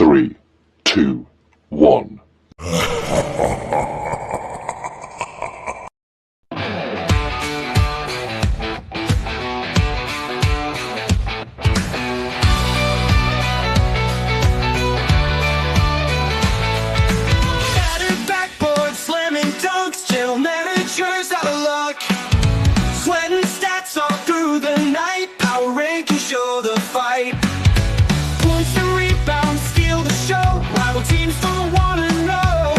3, 2, 1. Sweating stats all through the night. Power rankings show the fight. Points and rebounds steal the show. Rival teams don't wanna know.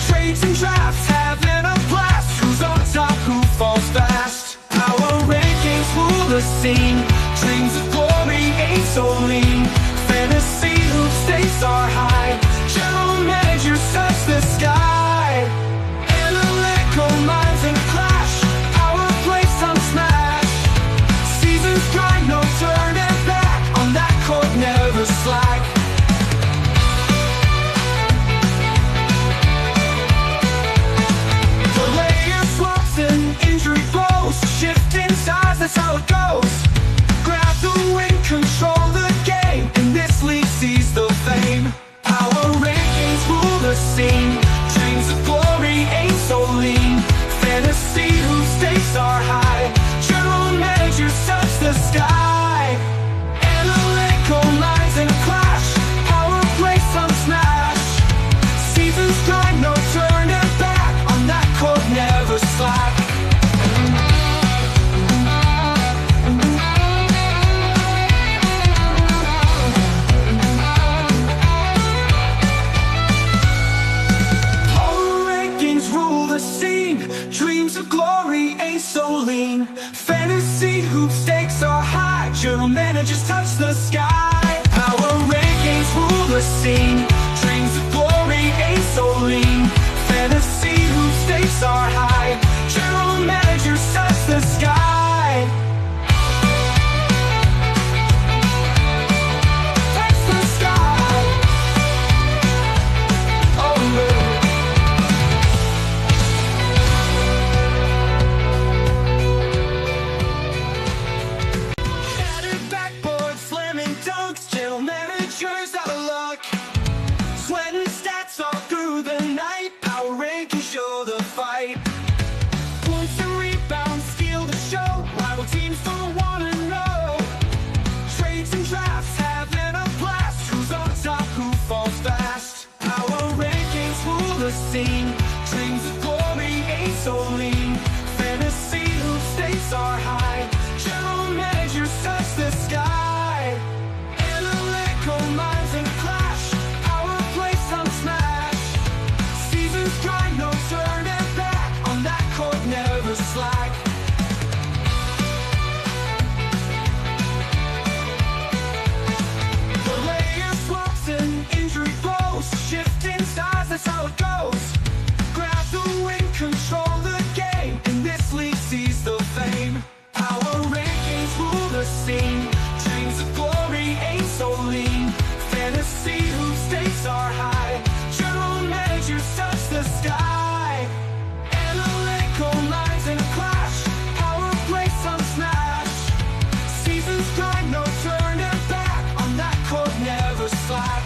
Trades and drafts having a blast. Who's on top, who falls fast? Power rankings rule the scene. Dreams of glory ain't so lean. Fantasy hoop stakes are high. General managers touch the sky. Analytical minds and clash. No turning back, on that court never slack. The layer swaps and injury blows. Shifting sides, that's how it goes. Grab the win, control the game. And this league sees the fame. Power rankings rule the scene. Dreams of glory ain't so lean. Fantasy whose stakes are high. General managers touch the sky. Analytical minds in a clash. Power play, some smash. Seasons grind, no turning back. On that court, never slack. Power rankings rule the scene. Dreams of glory ain't so lean. Fantasy hoop stakes are high. General managers touch the sky. Power rankings rule the scene. Dreams of glory ain't so lean. Fantasy hoop stakes are high. General managers touch the sky. Touch the sky. Oh no. Sweating stats all through the night. Power rankings show the fight. Points and rebounds steal the show. Rival teams don't wanna know. Trades and drafts having a blast. Who's on top, who falls fast? Power rankings rule the scene. Dreams of glory ain't so lean. Fantasy hoop stakes are high. General managers touch the sky. Analytical minds in clash. Some smash. Seasons grind, no turning back. On that court, never slack. The layer swaps and injury blows. Shifting sides, that's how it goes. Grab the win, control the game. And this league sees the fame. Power rankings rule the scene. Dreams of glory ain't so lean. Fantasy whose stakes are high. General managers touch the sky. Analytical minds in a clash. Power play, some smash. Seasons grind, no turning back. On that court, never slack.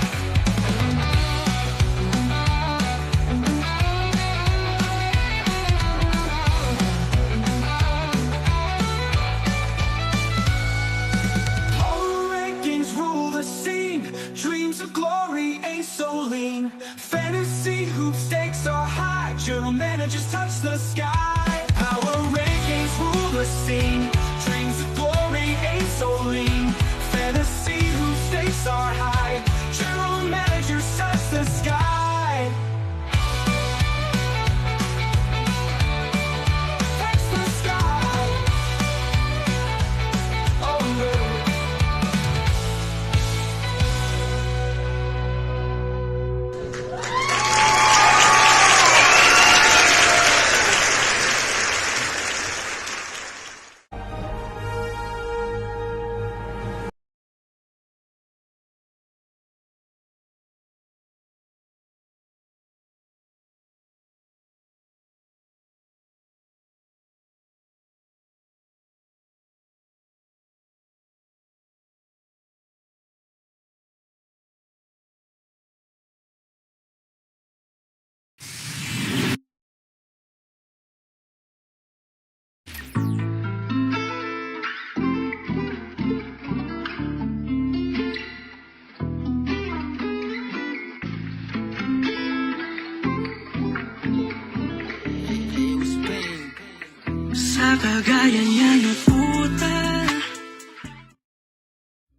kagaya niya na puta.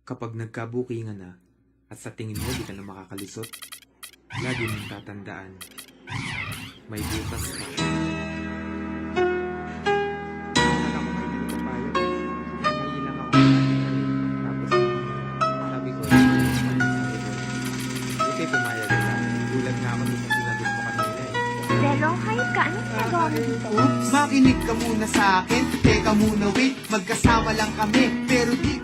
Kapag nagkabukingan na at sa tingin mo di ka na makakalisot, lagi mong tatandaan, may bukas ka. Makinig ka muna sa akin, teka muna wait, magkasama lang kami, pero di...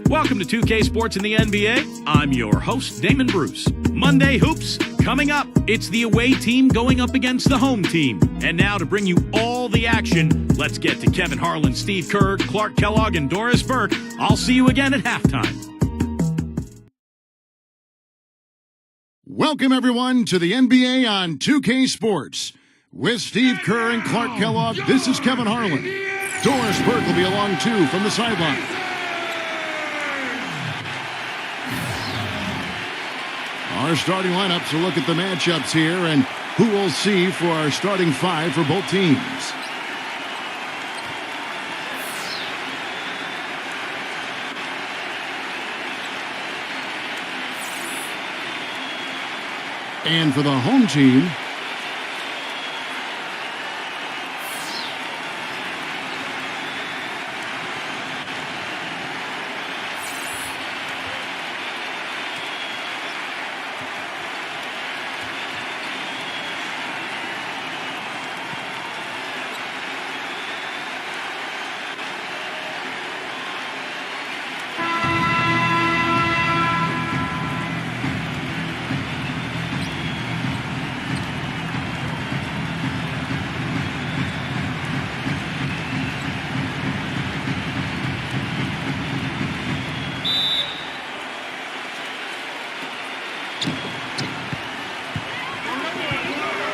Welcome to 2K Sports in the NBA. I'm your host, Damon Bruce. Monday Hoops, coming up. It's the away team going up against the home team. And now to bring you all the action, let's get to Kevin Harlan, Steve Kerr, Clark Kellogg, and Doris Burke. I'll see you again at halftime. Welcome, everyone, to the NBA on 2K Sports. With Steve Kerr and Clark Kellogg, this is Kevin Harlan. Doris Burke will be along, too, from the sideline. Our starting lineups will look at the matchups here and who we'll see for our starting five for both teams. And for the home team,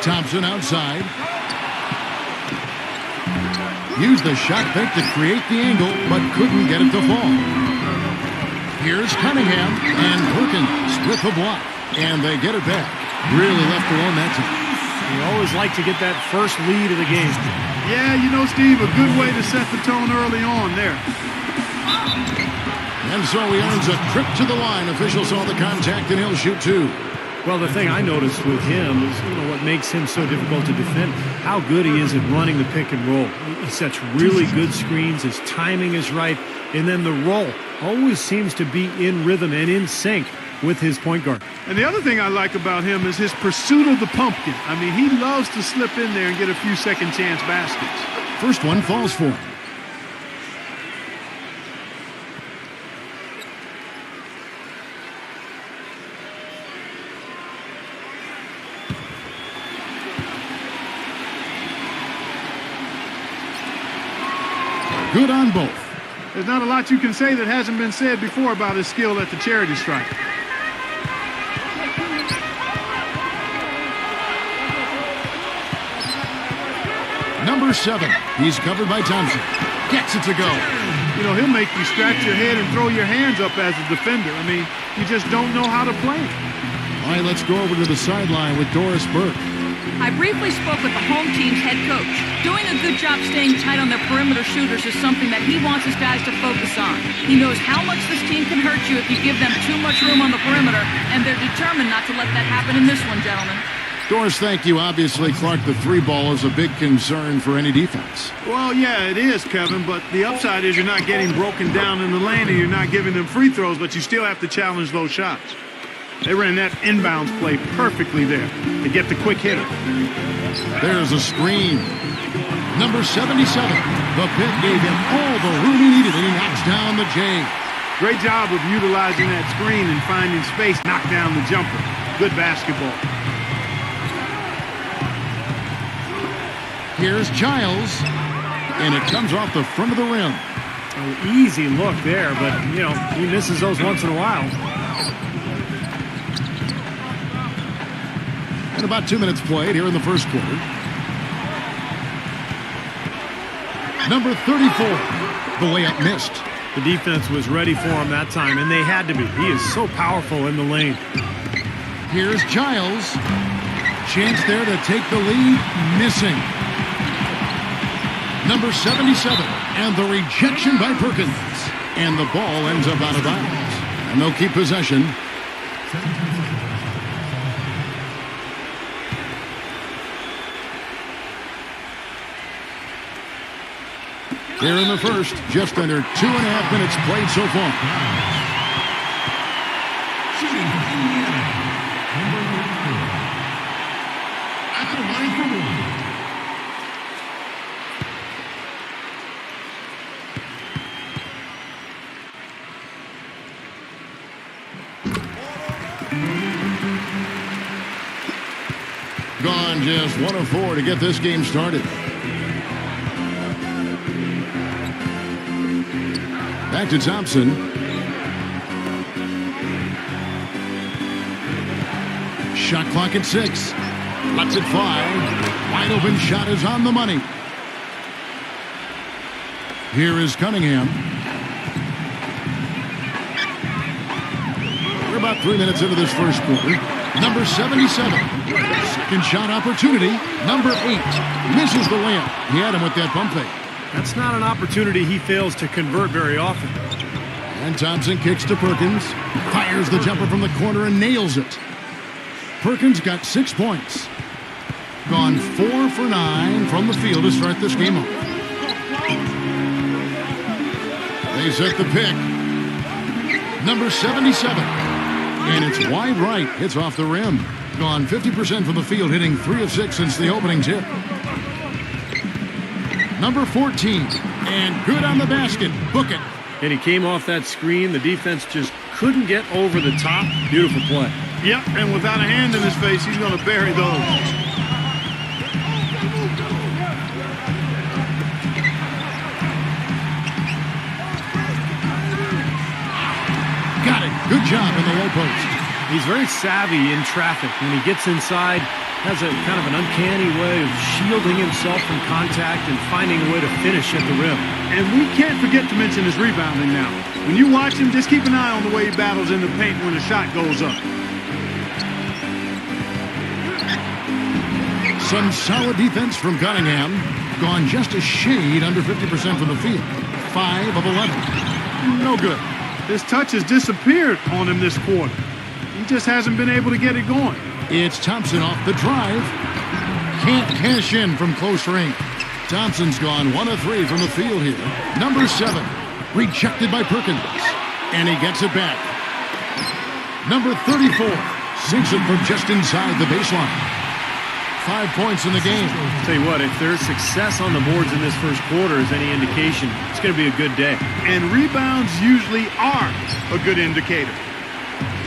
Thompson outside. Used the shot fake to create the angle, but couldn't get it to fall. Here's Cunningham, and Perkins with the block. And they get it back. Really left alone that time. You always like to get that first lead of the game. Yeah, you know, Steve, a good way to set the tone early on there. And so he earns a trip to the line. Officials saw the contact, and he'll shoot two. Well, the thing I noticed with him is, what makes him so difficult to defend, how good he is at running the pick and roll. He sets really good screens, his timing is right, and then the roll always seems to be in rhythm and in sync with his point guard. And the other thing I like about him is his pursuit of the pumpkin. I mean, he loves to slip in there and get a few second chance baskets. First one falls for him. Good on both. There's not a lot you can say that hasn't been said before about his skill at the charity stripe. Number 7. He's covered by Thompson. Gets it to go. You know, he'll make you scratch your head and throw your hands up as a defender. I mean, you just don't know how to play. All right, let's go over to the sideline with Doris Burke. I briefly spoke with the home team's head coach. Doing a good job staying tight on their perimeter shooters is something that he wants his guys to focus on. He knows how much this team can hurt you if you give them too much room on the perimeter, and they're determined not to let that happen in this one, gentlemen. Doris, thank you. Obviously, Clark, the three ball is a big concern for any defense. Well, yeah, it is, Kevin, but the upside is you're not getting broken down in the lane and you're not giving them free throws, but you still have to challenge those shots. They ran that inbounds play perfectly there to get the quick hitter. There's a screen. Number 77. The pit gave him all the room he needed, and he knocks down the J. Great job of utilizing that screen and finding space, knock down the jumper. Good basketball. Here's Giles, and it comes off the front of the rim. Oh, easy look there, but, he misses those once in a while. And about 2 minutes played here in the first quarter. Number 34, the layup missed. The defense was ready for him that time, and they had to be. He is so powerful in the lane. Here's Giles. Chance there to take the lead, missing. Number 77. And the rejection by Perkins. And the ball ends up out of bounds. And they'll keep possession. Here in the first, just under 2.5 minutes played so far. Gone just 1 of 4 to get this game started. Back to Thompson. Shot clock at 6. Lets it fly. Wide open shot is on the money. Here is Cunningham. We're about 3 minutes into this first quarter. Number 77. Second shot opportunity. Number 8. Misses the layup. He had him with that pump fake. That's not an opportunity he fails to convert very often. And Thompson kicks to Perkins. Fires the jumper from the corner and nails it. Perkins got 6 points. Gone 4 for 9 from the field to start this game off. They set the pick. Number 77. And it's wide right. Hits off the rim. Gone 50% from the field, hitting 3 of 6 since the opening tip. Number 14. And good on the basket. Book it. And he came off that screen. The defense just couldn't get over the top. Beautiful play. Yep, and without a hand in his face, he's going to bury those. Got it. Good job in the low post. He's very savvy in traffic. When he gets inside, has a kind of an uncanny way of shielding himself from contact and finding a way to finish at the rim. And we can't forget to mention his rebounding now. When you watch him, just keep an eye on the way he battles in the paint when the shot goes up. Some solid defense from Cunningham. Gone just a shade under 50% from the field. 5 of 11. No good. His touch has disappeared on him this quarter. He just hasn't been able to get it going. It's Thompson off the drive. Can't cash in from close range. Thompson's gone 1 of 3 from the field here. Number 7. Rejected by Perkins. And he gets it back. Number 34. Sinks it from just inside the baseline. 5 points in the game. Tell you what, if there's success on the boards in this first quarter is any indication, it's going to be a good day. And rebounds usually are a good indicator.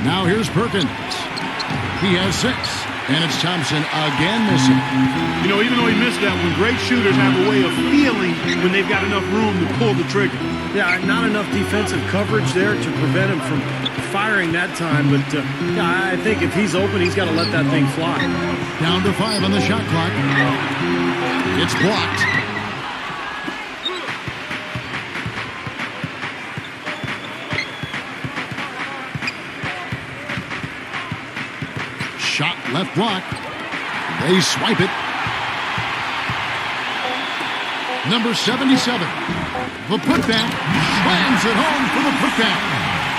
Now here's Perkins. He has 6. And it's Thompson again missing. You know, even though he missed that one, great shooters have a way of feeling when they've got enough room to pull the trigger. Yeah, not enough defensive coverage there to prevent him from firing that time. But yeah, I think if he's open, he's got to let that thing fly. Down to 5 on the shot clock. It's blocked. Shot left block. They swipe it. Number 77. The putback. Slams it home for the putback.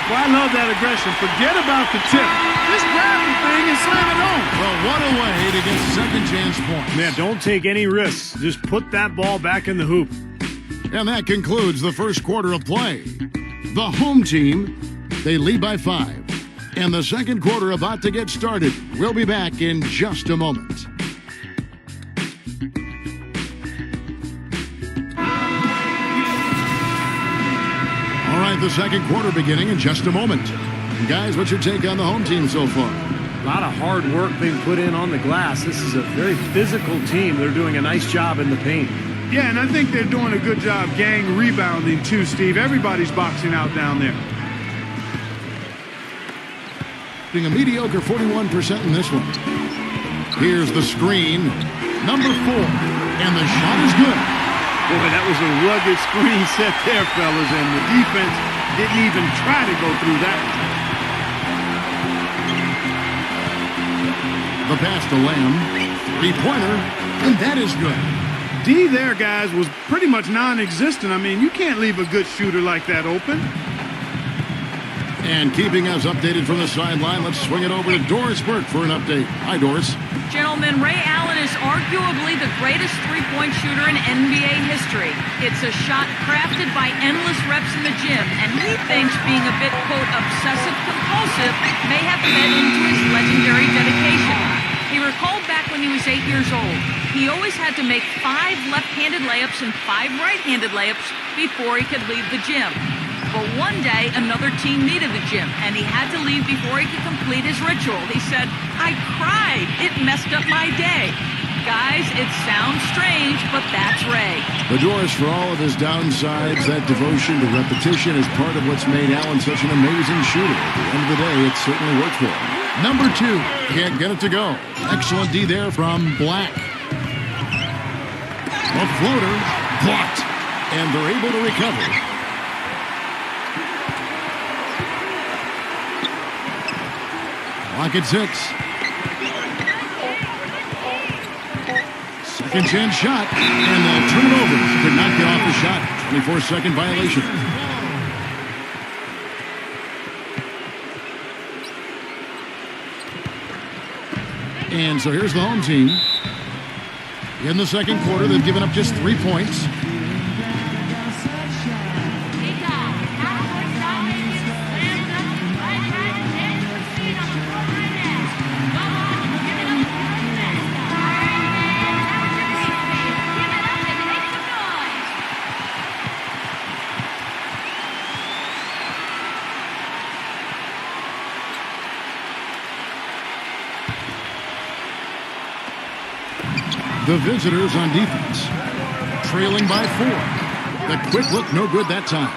Well, I love that aggression. Forget about the tip. Just grab the thing and slam it home. Well, what a way to get second chance points. Man, don't take any risks. Just put that ball back in the hoop. And that concludes the first quarter of play. The home team, they lead by 5. And the second quarter about to get started. We'll be back in just a moment. All right, the second quarter beginning in just a moment. Guys, what's your take on the home team so far? A lot of hard work being put in on the glass. This is a very physical team. They're doing a nice job in the paint. Yeah, and I think they're doing a good job gang rebounding too, Steve. Everybody's boxing out down there. Being a mediocre 41% in this one. Here's the screen. Number 4. And the shot is good. Boy, that was a rugged screen set there, fellas, and the defense didn't even try to go through that. The pass to Lamb. 3-pointer, and that is good. D there, guys, was pretty much non-existent. I mean, you can't leave a good shooter like that open. And keeping us updated from the sideline, let's swing it over to Doris Burke for an update. Hi, Doris. Gentlemen, Ray Allen is arguably the greatest three-point shooter in NBA history. It's a shot crafted by endless reps in the gym, and he thinks being a bit, quote, obsessive-compulsive may have fed into his legendary dedication. He recalled back when he was 8 years old. He always had to make 5 left-handed layups and 5 right-handed layups before he could leave the gym. But one day, another team needed the gym, and he had to leave before he could complete his ritual. He said, "I cried. It messed up my day." Guys, it sounds strange, but that's Ray. But Doris, for all of his downsides, that devotion to repetition is part of what's made Allen such an amazing shooter. At the end of the day, it certainly worked for him. Number 2, can't get it to go. Excellent D there from Black. A floater, blocked, and they're able to recover. Clock at 6. Second chance shot, and they'll turn it over. Could not get off the shot. 24-second violation. And so here's the home team. In the second quarter, they've given up just 3 points. The visitors on defense, trailing by 4. The quick look, no good that time.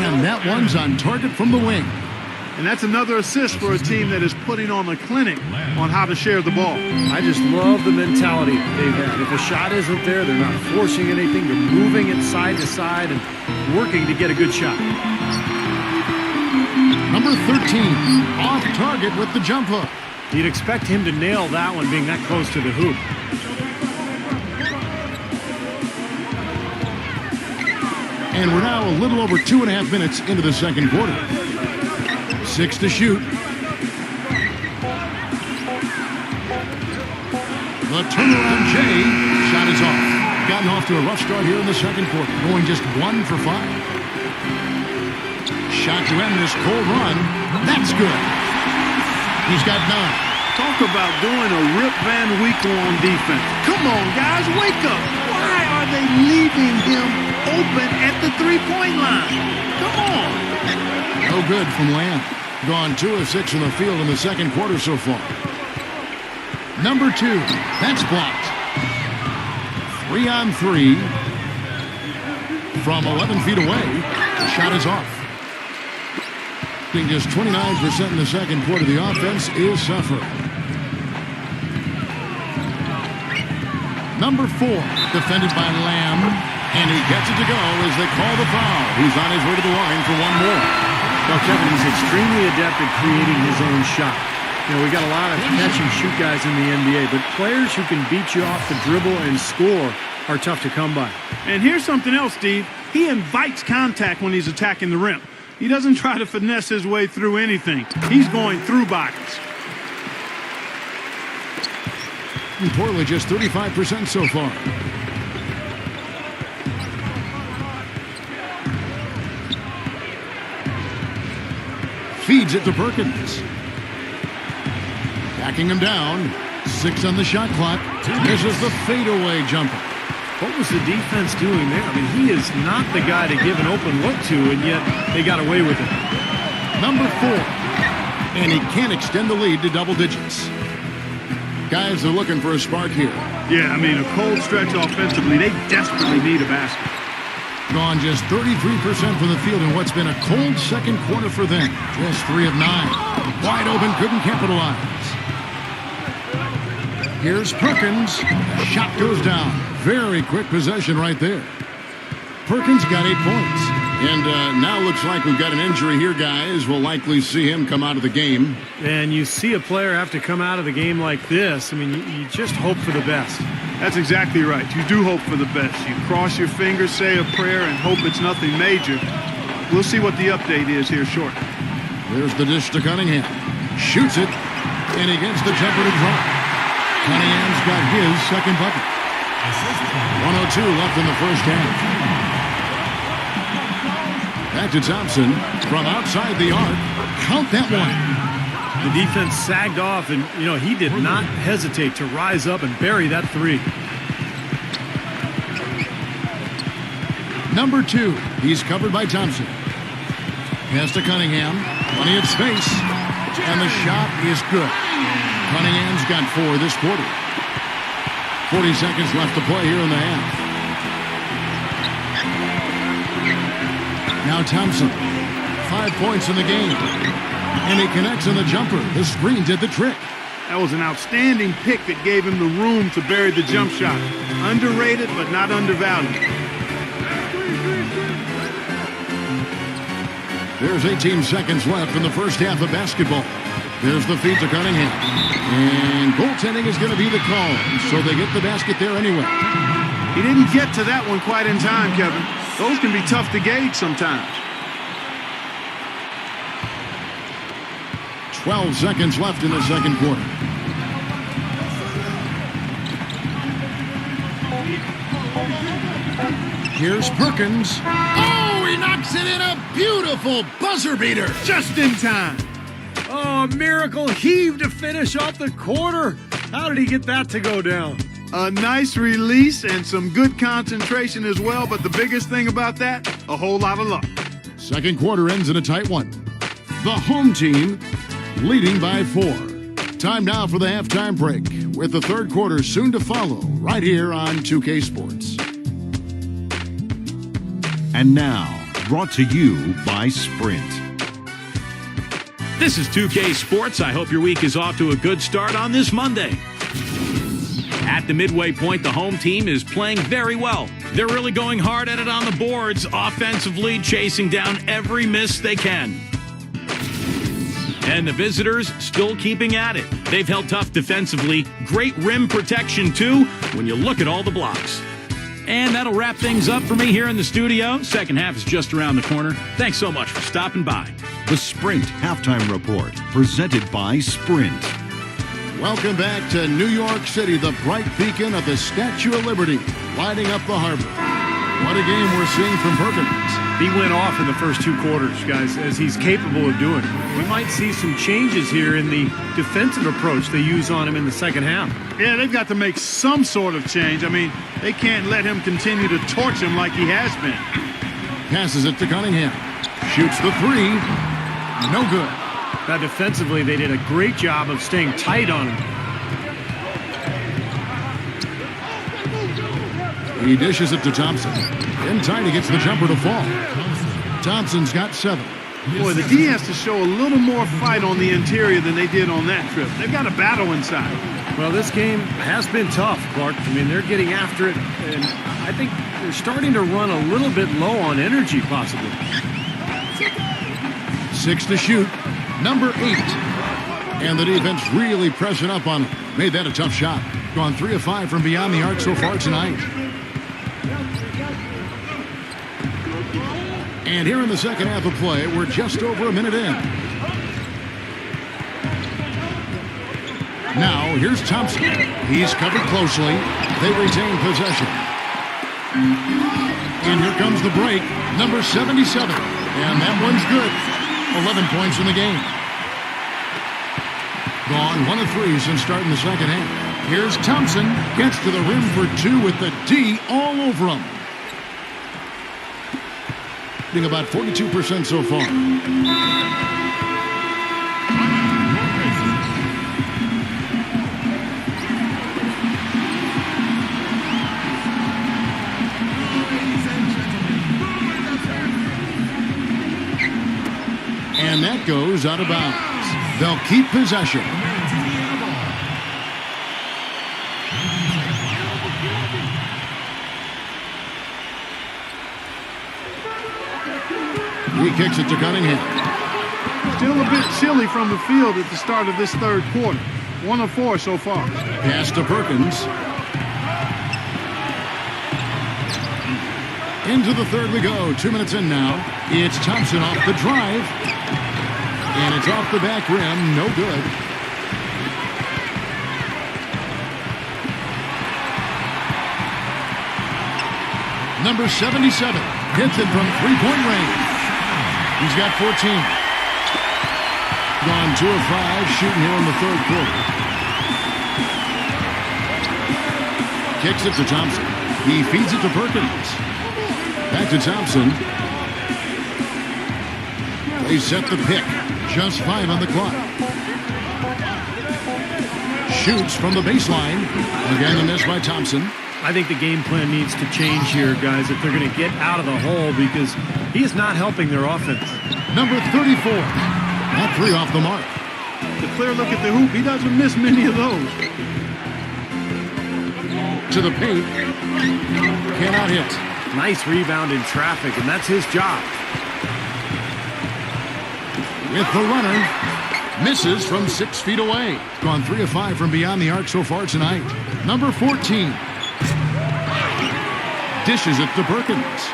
And that one's on target from the wing. And that's another assist for a team that is putting on a clinic on how to share the ball. I just love the mentality they've had. If a shot isn't there, they're not forcing anything. They're moving it side to side and working to get a good shot. Number 13, off target with the jump hook. You'd expect him to nail that one being that close to the hoop. And we're now a little over 2.5 minutes into the second quarter. 6 to shoot. The turnaround J. Shot is off. Gotten off to a rough start here in the second quarter. Going just 1 for 5. Shot to end this cold run. That's good. He's got 9. Talk about doing a Rip Van Winkle on defense. Come on, guys, wake up. Why are they leaving him open at the three-point line? Come on. No good from Lamb. Gone 2 of 6 in the field in the second quarter so far. Number 2, that's blocked. 3 on 3 from 11 feet away. Shot is off. Being just 29% in the second quarter, the offense is suffering. Number 4, defended by Lamb, and he gets it to go as they call the foul. He's on his way to the line for one more. Well, Kevin, he's extremely adept at creating his own shot. You know, we got a lot of catch-and-shoot guys in the NBA, but players who can beat you off the dribble and score are tough to come by. And here's something else, Steve. He invites contact when he's attacking the rim. He doesn't try to finesse his way through anything. He's going through bodies. And Portland just 35% so far. Feeds it to Perkins. Backing him down. 6 on the shot clock. Misses the fadeaway jumper. What was the defense doing there? I mean, he is not the guy to give an open look to, and yet they got away with it. Number 4. And he can't extend the lead to double digits. Guys, they're looking for a spark here. Yeah, I mean, a cold stretch offensively. They desperately need a basket. Gone just 33% from the field in what's been a cold second quarter for them. Just 3 of 9. Wide open, couldn't capitalize. Here's Perkins. Shot goes down. Very quick possession right there. Perkins got 8 points. And now looks like we've got an injury here, guys. We'll likely see him come out of the game. And you see a player have to come out of the game like this. I mean, you just hope for the best. That's exactly right. You do hope for the best. You cross your fingers, say a prayer, and hope it's nothing major. We'll see what the update is here shortly. There's the dish to Cunningham. Shoots it, and he gets the jumper to drop. Cunningham's got his second bucket. 1:02 left in the first half. Back to Thompson from outside the arc. Count that one. The defense sagged off, and, he did not hesitate to rise up and bury that three. Number 2, he's covered by Thompson. Pass to Cunningham. Plenty of space. And the shot is good. Cunningham's got 4 this quarter. 40 seconds left to play here in the half. Now Thompson. 5 points in the game. And he connects on the jumper. The screen did the trick. That was an outstanding pick that gave him the room to bury the jump shot. Underrated, but not undervalued. There's 18 seconds left in the first half of basketball. There's the feed to Cunningham. And goaltending is going to be the call, so they get the basket there anyway. He didn't get to that one quite in time, Kevin. Those can be tough to gauge sometimes. 12 seconds left in the second quarter. Here's Perkins. Oh, he knocks it in, a beautiful buzzer beater. Just in time. Oh, a miracle heave to finish off the quarter. How did he get that to go down? A nice release and some good concentration as well, but the biggest thing about that, a whole lot of luck. Second quarter ends in a tight one. The home team leading by 4. Time now for the halftime break, with the third quarter soon to follow, right here on 2K Sports. And now, brought to you by Sprint. This is 2K Sports. I hope your week is off to a good start on this Monday. At the midway point, the home team is playing very well. They're really going hard at it on the boards, offensively chasing down every miss they can. And the visitors still keeping at it. They've held tough defensively. Great rim protection, too, when you look at all the blocks. And that'll wrap things up for me here in the studio. Second half is just around the corner. Thanks so much for stopping by. The Sprint Halftime Report, presented by Sprint. Welcome back to New York City, the bright beacon of the Statue of Liberty, lighting up the harbor. What a game we're seeing from Perkins. He went off in the first 2 quarters, guys, as he's capable of doing. We might see some changes here in the defensive approach they use on him in the second half. Yeah, they've got to make some sort of change. I mean, they can't let him continue to torch him like he has been. Passes it to Cunningham. Shoots the 3. No good. Now, defensively, they did a great job of staying tight on him. He dishes it to Thompson. In time, he gets the jumper to fall. Thompson's got 7. Boy, the D has to show a little more fight on the interior than they did on that trip. They've got a battle inside. Well, this game has been tough, Clark. I mean, they're getting after it, and I think they're starting to run a little bit low on energy, possibly. 6 to shoot. Number 8. And the defense really pressing up on him. Made that a tough shot. Gone 3 of 5 from beyond the arc so far tonight. And here in the second half of play, we're just over a minute in. Now, here's Thompson. He's covered closely. They retain possession. And here comes the break. Number 77. And that one's good. 11 points in the game. Gone 1 of 3 since starting the second half. Here's Thompson. Gets to the rim for 2 with the D all over him. About 42% so far. And that goes out of bounds. They'll keep possession. He kicks it to Cunningham. Still a bit chilly from the field at the start of this third quarter. 1 of 4 so far. Pass to Perkins. Into the third we go. 2 minutes in now. It's Thompson off the drive. And it's off the back rim. No good. Number 77 hits it from three-point range. He's got 14. Gone 2 of 5 shooting here in the third quarter. Kicks it to Thompson. He feeds it to Perkins. Back to Thompson. They set the pick. Just 5 on the clock. Shoots from the baseline. Again, a miss by Thompson. I think the game plan needs to change here, guys, if they're going to get out of the hole, because he is not helping their offense. Number 34. Not 3 off the mark. The clear look at the hoop. He doesn't miss many of those. To the paint. Cannot hit. Nice rebound in traffic, and that's his job. With the runner. Misses from 6 feet away. Gone 3 of 5 from beyond the arc so far tonight. Number 14. Dishes it to Perkins.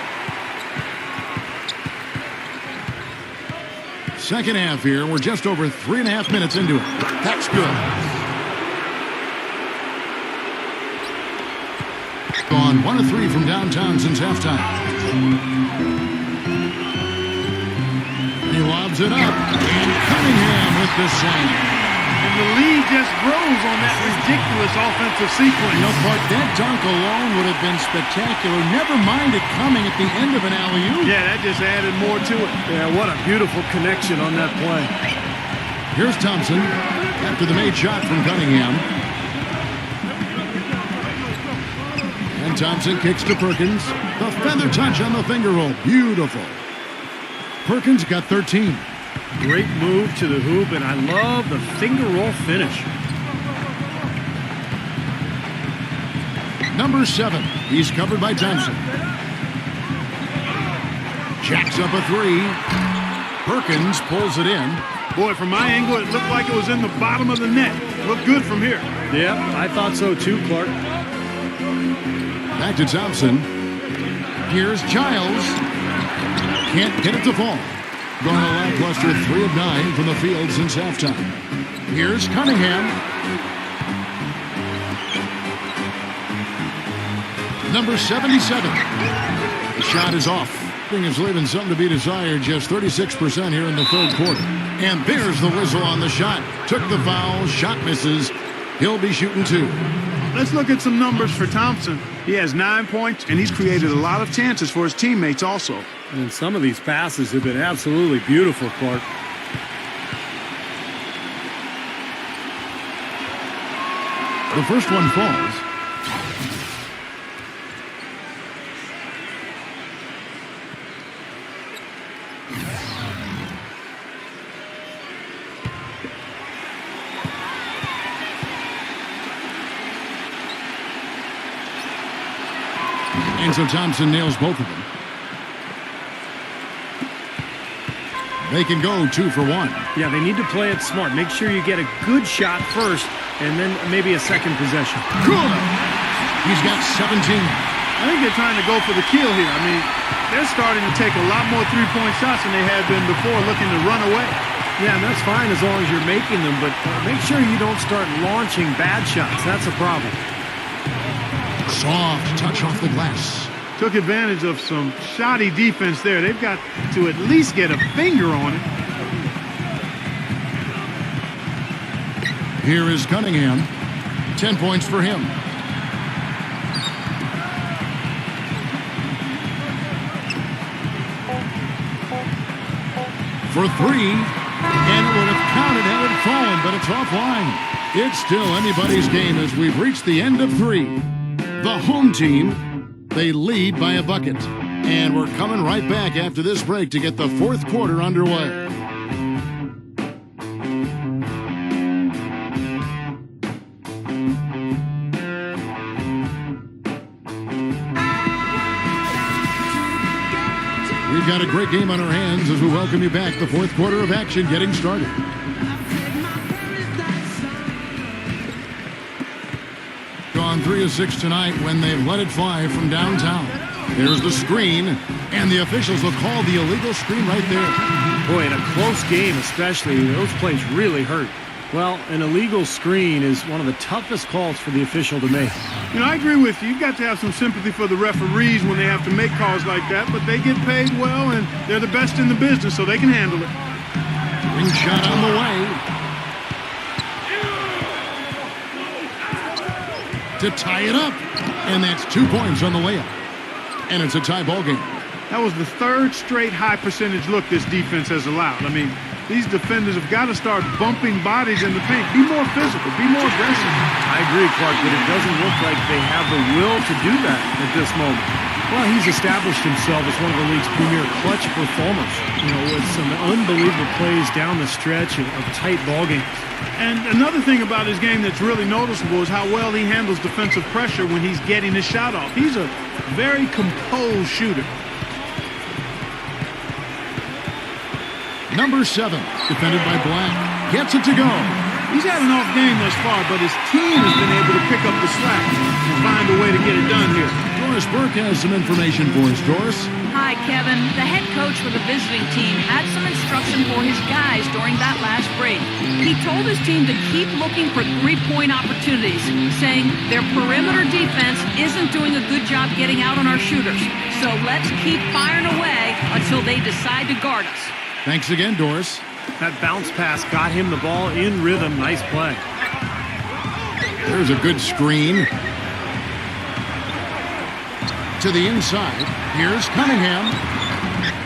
Second half here. We're just over 3.5 minutes into it. That's good. Gone 1 of 3 from downtown since halftime. He lobs it up. And Cunningham with the slam. And the lead just grows on that ridiculous offensive sequence. You know, Clark, that dunk alone would have been spectacular. Never mind it coming at the end of an alley-oop. Yeah, that just added more to it. Yeah, what a beautiful connection on that play. Here's Thompson after the made shot from Cunningham. And Thompson kicks to Perkins. The feather touch on the finger roll. Beautiful. Perkins got 13. Great move to the hoop, and I love the finger roll finish. Number 7. He's covered by Thompson. Jacks up a 3. Perkins pulls it in. Boy, from my angle, it looked like it was in the bottom of the net. Looked good from here. Yeah, I thought so too, Clark. Back to Thompson. Here's Giles. Can't get it to fall. Gone a lackluster 3 of 9 from the field since halftime. Here's Cunningham. Number 77. The shot is off. Thing is leaving something to be desired. Just 36% here in the third quarter. And there's the whistle on the shot. Took the foul. Shot misses. He'll be shooting 2. Let's look at some numbers for Thompson. He has 9 points, and he's created a lot of chances for his teammates also. And some of these passes have been absolutely beautiful, Clark. The first one falls. And so Thompson nails both of them. They can go 2 for 1. Yeah, they need to play it smart. Make sure you get a good shot first, and then maybe a second possession. Good. He's got 17. I think they're trying to go for the kill here. I mean, they're starting to take a lot more three-point shots than they had been before, looking to run away. Yeah, and that's fine as long as you're making them, but make sure you don't start launching bad shots. That's a problem. Soft touch off the glass. Took advantage of some shoddy defense there. They've got to at least get a finger on it. Here is Cunningham. 10 points for him. For 3. And it would have counted had it fallen, but it's offline. It's still anybody's game as we've reached the end of 3. The home team, they lead by a bucket. And we're coming right back after this break to get the fourth quarter underway. We've got a great game on our hands as we welcome you back. The fourth quarter of action getting started. Gone 3 of 6 tonight when they've let it fly from downtown. There's the screen, and the officials will call the illegal screen right there. Boy, in a close game especially, those plays really hurt. Well, an illegal screen is one of the toughest calls for the official to make. You know, I agree with you. You've got to have some sympathy for the referees when they have to make calls like that, but they get paid well, and they're the best in the business, so they can handle it. Ring shot on the way. To tie it up. And that's 2 points on the layup. And it's a tie ball game. That was the third straight high percentage look this defense has allowed. I mean, these defenders have got to start bumping bodies in the paint. Be more physical. Be more aggressive. I agree, Clark, but it doesn't look like they have the will to do that at this moment. Well, he's established himself as one of the league's premier clutch performers, you know, with some unbelievable plays down the stretch of tight ball games. And another thing about his game that's really noticeable is how well he handles defensive pressure when he's getting his shot off. He's a very composed shooter. Number 7, defended by Black, gets it to go. He's had an off game thus far, but his team has been able to pick up the slack and find a way to get it done here. Doris Burke has some information for us. Doris? Hi, Kevin. The head coach for the visiting team had some instruction for his guys during that last break. He told his team to keep looking for three-point opportunities, saying their perimeter defense isn't doing a good job getting out on our shooters. So let's keep firing away until they decide to guard us. Thanks again, Doris. That bounce pass got him the ball in rhythm. Nice play. There's a good screen. To the inside. Here's Cunningham.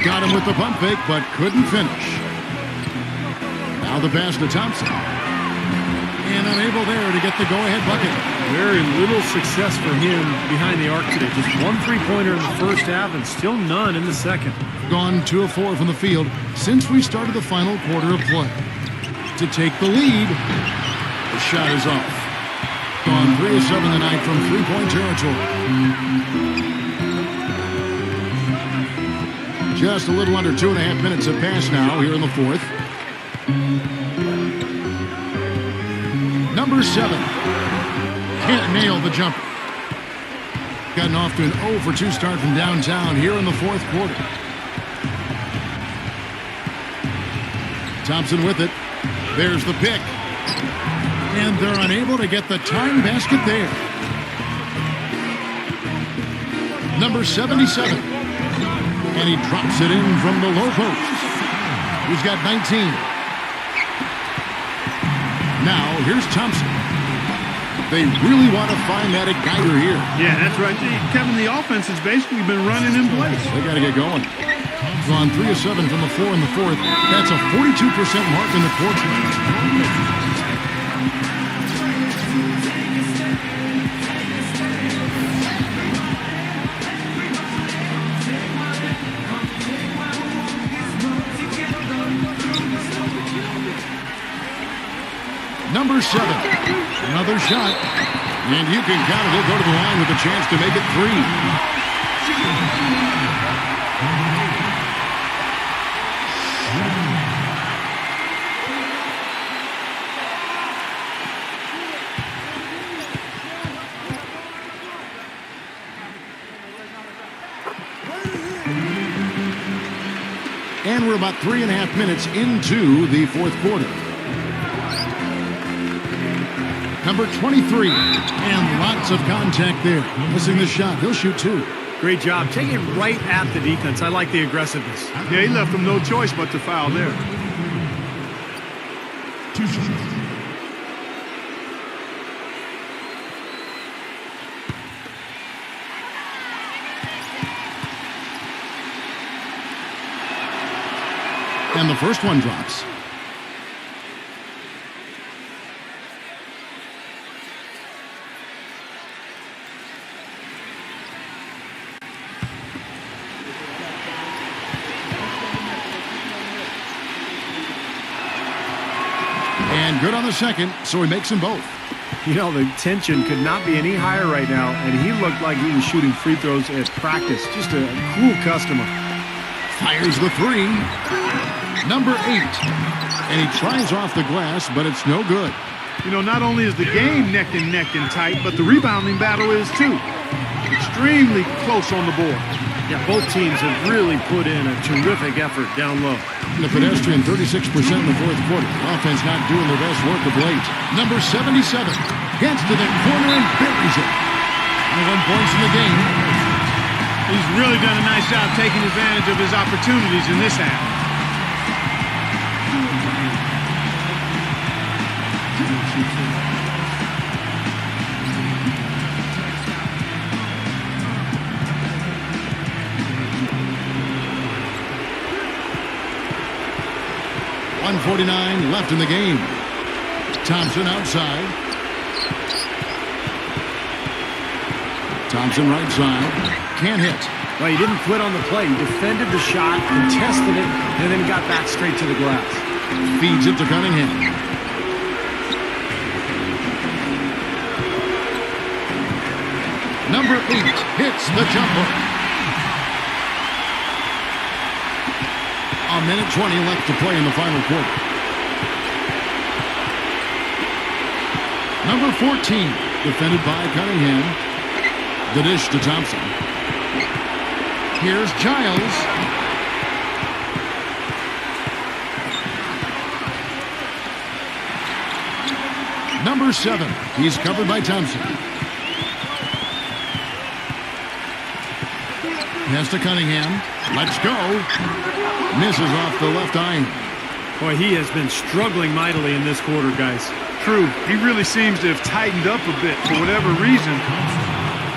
Got him with the pump fake, but couldn't finish. Now the pass to Thompson. And unable there to get the go-ahead bucket. Very little success for him behind the arc today. Just one three-pointer in the first half and still none in the second. Gone 2 of 4 from the field since we started the final quarter of play. To take the lead, the shot is off. Gone 3 of 7 tonight from three-point territory. Just a little under 2.5 minutes have passed now here in the fourth. Number 7 can't nail the jumper. Gotten off to an 0 for 2 start from downtown here in the fourth quarter. Thompson with it. There's the pick. And they're unable to get the tying basket there. Number 77. And he drops it in from the low post. He's got 19. Now, here's Thompson. They really want to find that igniter here. Yeah, that's right. Kevin, the offense has basically been running in place. They got to get going. Gone 3 of 7 from the floor in the fourth. That's a 42% mark in the quarter. Number 7, another shot, and you can count it. He'll go to the line with a chance to make it 3. And we're about 3.5 minutes into the fourth quarter. Number 23, and lots of contact there. Missing the shot. He'll shoot 2. Great job. Take it right at the defense. I like the aggressiveness. Yeah, he left them no choice but to foul there. And the first one drops. And good on the second, so he makes them both. You know, the tension could not be any higher right now, and he looked like he was shooting free throws at practice. Just a cool customer. Fires the three. Number 8. And he tries off the glass, but it's no good. You know, not only is the game neck and tight, but the rebounding battle is too. Extremely close on the board. Yeah, both teams have really put in a terrific effort down low. The pedestrian 36% in the fourth quarter. Offense not doing their best work of late. Number 77 gets to the corner and buries it. 21 points in the game. He's really done a nice job taking advantage of his opportunities in this half. .149 left in the game. Thompson outside. Thompson right side. Can't hit. Well, he didn't quit on the play. He defended the shot, contested it, and then got back straight to the glass. Feeds it to Cunningham. Number 8 hits the jumper. A minute 20 left to play in the final quarter. Number 14, defended by Cunningham. The dish to Thompson. Here's Giles. Number 7, he's covered by Thompson. Pass to Cunningham. Let's go. Misses off the left eye. Boy, he has been struggling mightily in this quarter, guys. True. He really seems to have tightened up a bit for whatever reason.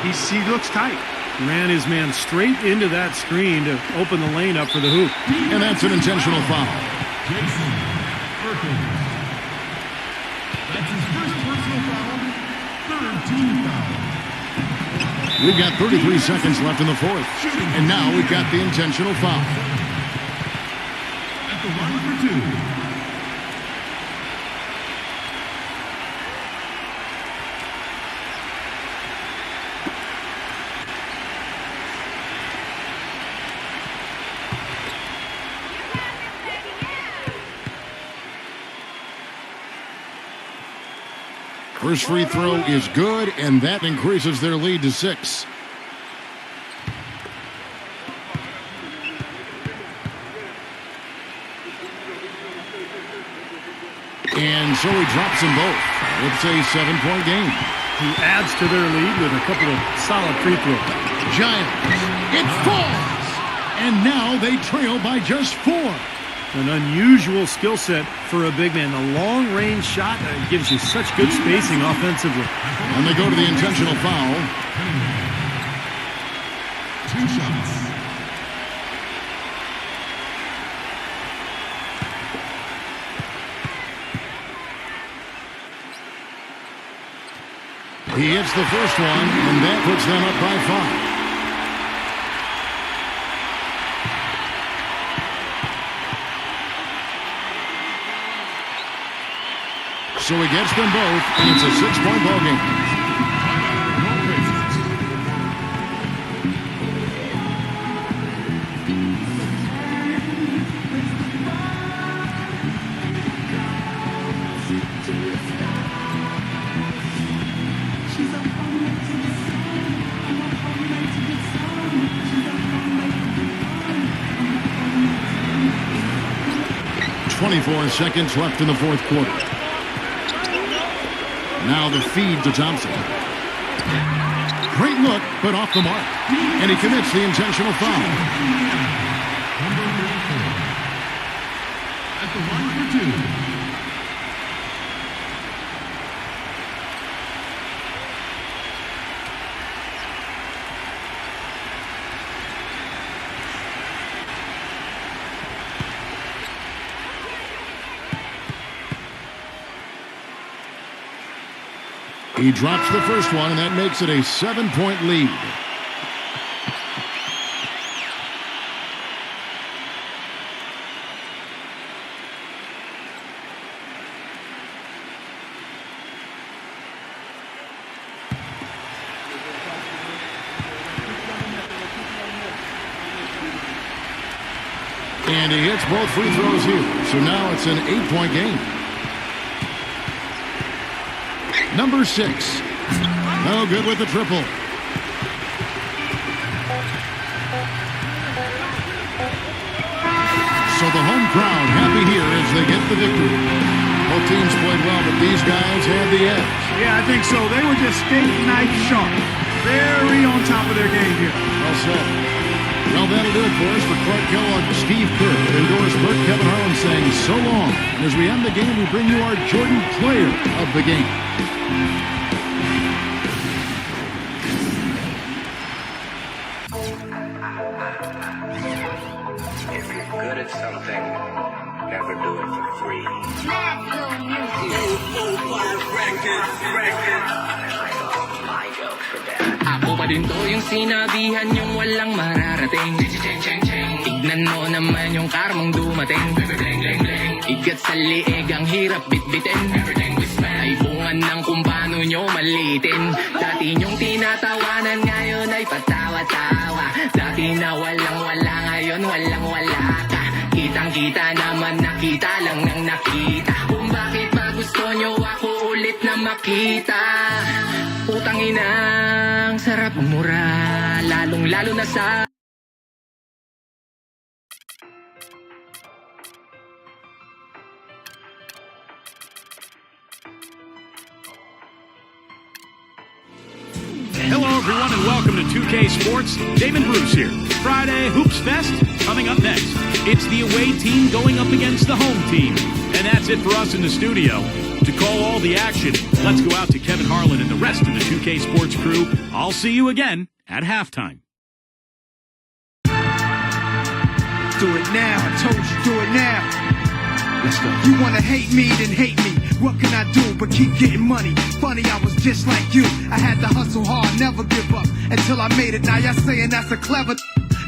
He looks tight. Ran his man straight into that screen to open the lane up for the hoop. And that's an intentional foul. Jason Perkins. That's his first personal foul. Third team foul. We've got 33 seconds left in the fourth. And now we've got the intentional foul. At the line for 2. First free throw is good, and that increases their lead to 6. And so he drops them both. It's a 7-point game. He adds to their lead with a couple of solid free throws. Giants. It falls! And now they trail by just 4. An unusual skill set for a big man. The long-range shot gives you such good spacing offensively. And they go to the intentional foul. 2 shots. He hits the first one, and that puts them up by 5. So he gets them both, and it's a 6-point ball game. 24 seconds left in the fourth quarter. Now the feed to Thompson. Great look, but off the mark. And he commits the intentional foul. Number 4. At the line for 2. He drops the first one, and that makes it a 7-point lead. And he hits both free throws here. So now it's an 8-point game. Number 6. No good with the triple. So the home crowd happy here as they get the victory. Both teams played well, but these guys had the edge. Yeah, I think so. They were just steak knife sharp. Very on top of their game here. Well said. Well, that'll do it for us. For Clark Kellogg, Steve Kerr, and Doris Burke, Kevin Harlan saying so long. And as we end the game, we bring you our Jordan Player of the Game. If you're good at something, never do it for free. Ako pa din to yung sinabihan yung walang mararating. Tignan mo naman yung karmang dumating. Igat sa liig ang hirap bitbitin. Ay bungan ng kung paano nyo malitin. Dati nyong tinatawanan, ngayon ay patawa-tawa. Dati na walang-wala, ngayon walang-wala ka. Kitang-kita naman, nakita lang ng nakita. Kung bakit ba gusto nyo ako ulit na makita. Utang inang sarap mura, lalong-lalo na sa... Hello, everyone, and welcome to 2K Sports. Damon Bruce here. Friday Hoops Fest coming up next. It's the away team going up against the home team. And that's it for us in the studio. To call all the action, let's go out to Kevin Harlan and the rest of the 2K Sports crew. I'll see you again at halftime. Do it now, I told you, do it now. Let's go. You wanna hate me, then hate me. What can I do but keep getting money? Funny, I was just like you. I had to hustle hard, never give up until I made it. Now y'all saying that's a clever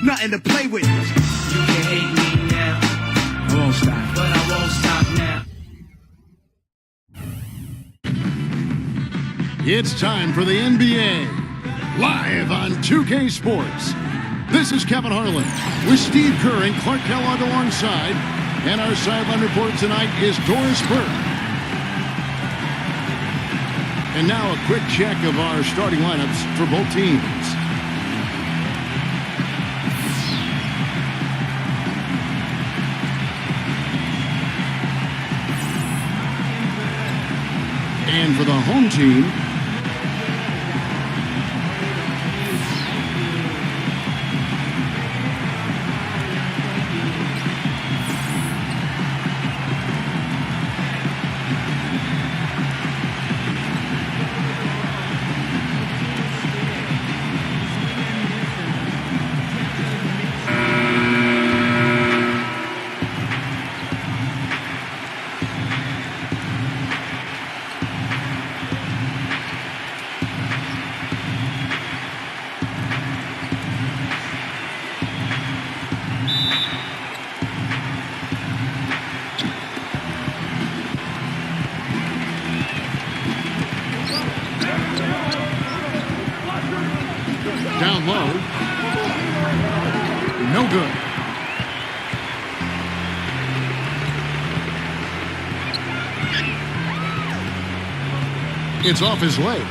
nothing to play with. You can hate me now, I won't stop. but I won't stop now. It's time for the NBA, live on 2K Sports. This is Kevin Harlan with Steve Kerr and Clark Kellogg alongside, and our sideline report tonight is Doris Burke. And now a quick check of our starting lineups for both teams. And for the home team, down low. No good. It's off his leg.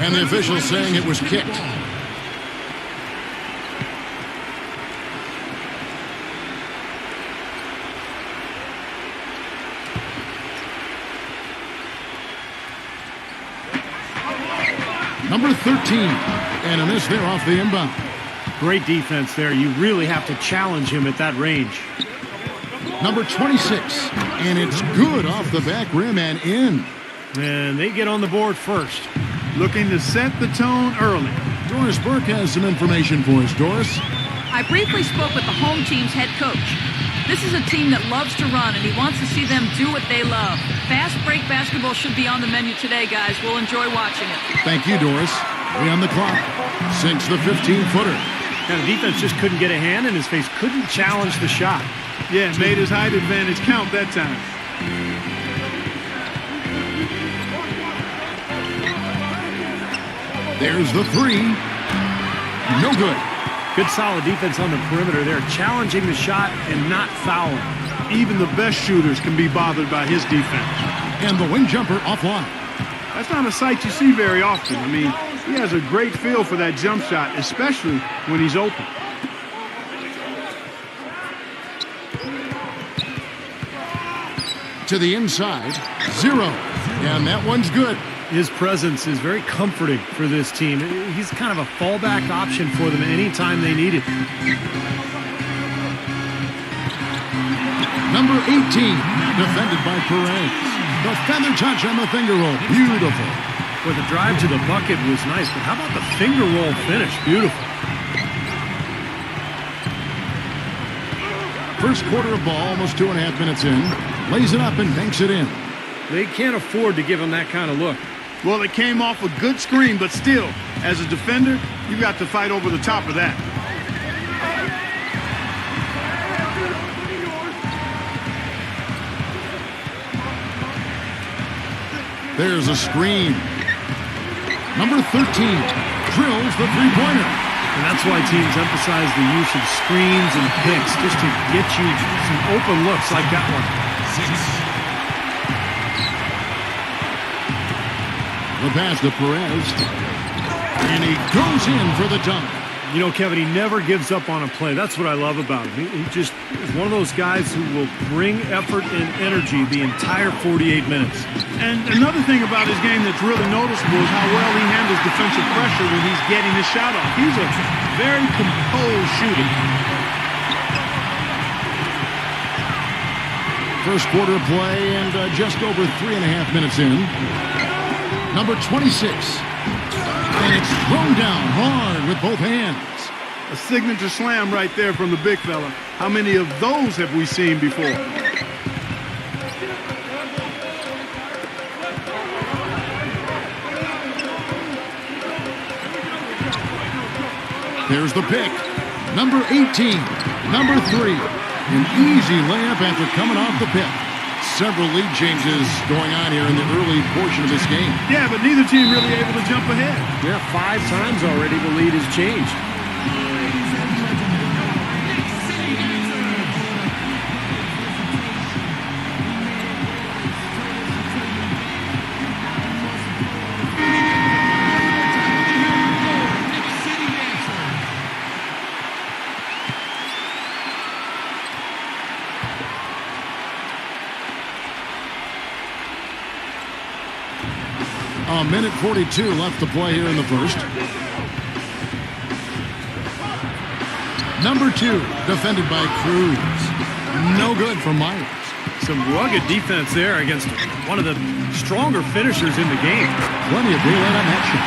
And the official saying it was kicked. Number 13. And a miss there off the inbound. Great defense there. You really have to challenge him at that range. Number 26. And it's good off the back rim and in. And they get on the board first. Looking to set the tone early. Doris Burke has some information for us. Doris? I briefly spoke with the home team's head coach. This is a team that loves to run, and he wants to see them do what they love. Fast break basketball should be on the menu today, guys. We'll enjoy watching it. Thank you, Doris. 3 on the clock. Sinks the 15-footer. Now, the defense just couldn't get a hand in his face, couldn't challenge the shot. Yeah, made his height advantage count that time. There's the 3. No good. Good solid defense on the perimeter there, challenging the shot and not fouling. Even the best shooters can be bothered by his defense. And the wing jumper offline. That's not a sight you see very often. I mean, he has a great feel for that jump shot, especially when he's open. To the inside, 0. And that one's good. His presence is very comforting for this team. He's kind of a fallback option for them anytime they need it. Number 18, defended by Perez. The feather touch on the finger roll. Beautiful. Well, the drive to the bucket was nice, but how about the finger roll finish? Beautiful. First quarter of ball, almost 2.5 minutes in. Lays it up and banks it in. They can't afford to give him that kind of look. Well, it came off a good screen, but still, as a defender, you got to fight over the top of that. There's a screen. Number 13 drills the three-pointer. And that's why teams emphasize the use of screens and picks, just to get you some open looks like that one. 6. The pass to Perez. And he goes in for the dunk. You know, Kevin, he never gives up on a play. That's what I love about him. He just is one of those guys who will bring effort and energy the entire 48 minutes. And another thing about his game that's really noticeable is how well he handles defensive pressure when he's getting his shot off. He's a very composed shooter. First quarter of play and just over 3.5 minutes in. Number 26. And it's thrown down hard with both hands. A signature slam right there from the big fella. How many of those have we seen before? There's the pick. Number 18. Number 3. An easy layup after coming off the pick. Several lead changes going on here in the early portion of this game. Yeah, but neither team really able to jump ahead. Yeah, 5 times already the lead has changed. A minute 42 left to play here in the first. Number 2, defended by Cruz. No good for Myers. Some rugged defense there against one of the stronger finishers in the game. Plenty of daylight on that shot.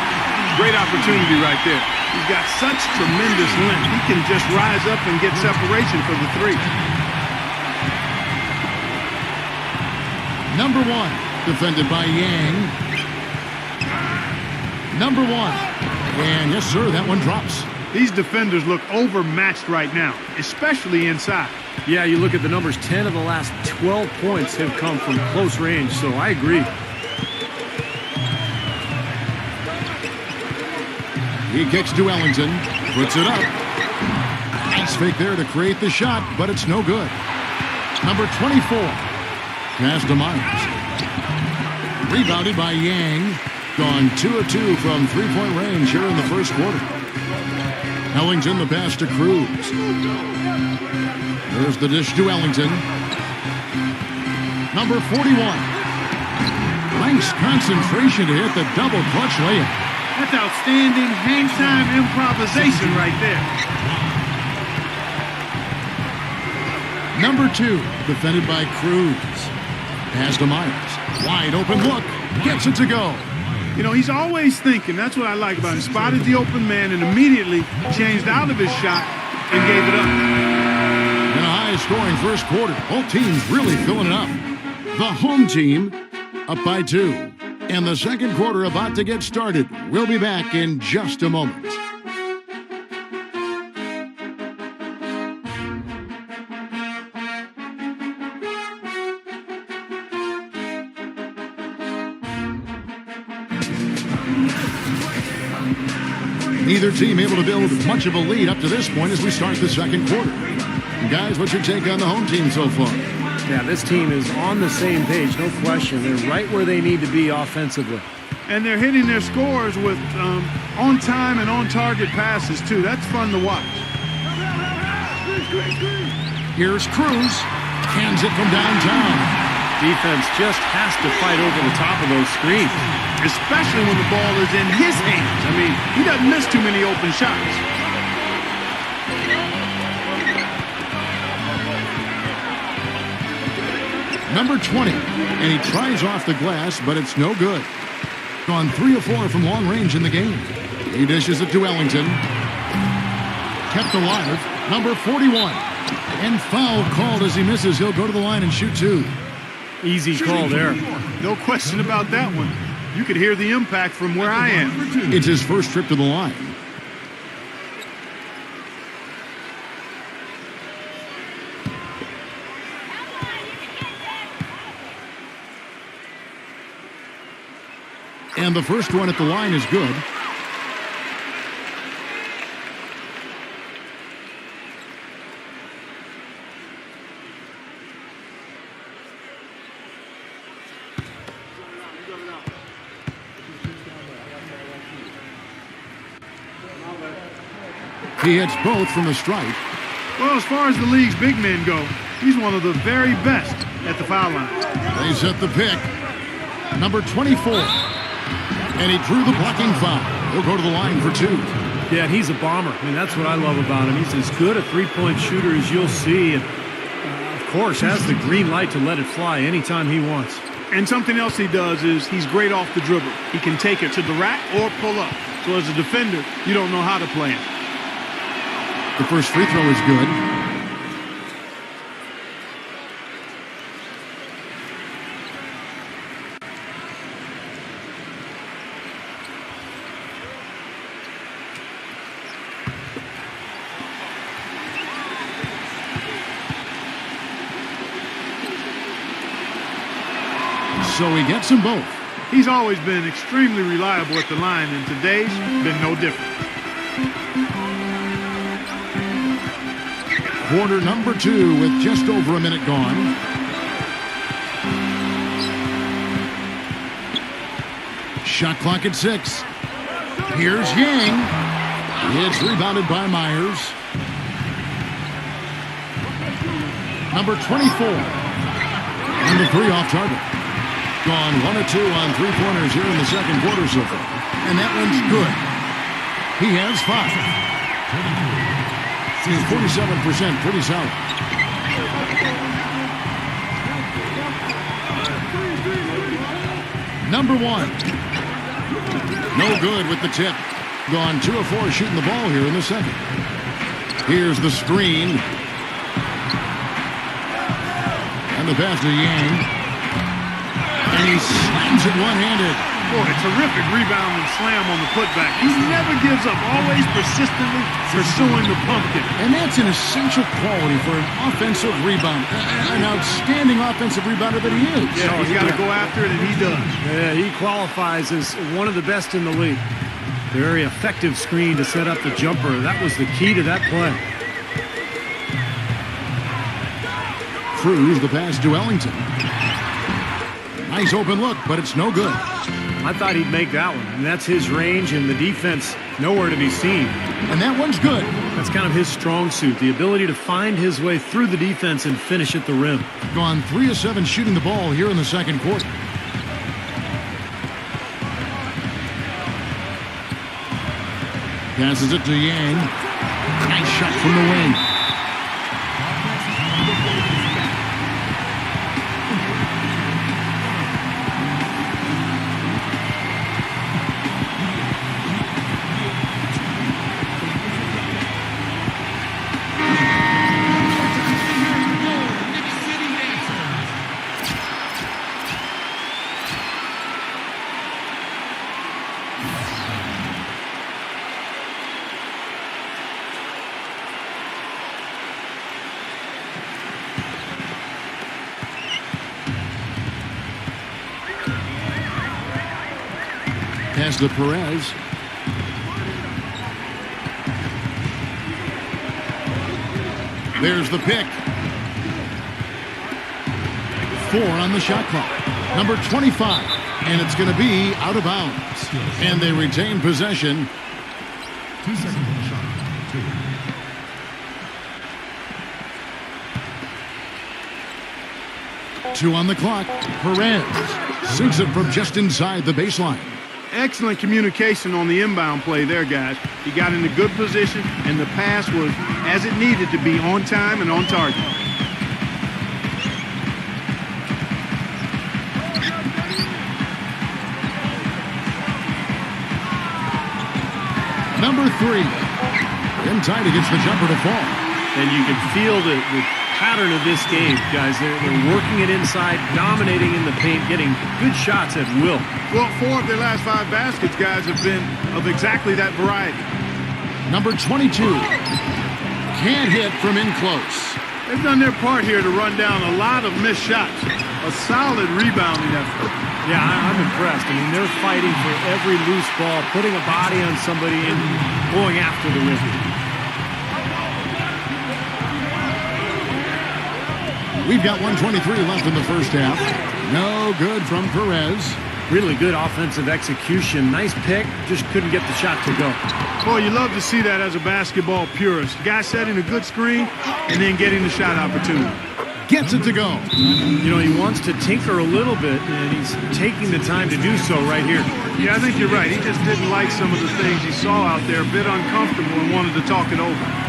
Great opportunity right there. He's got such tremendous length. He can just rise up and get separation for the three. Number 1, defended by Yang. Number 1. And yes, sir, that one drops. These defenders look overmatched right now, especially inside. Yeah, you look at the numbers, 10 of the last 12 points have come from close range, so I agree. He kicks to Ellington, puts it up. Nice fake there to create the shot, but it's no good. Number 24, pass to Myers. Rebounded by Yang. Gone 2 of 2 from three-point range here in the first quarter. Ellington the pass to Cruz. There's the dish to Ellington. Number 41. Nice concentration to hit the double clutch layup. That's outstanding hang-time improvisation right there. Number 2, defended by Cruz. Pass to Myers. Wide open look. Gets it to go. You know, he's always thinking. That's what I like about him. Spotted the open man and immediately changed out of his shot and gave it up. In a high-scoring first quarter, both teams really filling it up. The home team up by 2. And the second quarter about to get started. We'll be back in just a moment. Neither team able to build much of a lead up to this point as we start the second quarter. Guys, what's your take on the home team so far? Yeah, this team is on the same page, no question. They're right where they need to be offensively. And they're hitting their scores with on-time and on-target passes, too. That's fun to watch. Here's Cruz. Hands it from downtown. Defense just has to fight over the top of those screens. Especially when the ball is in his hands. I mean, he doesn't miss too many open shots. Number 20. And he tries off the glass, but it's no good. Gone 3 of 4 from long range in the game. He dishes it to Ellington. Kept alive. Number 41. And foul called as he misses. He'll go to the line and shoot 2. Easy call there. No question about that one. You could hear the impact from where I am. It's his first trip to the line. And the first one at the line is good. He hits both from the stripe. Well, as far as the league's big men go, he's one of the very best at the foul line. They set the pick. Number 24. And he drew the blocking foul. He'll go to the line for 2. Yeah, he's a bomber. I mean, that's what I love about him. He's as good a three-point shooter as you'll see. And, of course, has the green light to let it fly anytime he wants. And something else he does is he's great off the dribble. He can take it to the rack or pull up. So as a defender, you don't know how to play him. The first free throw is good. So he gets them both. He's always been extremely reliable at the line, and today's been no different. Quarter number 2 with just over a minute gone. Shot clock at 6. Here's Yang. It's rebounded by Myers. Number 24. And the 3 off target. Gone 1 of 2 on 3-pointers here in the second quarter so far. And that one's good. He has 5. He's 47%, pretty solid. Number 1. No good with the tip. Gone 2 of 4 shooting the ball here in the second. Here's the screen. And the pass to Yang. And he slams it one-handed. Boy, a terrific rebound and slam on the putback. He never gives up, always persistently pursuing the pumpkin. And that's an essential quality for an offensive rebound. An outstanding offensive rebounder that he is. Yeah, he's got to go after it, and he does. Yeah, he qualifies as one of the best in the league. Very effective screen to set up the jumper. That was the key to that play. Cruz, the pass to Ellington. Nice open look, but it's no good. I thought he'd make that one. And that's his range, and the defense nowhere to be seen. And that one's good. That's kind of his strong suit, the ability to find his way through the defense and finish at the rim. Gone 3 of 7 shooting the ball here in the second quarter. Passes it to Yang. Nice shot from the wing. Pass to Perez. There's the pick. 4 on the shot clock. Number 25. And it's going to be out of bounds. And they retain possession. 2 seconds on the shot. 2. 2 on the clock. Perez sinks it from just inside the baseline. Excellent communication on the inbound play there, guys. He got in a good position, and the pass was as it needed to be, on time and on target. Number 3. In tight against the jumper to fall. And you can feel the pattern of this game, guys. They're working it inside, dominating in the paint, getting good shots at will. Well, 4 of their last 5 baskets, guys, have been of exactly that variety. Number 22. Can't hit from in close. They've done their part here to run down a lot of missed shots. A solid rebounding effort. Yeah, I'm impressed. I mean, they're fighting for every loose ball, putting a body on somebody and going after the rim. We've got 1:23 left in the first half. No good from Perez. Really good offensive execution. Nice pick. Just couldn't get the shot to go. Boy, you love to see that as a basketball purist. Guy setting a good screen and then getting the shot opportunity. Gets it to go. You know, he wants to tinker a little bit, and he's taking the time to do so right here. Yeah, I think you're right. He just didn't like some of the things he saw out there, a bit uncomfortable, and wanted to talk it over.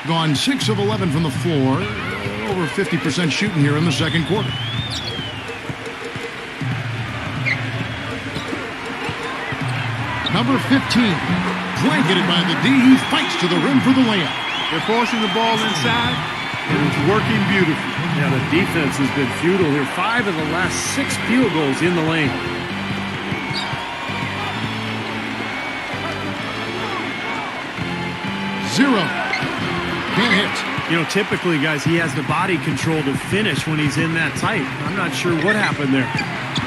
Gone 6 of 11 from the floor. Over 50% shooting here in the second quarter. Number 15. Blanketed by the D. He fights to the rim for the layup. They're forcing the ball inside, and it's working beautifully. Yeah, the defense has been futile here. 5 of the last 6 field goals in the lane. Zero. Can't hit. You know, typically, guys, he has the body control to finish when he's in that tight. I'm not sure what happened there.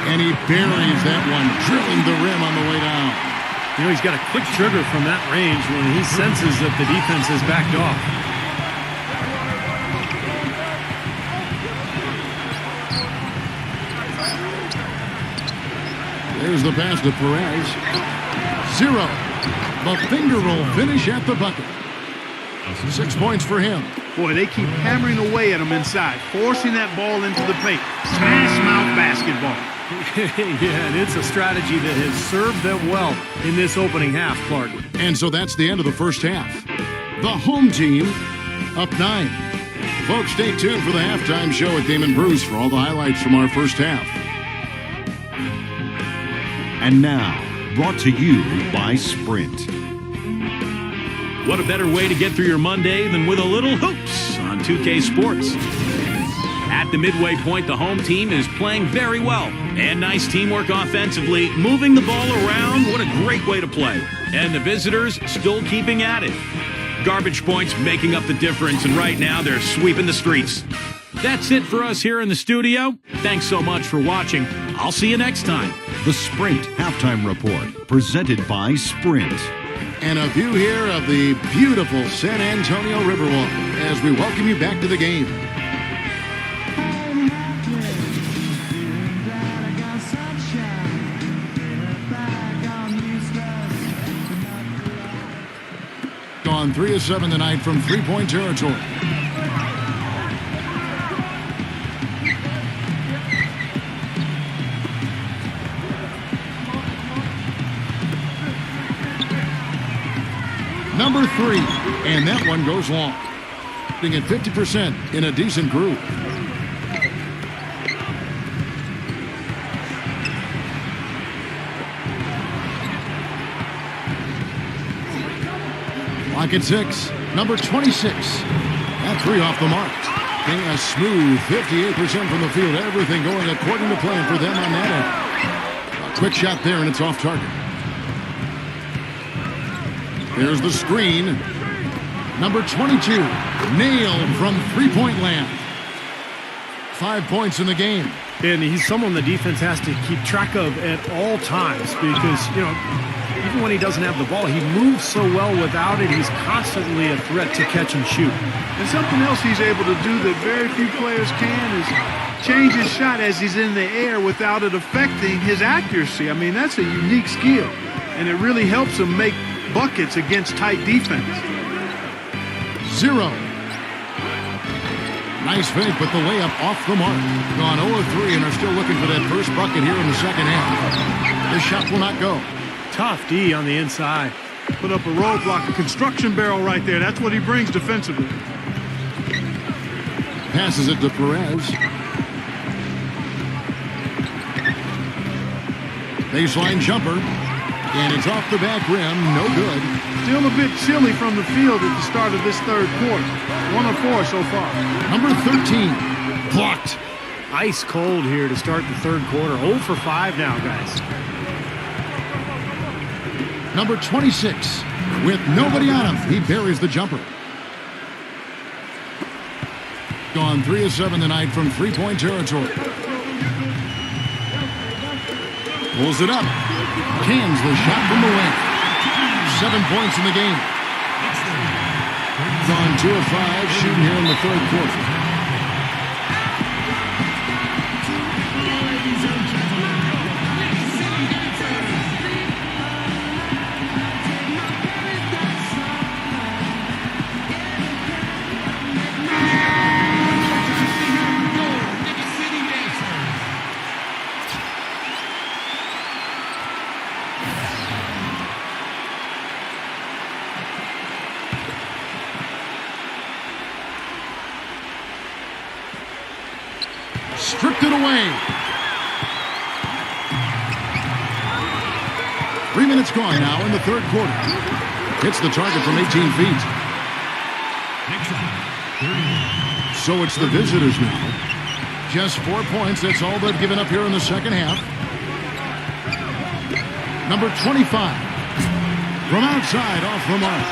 And he buries that one, drilling the rim on the way down. You know, he's got a quick trigger from that range when he senses that the defense has backed off. There's the pass to Perez. Zero. The finger roll finish at the bucket. 6 points for him. Boy, they keep hammering away at him inside, forcing that ball into the paint. Smash mouth basketball. Yeah, and it's a strategy that has served them well in this opening half, Clark. And so that's the end of the first half. The home team up 9. Folks, stay tuned for the halftime show at Damon Bruce for all the highlights from our first half. And now, brought to you by Sprint. What a better way to get through your Monday than with a little hoops on 2K Sports. At the midway point, the home team is playing very well. And nice teamwork offensively, moving the ball around. What a great way to play. And the visitors still keeping at it. Garbage points making up the difference, and right now they're sweeping the streets. That's it for us here in the studio. Thanks so much for watching. I'll see you next time. The Sprint Halftime Report, presented by Sprint. And a view here of the beautiful San Antonio Riverwalk as we welcome you back to the game. Gone 3 of 7 tonight from three-point territory. Number 3, and that one goes long. Being at 50% in a decent groove. Clock at 6. Number 26. That 3 off the mark. Getting a smooth 58% from the field. Everything going according to plan for them on that end. A quick shot there, and it's off target. There's the screen. Number 22, nailed from three-point land. 5 points in the game. And he's someone the defense has to keep track of at all times because, even when he doesn't have the ball, he moves so well without it. He's constantly a threat to catch and shoot. And something else he's able to do that very few players can is change his shot as he's in the air without it affecting his accuracy. I mean, that's a unique skill, and it really helps him make buckets against tight defense. 0. Nice fake, but the layup off the mark. Gone 0-3 and are still looking for that first bucket here in the second half. This shot will not go. Tough D on the inside. Put up a roadblock, a construction barrel right there. That's what he brings defensively. Passes it to Perez. Baseline jumper. And it's off the back rim. No good. Still a bit chilly from the field at the start of this third quarter. 1 of 4 so far. Number 13. Blocked. Ice cold here to start the third quarter. 0 for 5 now, guys. Number 26. With nobody on him, he buries the jumper. Gone 3 of 7 tonight from three-point territory. Pulls it up. Cans the shot from the wing. 7 points in the game. Gone 2 of 5 shooting here in the third quarter. Stripped it away. 3 minutes gone now in the third quarter. Hits the target from 18 feet. So it's the visitors now. Just 4 points. That's all they've given up here in the second half. Number 25. From outside, off the mark.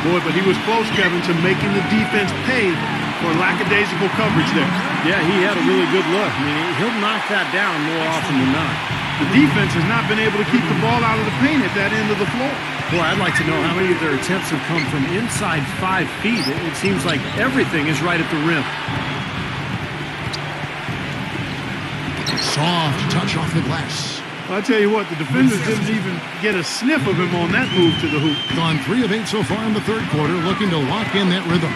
Boy, but he was close, Kevin, to making the defense pay for lackadaisical coverage there. Yeah, he had a really good look. I mean, he'll knock that down more often than not. The defense has not been able to keep the ball out of the paint at that end of the floor. Boy, I'd like to know how many of their attempts have come from inside 5 feet. It seems like everything is right at the rim. Soft touch off the glass. Well, I tell you what, the defenders didn't even get a sniff of him on that move to the hoop. Gone 3 of 8 so far in the third quarter, looking to lock in that rhythm.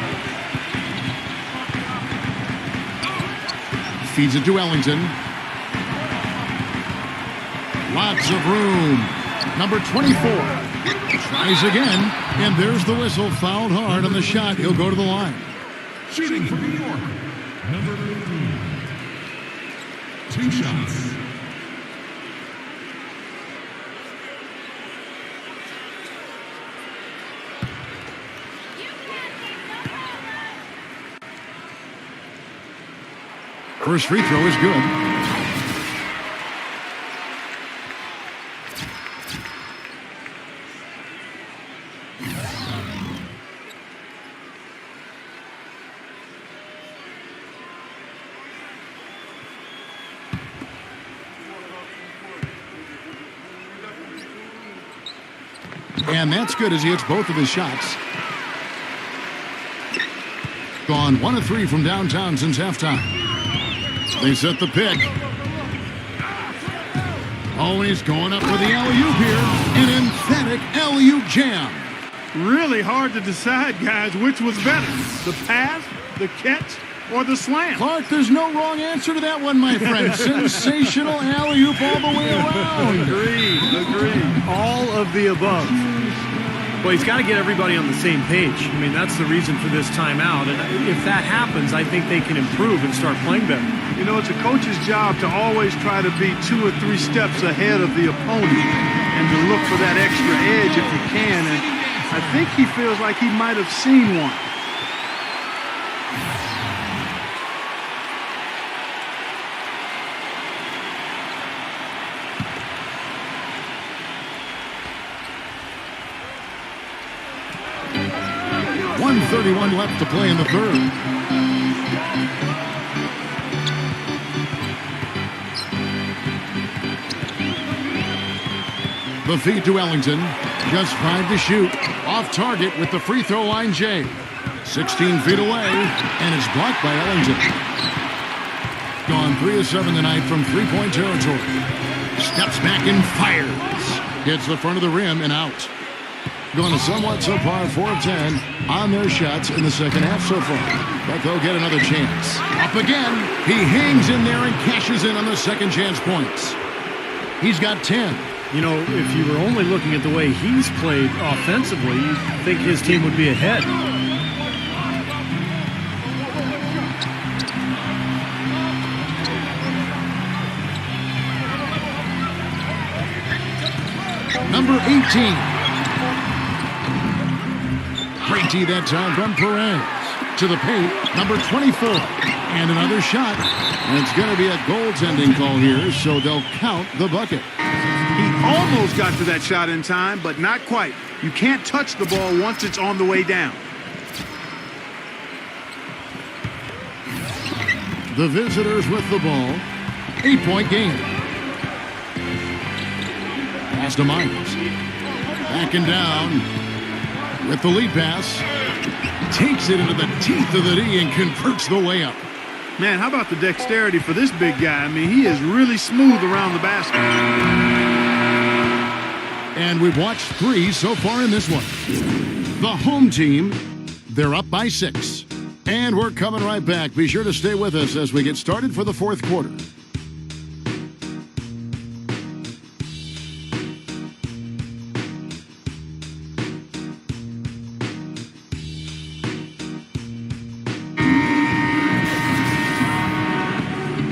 Feeds it to Ellington. Lots of room. Number 24 tries again, and there's the whistle. Fouled hard on the shot. He'll go to the line. Shooting for New York, number 15. 2 shots. First free throw is good. And that's good as he hits both of his shots. Gone 1 of 3 from downtown since halftime. They set the pick. Oh, he's going up for the alley-oop here. An emphatic alley-oop jam. Really hard to decide, guys, which was better. The pass, the catch, or the slam. Clark, there's no wrong answer to that one, my friend. Sensational alley-oop all the way around. Agreed. All of the above. Well, he's got to get everybody on the same page. I mean, that's the reason for this timeout. And if that happens, I think they can improve and start playing better. You know, it's a coach's job to always try to be 2 or 3 steps ahead of the opponent and to look for that extra edge if you can. And I think he feels like he might have seen one. 1:31 left to play in the third. The feed to Ellington. Just 5 to shoot. Off target with the free throw line, Jay. 16 feet away, and it's blocked by Ellington. Gone 3 of 7 tonight from three-point territory. Steps back and fires. Hits the front of the rim and out. Going a somewhat subpar 4 of 10 on their shots in the second half so far. But they'll get another chance. Up again. He hangs in there and cashes in on the second chance points. He's got 10. You know, if you were only looking at the way he's played offensively, you'd think his team would be ahead. Number 18. Great D that time from Perez. To the paint, number 24. And another shot. And it's going to be a goaltending call here, so they'll count the bucket. He almost got to that shot in time, but not quite. You can't touch the ball once it's on the way down. The visitors with the ball. 8-point game. Pass to Myers. Backing down with the lead pass. Takes it into the teeth of the D and converts the layup. Man, how about the dexterity for this big guy? I mean, he is really smooth around the basket. And we've watched 3 so far in this one. The home team, they're up by 6. And we're coming right back. Be sure to stay with us as we get started for the fourth quarter.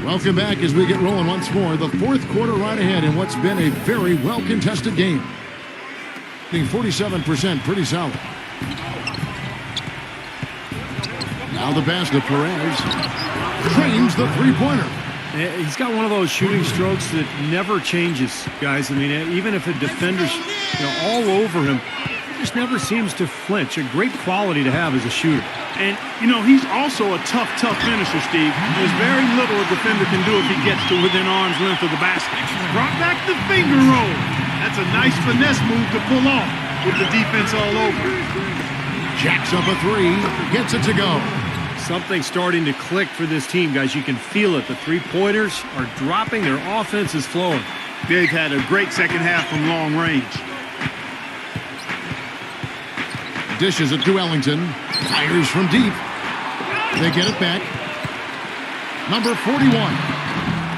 Welcome back as we get rolling once more. The fourth quarter right ahead in what's been a very well-contested game. Being 47%, pretty solid. Now the pass to Perez. Frames the three-pointer. He's got one of those shooting strokes that never changes, guys. I mean, even if a defender's all over him, he just never seems to flinch. A great quality to have as a shooter. And, he's also a tough finisher, Steve. There's very little a defender can do if he gets to within arm's length of the basket. Brought back the finger roll. That's a nice finesse move to pull off with the defense all over. Jacks up a 3, gets it to go. Something's starting to click for this team, guys. You can feel it. The three-pointers are dropping. Their offense is flowing. They've had a great second half from long range. Dishes it to Ellington. Fires from deep. They get it back. Number 41.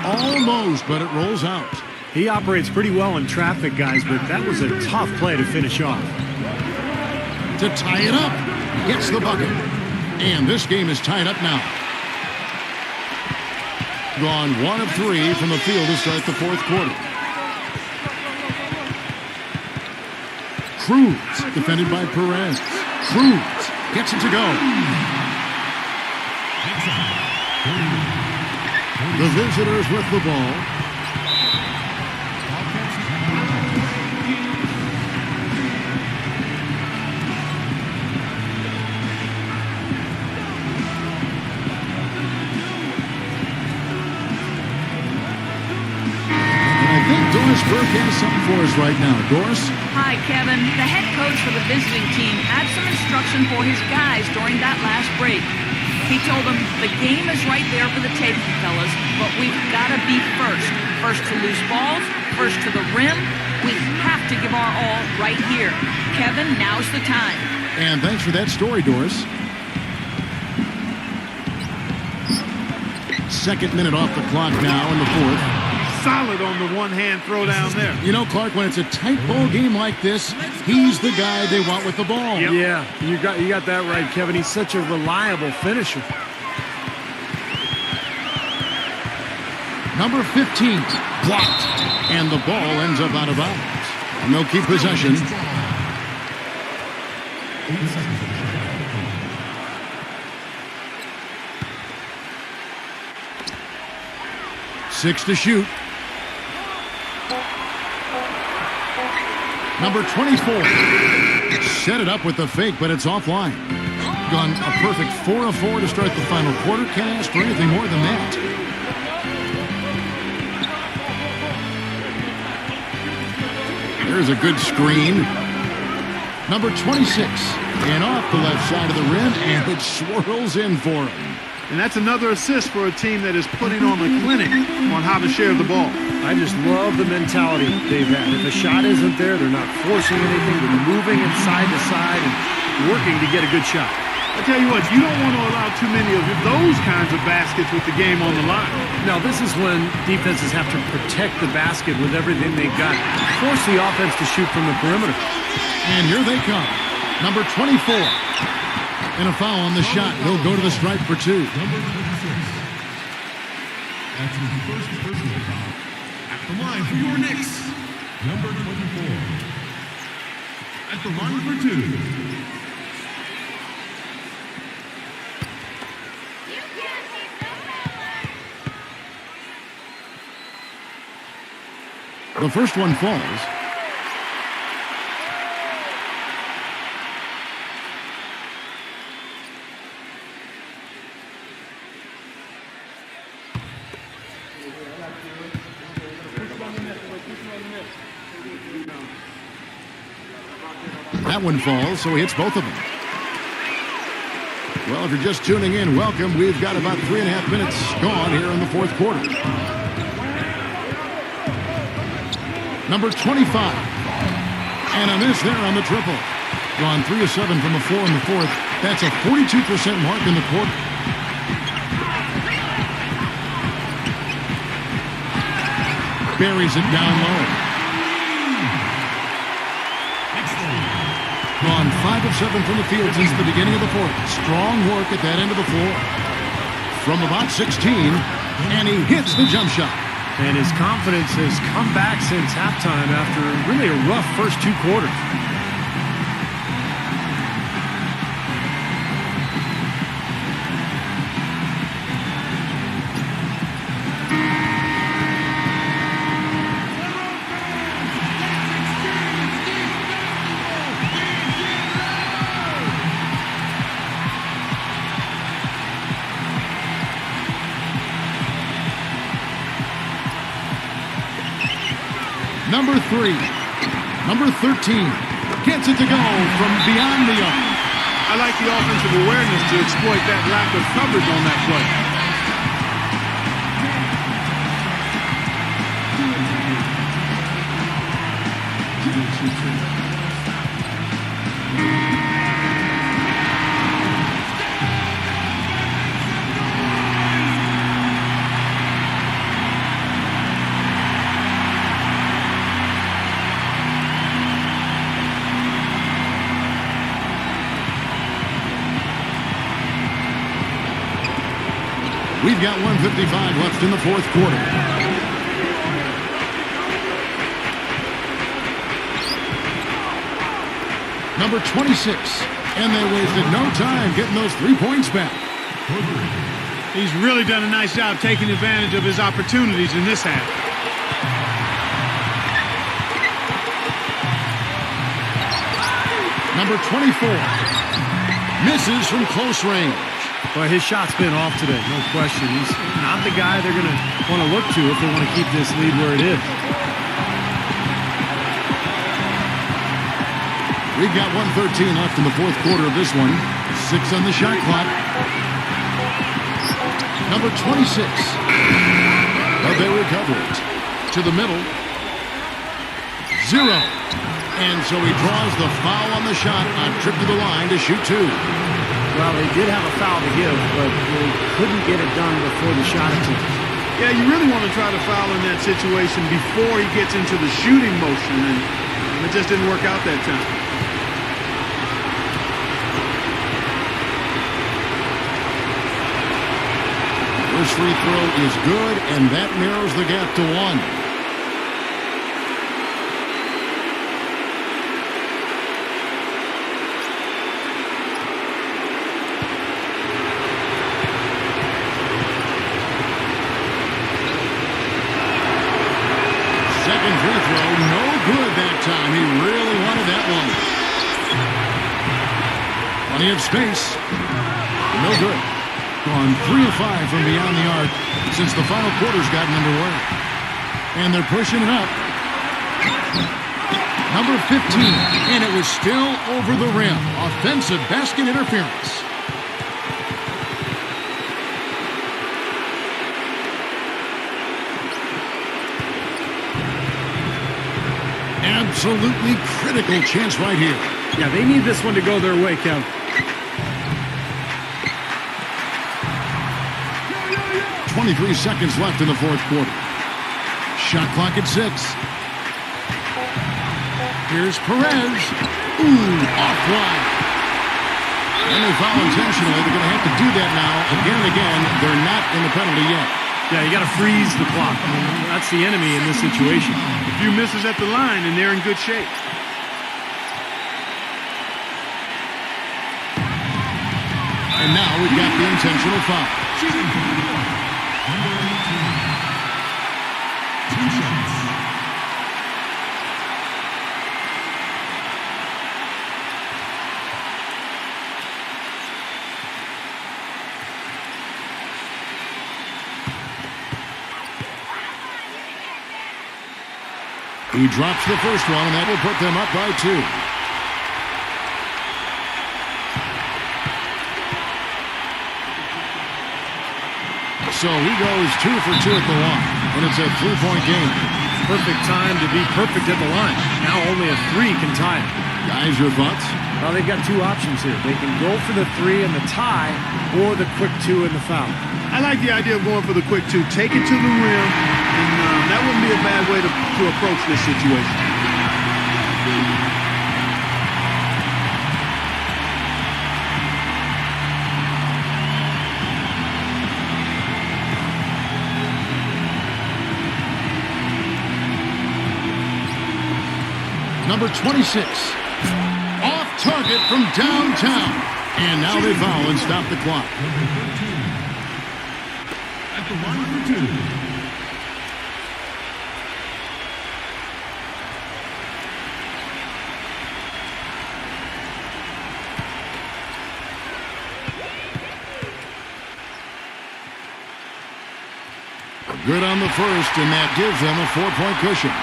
Almost, but it rolls out. He operates pretty well in traffic, guys, but that was a tough play to finish off. To tie it up. Gets the bucket. And this game is tied up now. Gone 1 of 3 from the field to start the fourth quarter. Cruz, defended by Perez. Cruz gets it to go. The visitors with the ball. Doris Burke has something for us right now. Doris? Hi, Kevin. The head coach for the visiting team had some instruction for his guys during that last break. He told them, the game is right there for the taking, fellas, but we've got to be first. First to loose balls, first to the rim. We have to give our all right here. Kevin, now's the time. And thanks for that story, Doris. Second minute off the clock now in the fourth. Solid on the one-hand throw down there. Clark, when it's a tight ball game like this, he's the guy they want with the ball. Yep. Yeah, you got that right, Kevin. He's such a reliable finisher. Number 15, blocked. And the ball ends up out of bounds. And they'll keep possession. Six to shoot. Number 24. Set it up with the fake, but it's offline. gone a perfect 4 of 4 to start the final quarter. Can't ask for anything more than that. There's a good screen. Number 26. And off the left side of the rim, and it swirls in for him. And that's another assist for a team that is putting on a clinic on how to share the ball. I just love the mentality they've had. If a shot isn't there, they're not forcing anything. They're moving it side to side and working to get a good shot. I tell you what, you don't want to allow too many of those kinds of baskets with the game on the line. Now, this is when defenses have to protect the basket with everything they've got. Force the offense to shoot from the perimeter. And here they come. Number 24. And a foul on the shot. He'll go to the stripe for 2. Number 26. That's his first personal foul. At the line for your Knicks, number 24. At the line for 2. The first one falls. That one falls, so he hits both of them. Well, if you're just tuning in, welcome. We've got about 3.5 minutes gone here in the fourth quarter. Number 25. And a miss there on the triple. Gone 3 of 7 from the floor in the fourth. That's a 42% mark in the quarter. Buries it down low. Gone 5 of 7 from the field since the beginning of the fourth. Strong work at that end of the floor. From about 16, and he hits the jump shot. And his confidence has come back since halftime after really a rough first 2 quarters. Number 3, number 13, gets it to go from beyond the arc. I like the offensive awareness to exploit that lack of coverage on that play. We've got 1:55 left in the fourth quarter. Number 26. And they wasted no time getting those 3 points back. He's really done a nice job taking advantage of his opportunities in this half. Number 24. Misses from close range. But his shot's been off today, no question. He's not the guy they're going to want to look to if they want to keep this lead where it is. We've got 1:13 left in the fourth quarter of this one. 6 on the shot clock. Number 26. But they recover it. To the middle. 0. And so he draws the foul on the shot on trip to the line to shoot 2. Well, they did have a foul to give, but they couldn't get it done before the shot attempt. Yeah, you really want to try to foul in that situation before he gets into the shooting motion, and it just didn't work out that time. First free throw is good, and that narrows the gap to 1. Second free throw, no good that time. He really wanted that one. Plenty of space. No good. Gone 3 of 5 from beyond the arc since the final quarter's gotten underway. And they're pushing it up. Number 15, and it was still over the rim. Offensive basket interference. Absolutely critical chance right here. Yeah, they need this one to go their way, Kev. 23 seconds left in the fourth quarter. Shot clock at 6. Here's Perez. Ooh, offline. And they foul intentionally. They're going to have to do that now again and again. They're not in the penalty yet. Yeah, you got to freeze the clock. I mean, that's the enemy in this situation. A few misses at the line, and they're in good shape. And now we've got the intentional foul. Number 18. 2 shots. He drops the first one, and that will put them up by 2. So he goes 2 for 2 at the line, and it's a 3-point game. Perfect time to be perfect at the line. Now only a 3 can tie it. Guys, your thoughts? Well, they've got 2 options here. They can go for the 3 and the tie, or the quick 2 and the foul. I like the idea of going for the quick 2. Take it to the rim, and that wouldn't be a bad way to approach this situation. Number 26. Off target from downtown. And now they foul and stop the clock. Number 13. At the line for 2. Good on the first, and that gives them a 4-point cushion.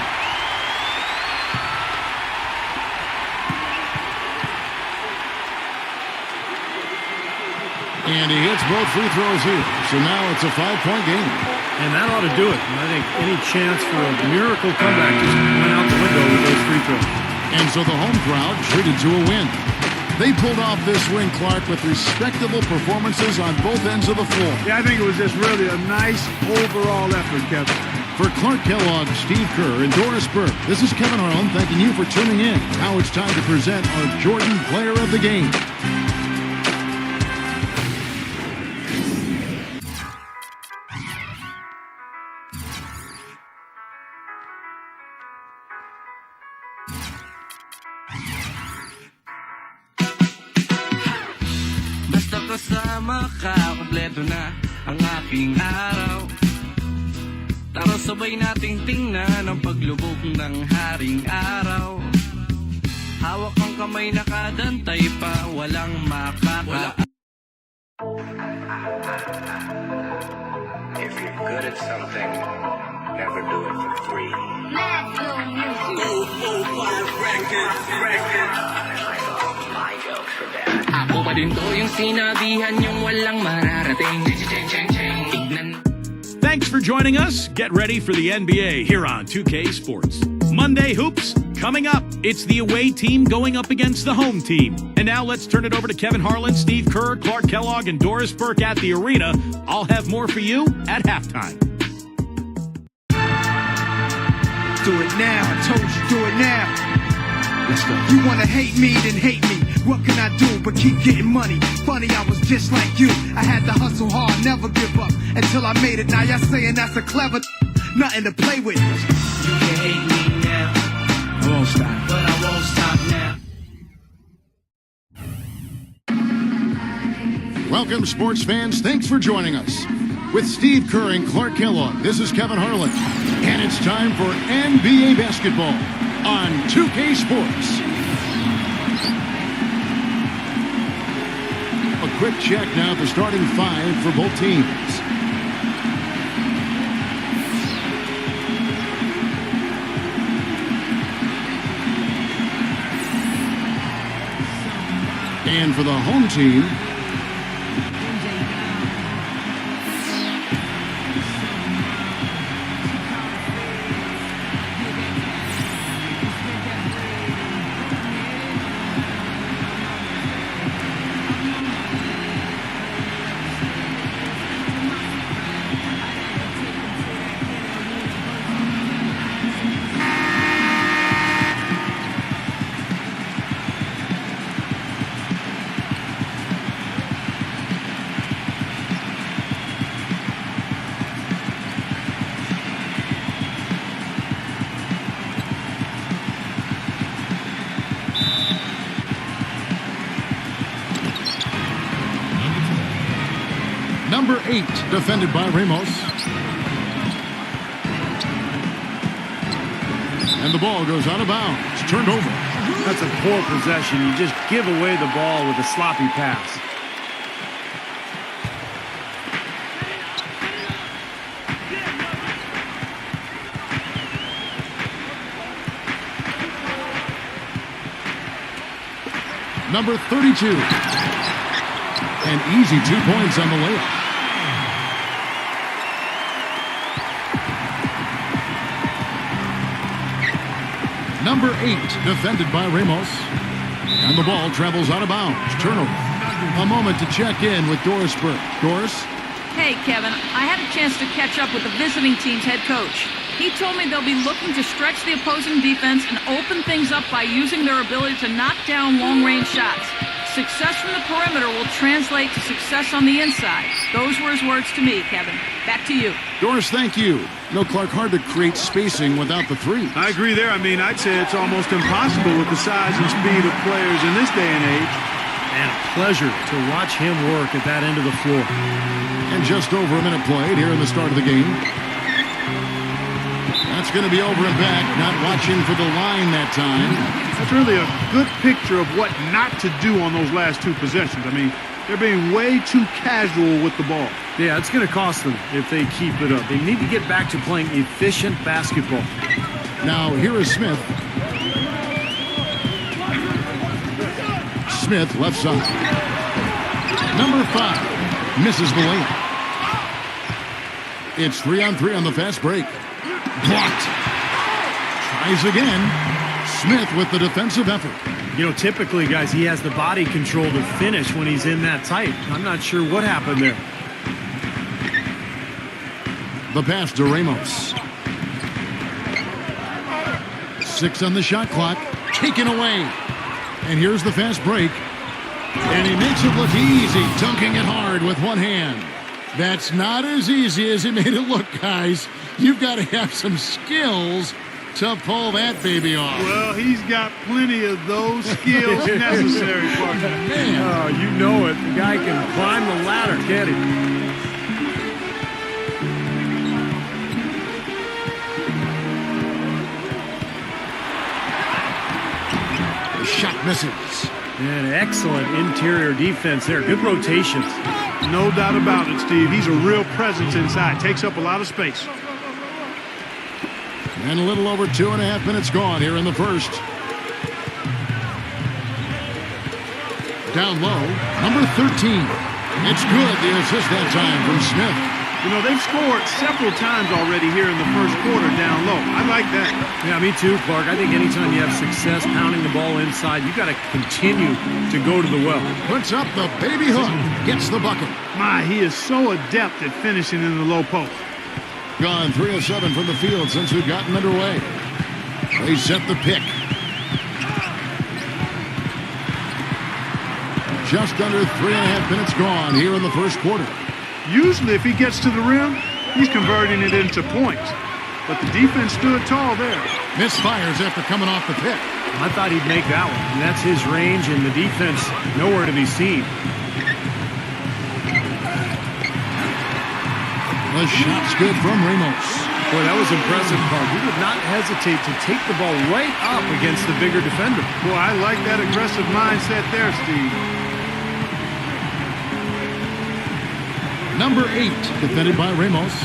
And he hits both free throws here. So now it's a 5-point game. And that ought to do it. And I think any chance for a miracle comeback just went out the window with those free throws. And so the home crowd treated to a win. They pulled off this win, Clark, with respectable performances on both ends of the floor. Yeah, I think it was just really a nice overall effort, Kevin. For Clark Kellogg, Steve Kerr, and Doris Burke, this is Kevin Harlan thanking you for tuning in. Now it's time to present our Jordan Player of the Game. Kasama ka, kompleto na ang aking araw. Tara sabay nating tingnan ang paglubog ng haring araw. Hawak ang kamay nakadantay pa, walang makaka. If you're good at something, never do it for free. My jokes for that. Ako pa din to yung sinabihan yung walang mararating. Thanks for joining us. Get ready for the NBA here on 2K Sports. Monday Hoops coming up. It's the away team going up against the home team. And now let's turn it over to Kevin Harlan, Steve Kerr, Clark Kellogg, and Doris Burke at the arena. I'll have more for you at halftime. Do it now, I told you, do it now. Let's go. You wanna hate me, then hate me. What can I do but keep getting money? Funny, I was just like you. I had to hustle hard, never give up until I made it. Now y'all saying that's a clever, nothing to play with. You can hate me now, I won't stop. but I won't stop now. Welcome, sports fans. Thanks for joining us. With Steve Kerr and Clark Kellogg, this is Kevin Harlan. And it's time for NBA basketball on 2K Sports. quick check now at the starting five for both teams. And for the home team, number 8, defended by Ramos. And the ball goes out of bounds. Turned over. That's a poor possession. You just give away the ball with a sloppy pass. Number 32. An easy 2 points on the layup. Number 8, defended by Ramos. And the ball travels out of bounds. Turnover. A moment to check in with Doris Burke. Doris? Hey, Kevin, I had a chance to catch up with the visiting team's head coach. He told me they'll be looking to stretch the opposing defense and open things up by using their ability to knock down long-range shots. Success from the perimeter will translate to success on the inside. Those were his words to me, Kevin. Back to you. Doris, thank you. No, Clark, hard to create spacing without the three. I agree there. I mean, I'd say it's almost impossible with the size and speed of players in this day and age. And a pleasure to watch him work at that end of the floor. And just over a minute played here in the start of the game. That's going to be over and back. Not watching for the line that time. That's really a good picture of what not to do on those last two possessions. I mean, they're being way too casual with the ball. Yeah, it's going to cost them if they keep it up. They need to get back to playing efficient basketball. Now, here is Smith. Smith, left side. Number 5, misses the layup. It's 3-on-3 on the fast break. Blocked. Tries again. Smith with the defensive effort. You know, typically, guys, he has the body control to finish when he's in that tight. I'm not sure what happened there. The pass to Ramos. 6 on the shot clock. Taken away. And here's the fast break. And he makes it look easy, dunking it hard with one hand. That's not as easy as he made it look, guys. You've got to have some skills to pull that baby off. Well, he's got plenty of those skills necessary, partner. Man. Oh, you know it. The guy can climb the ladder, can't he? The shot misses. And excellent interior defense there. Good rotations. No doubt about it, Steve. He's a real presence inside. Takes up a lot of space. And a little over 2.5 minutes gone here in the first. Down low, number 13. It's good, the assist that time from Smith. You know, they've scored several times already here in the first quarter down low. I like that. Yeah, me too, Clark. I think anytime you have success pounding the ball inside, you've got to continue to go to the well. Puts up the baby hook, gets the bucket. My, he is so adept at finishing in the low post. Gone 3 of 7 from the field since we've gotten underway. They set the pick. Just under 3.5 minutes gone here in the first quarter. Usually if he gets to the rim, he's converting it into points. But the defense stood tall there. Misfires after coming off the pick. I thought he'd make that one. And that's his range, and the defense nowhere to be seen. The shot's good from Ramos. Boy, that was impressive, Clark. He would not hesitate to take the ball right up against the bigger defender. Boy, I like that aggressive mindset there, Steve. Number 8, defended by Ramos.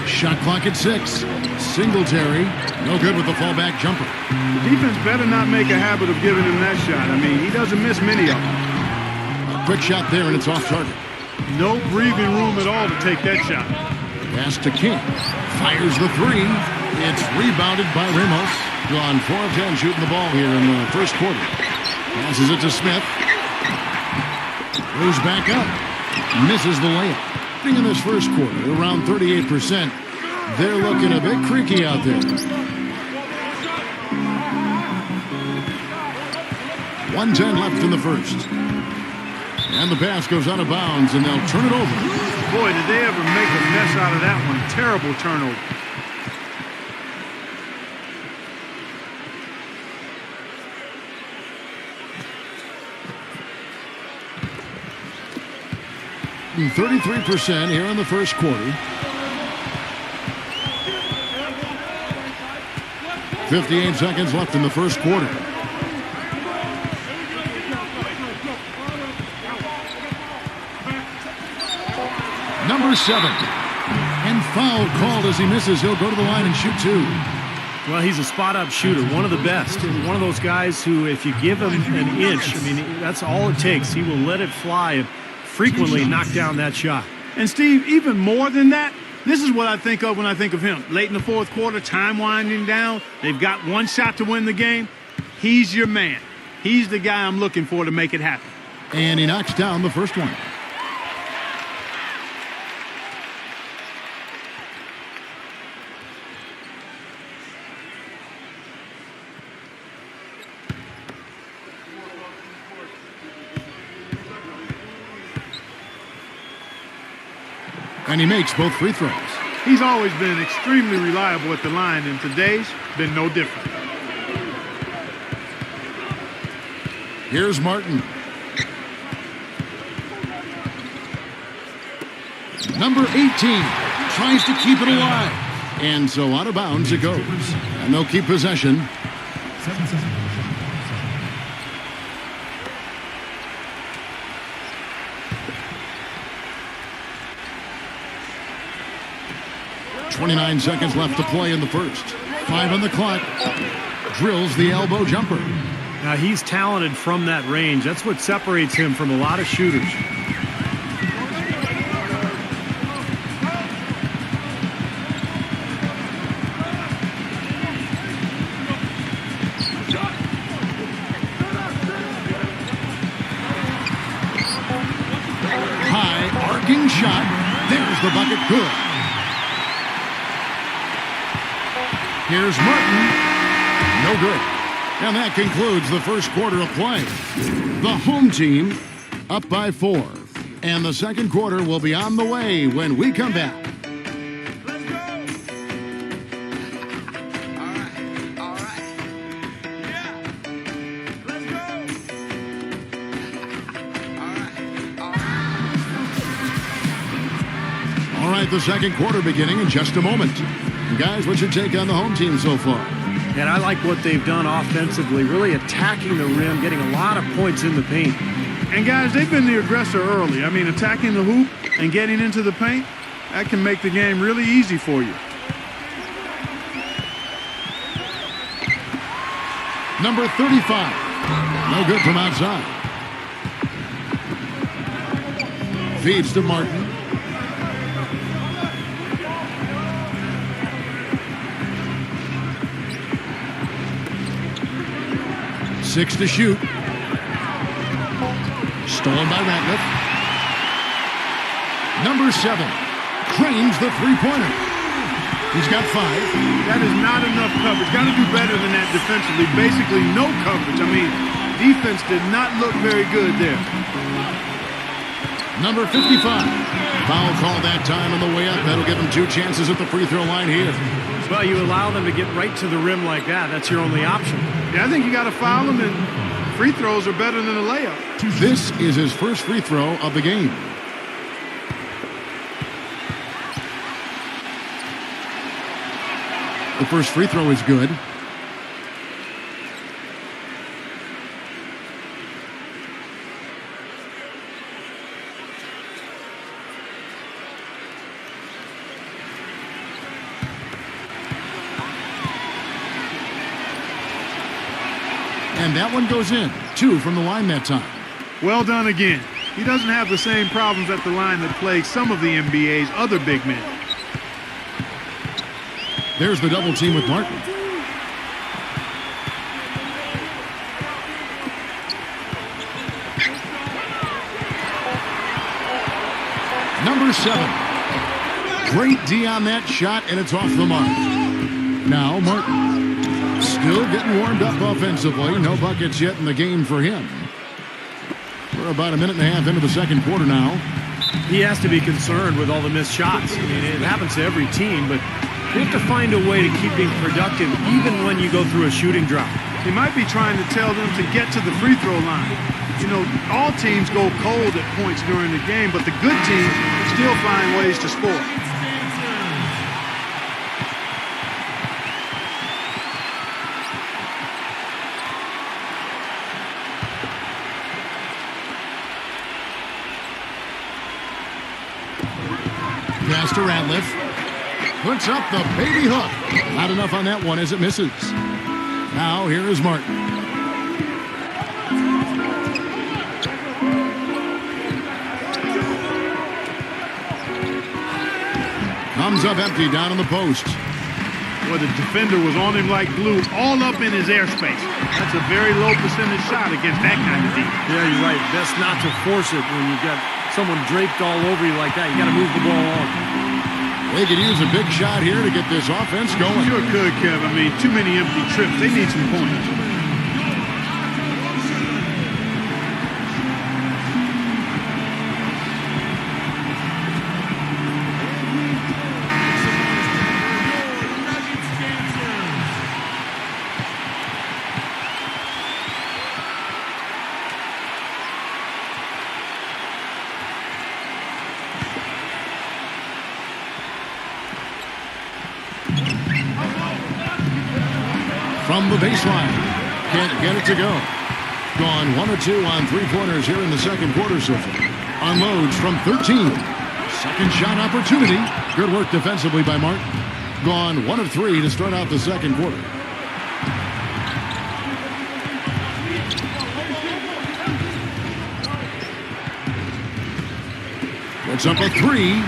Shot clock at 6. Singletary, no good with the fallback jumper. The defense better not make a habit of giving him that shot. I mean, he doesn't miss many of them. A quick shot there, and it's off target. No breathing room at all to take that shot. Pass to King. Fires the 3. It's rebounded by Ramos. Gone 4 of 10 shooting the ball here in the first quarter. Passes it to Smith. Goes back up. Misses the layup. In this first quarter, around 38%. They're looking a bit creaky out there. 1:10 left in the first. And the pass goes out of bounds, and they'll turn it over. Boy, did they ever make a mess out of that one. Terrible turnover. And 33% here in the first quarter. 58 seconds left in the first quarter. Number 7. And foul called as he misses. He'll go to the line and shoot 2. Well, he's a spot-up shooter, one of the best. And one of those guys who, if you give him an inch, I mean, that's all it takes. He will let it fly and frequently knock down that shot. And, Steve, even more than that, this is what I think of when I think of him. Late in the fourth quarter, time winding down. They've got one shot to win the game. He's your man. He's the guy I'm looking for to make it happen. And he knocks down the first one. And he makes both free throws. He's always been extremely reliable at the line, and today's been no different. Here's Martin. Number 18 tries to keep it alive. And so out of bounds it goes. And they'll keep possession. 7 seconds. 29 seconds left to play in the first. 5 on the clock. Drills the elbow jumper. Now, he's talented from that range. That's what separates him from a lot of shooters. High arcing shot. There's the bucket. Good. Here's Martin. No good. And that concludes the first quarter of play. The home team up by 4. And the second quarter will be on the way when we come back. All right, the second quarter beginning in just a moment. Guys, what's your take on the home team so far? And I like what they've done offensively, really attacking the rim, getting a lot of points in the paint. And, guys, they've been the aggressor early. I mean, attacking the hoop and getting into the paint, that can make the game really easy for you. Number 35. No good from outside. Feeds to Martin. Six to shoot. Stolen by Ratliff. Number 7 claims the three-pointer. He's got 5. That is not enough coverage. Got to do better than that defensively. Basically no coverage. I mean, defense did not look very good there. Number 55. Foul call that time on the way up. That'll give him 2 chances at the free throw line here. Well, you allow them to get right to the rim like that. That's your only option. Yeah, I think you got to foul them, and free throws are better than a layup. This is his first free throw of the game. The first free throw is good. And that one goes in. 2 from the line that time. Well done again. He doesn't have the same problems at the line that plague some of the NBA's other big men. There's the double team with Martin. Number 7. Great D on that shot, and it's off the mark. Now Martin. Still getting warmed up offensively. No buckets yet in the game for him. We're about a minute and a half into the second quarter now. He has to be concerned with all the missed shots. I mean, it happens to every team, but you have to find a way to keep being productive even when you go through a shooting drought. He might be trying to tell them to get to the free throw line. You know, all teams go cold at points during the game, but the good teams still find ways to score. Pass to Ratliff. Puts up the baby hook. Not enough on that one as it misses. Now here is Martin. Comes up empty down on the post. Boy, the defender was on him like glue, all up in his airspace. That's a very low percentage shot against that kind of defense. Yeah, you're right. Best not to force it when you've got someone draped all over you like that. You got to move the ball on. They could use a big shot here to get this offense going. Sure could, Kev. I mean, too many empty trips. They need some points. From the baseline. Can't get it to go. Gone 1 of 2 on three-pointers here in the second quarter so far. Unloads from 13. Second shot opportunity. Good work defensively by Martin. Gone 1 of 3 to start out the second quarter. Puts up a 3.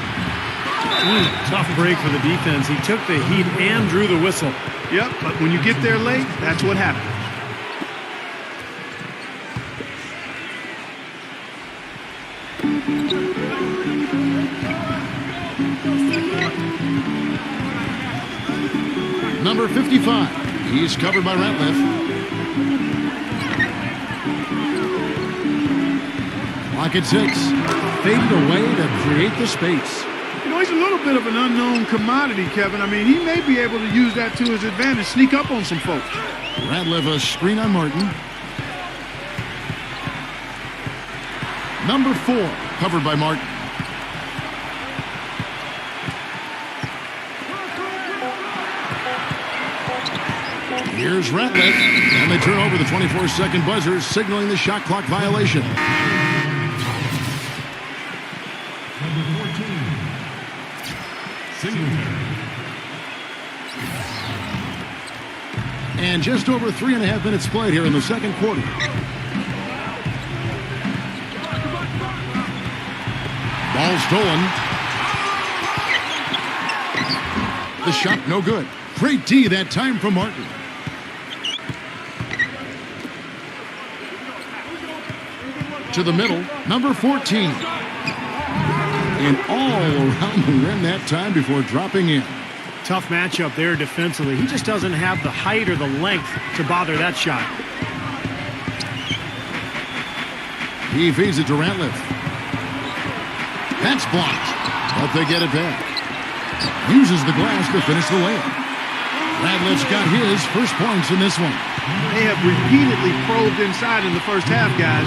Tough break for the defense. He took the heat and drew the whistle. Yep, but when you get there late, that's what happens. Number 55. He's covered by Ratliff. Clock at 6. Faded away to create the space. You know, he's a little bit of an unknown commodity, Kevin. I mean, he may be able to use that to his advantage, sneak up on some folks. Ratliff a screen on Martin. Number 4, covered by Martin. Here's Ratliff, and they turn over the 24-second buzzer, signaling the shot clock violation. Number 14, Singletary. And just over 3.5 minutes played here in the second quarter. Ball stolen. The shot no good. Great D that time from Martin. To the middle, number 14. And all around the rim that time before dropping in. Tough matchup there defensively. He just doesn't have the height or the length to bother that shot. He feeds it to Ratliff. That's blocked, but they get it back. Uses the glass to finish the layup. Ratliff's got his first points in this one. They have repeatedly probed inside in the first half, guys,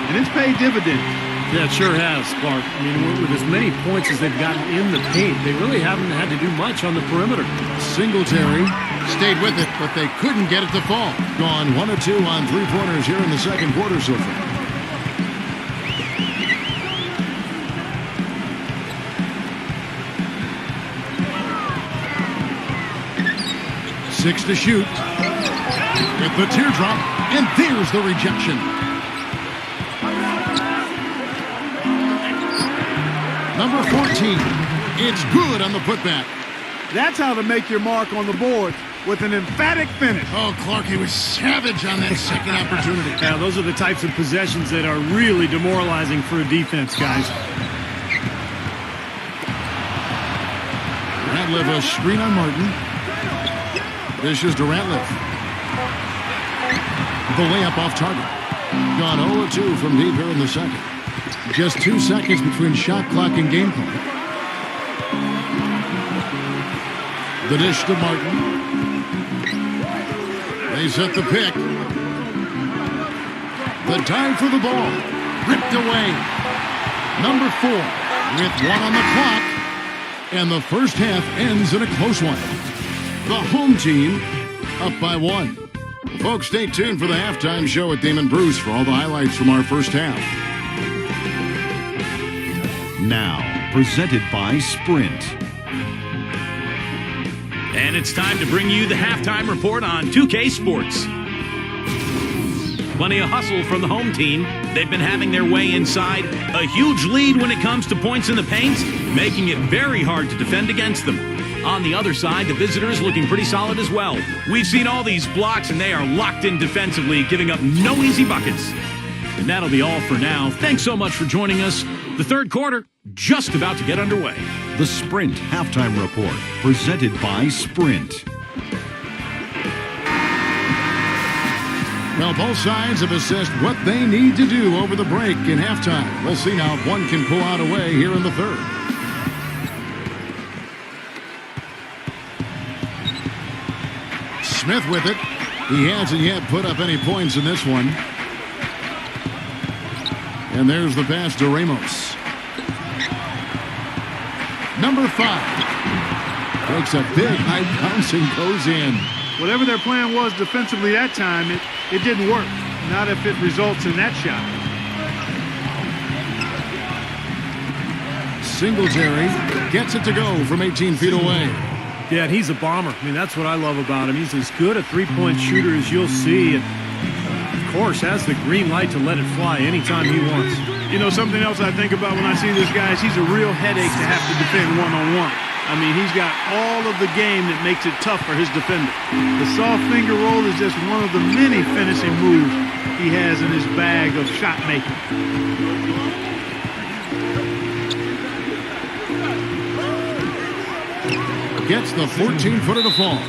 and it's paid dividends. Yeah, it sure has, Clark. I mean, with as many points as they've gotten in the paint, they really haven't had to do much on the perimeter. Singletary stayed with it, but they couldn't get it to fall. Gone 1 of 2 on three-pointers here in the second quarter so far. Six to shoot. with the teardrop, and there's the rejection. Number 14, it's good on the putback. That's how to make your mark on the board, with an emphatic finish. Oh, Clark, he was savage on that second opportunity. Now, those are the types of possessions that are really demoralizing for a defense, guys. Ratliff a screen on Martin. Dishes to Ratliff. The layup off target. Gone 0-2 from deep here in the second. Just 2 seconds between shot clock and game clock. The dish to Martin. They set the pick. The dive for the ball. Ripped away. Number 4 with 1 on the clock. And the first half ends in a close one. The home team up by 1. Folks, stay tuned for the halftime show with Damon Bruce for all the highlights from our first half. Now, presented by Sprint. And it's time to bring you the halftime report on 2K Sports. Plenty of hustle from the home team. They've been having their way inside. A huge lead when it comes to points in the paint, making it very hard to defend against them. On the other side, the visitors looking pretty solid as well. We've seen all these blocks, and they are locked in defensively, giving up no easy buckets. And that'll be all for now. Thanks so much for joining us. The third quarter, just about to get underway. The Sprint Halftime Report, presented by Sprint. Well, both sides have assessed what they need to do over the break in halftime. We'll see now if one can pull out a way here in the third. Smith with it. He hasn't yet put up any points in this one. And there's the pass to Ramos. Number 5 takes a big high bounce and goes in. Whatever their plan was defensively that time, it didn't work. Not if it results in that shot. Singletary gets it to go from 18 feet away. Yeah, and he's a bomber. I mean, that's what I love about him. He's as good a three-point shooter as you'll see. And, of course, has the green light to let it fly anytime he wants. You know, something else I think about when I see this guy is he's a real headache to have to defend one-on-one. I mean, he's got all of the game that makes it tough for his defender. The soft finger roll is just one of the many finishing moves he has in his bag of shot making. Gets the 14-footer to fall.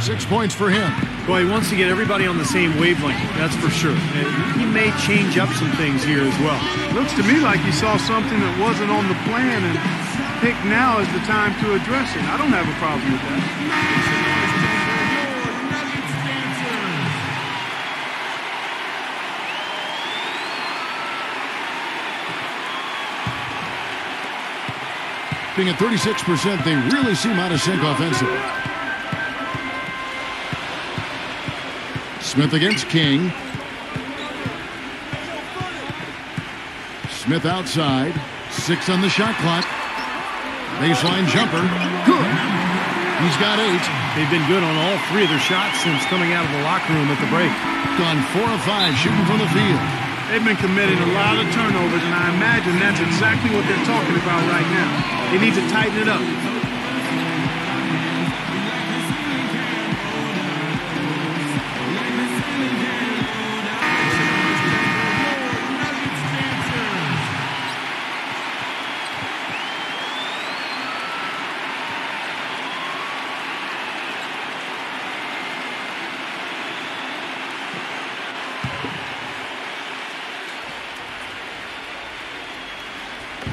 6 points for him. Boy, he wants to get everybody on the same wavelength, that's for sure. And he may change up some things here as well. Looks to me like he saw something that wasn't on the plan and picked now is the time to address it. I don't have a problem with that. Being at 36%, they really seem out of sync offensively. Smith against King. Smith outside. 6 on the shot clock. Baseline jumper. Good. He's got 8. They've been good on all 3 of their shots since coming out of the locker room at the break. Gone 4 of 5 shooting from the field. They've been committing a lot of turnovers, and I imagine that's exactly what they're talking about right now. They need to tighten it up.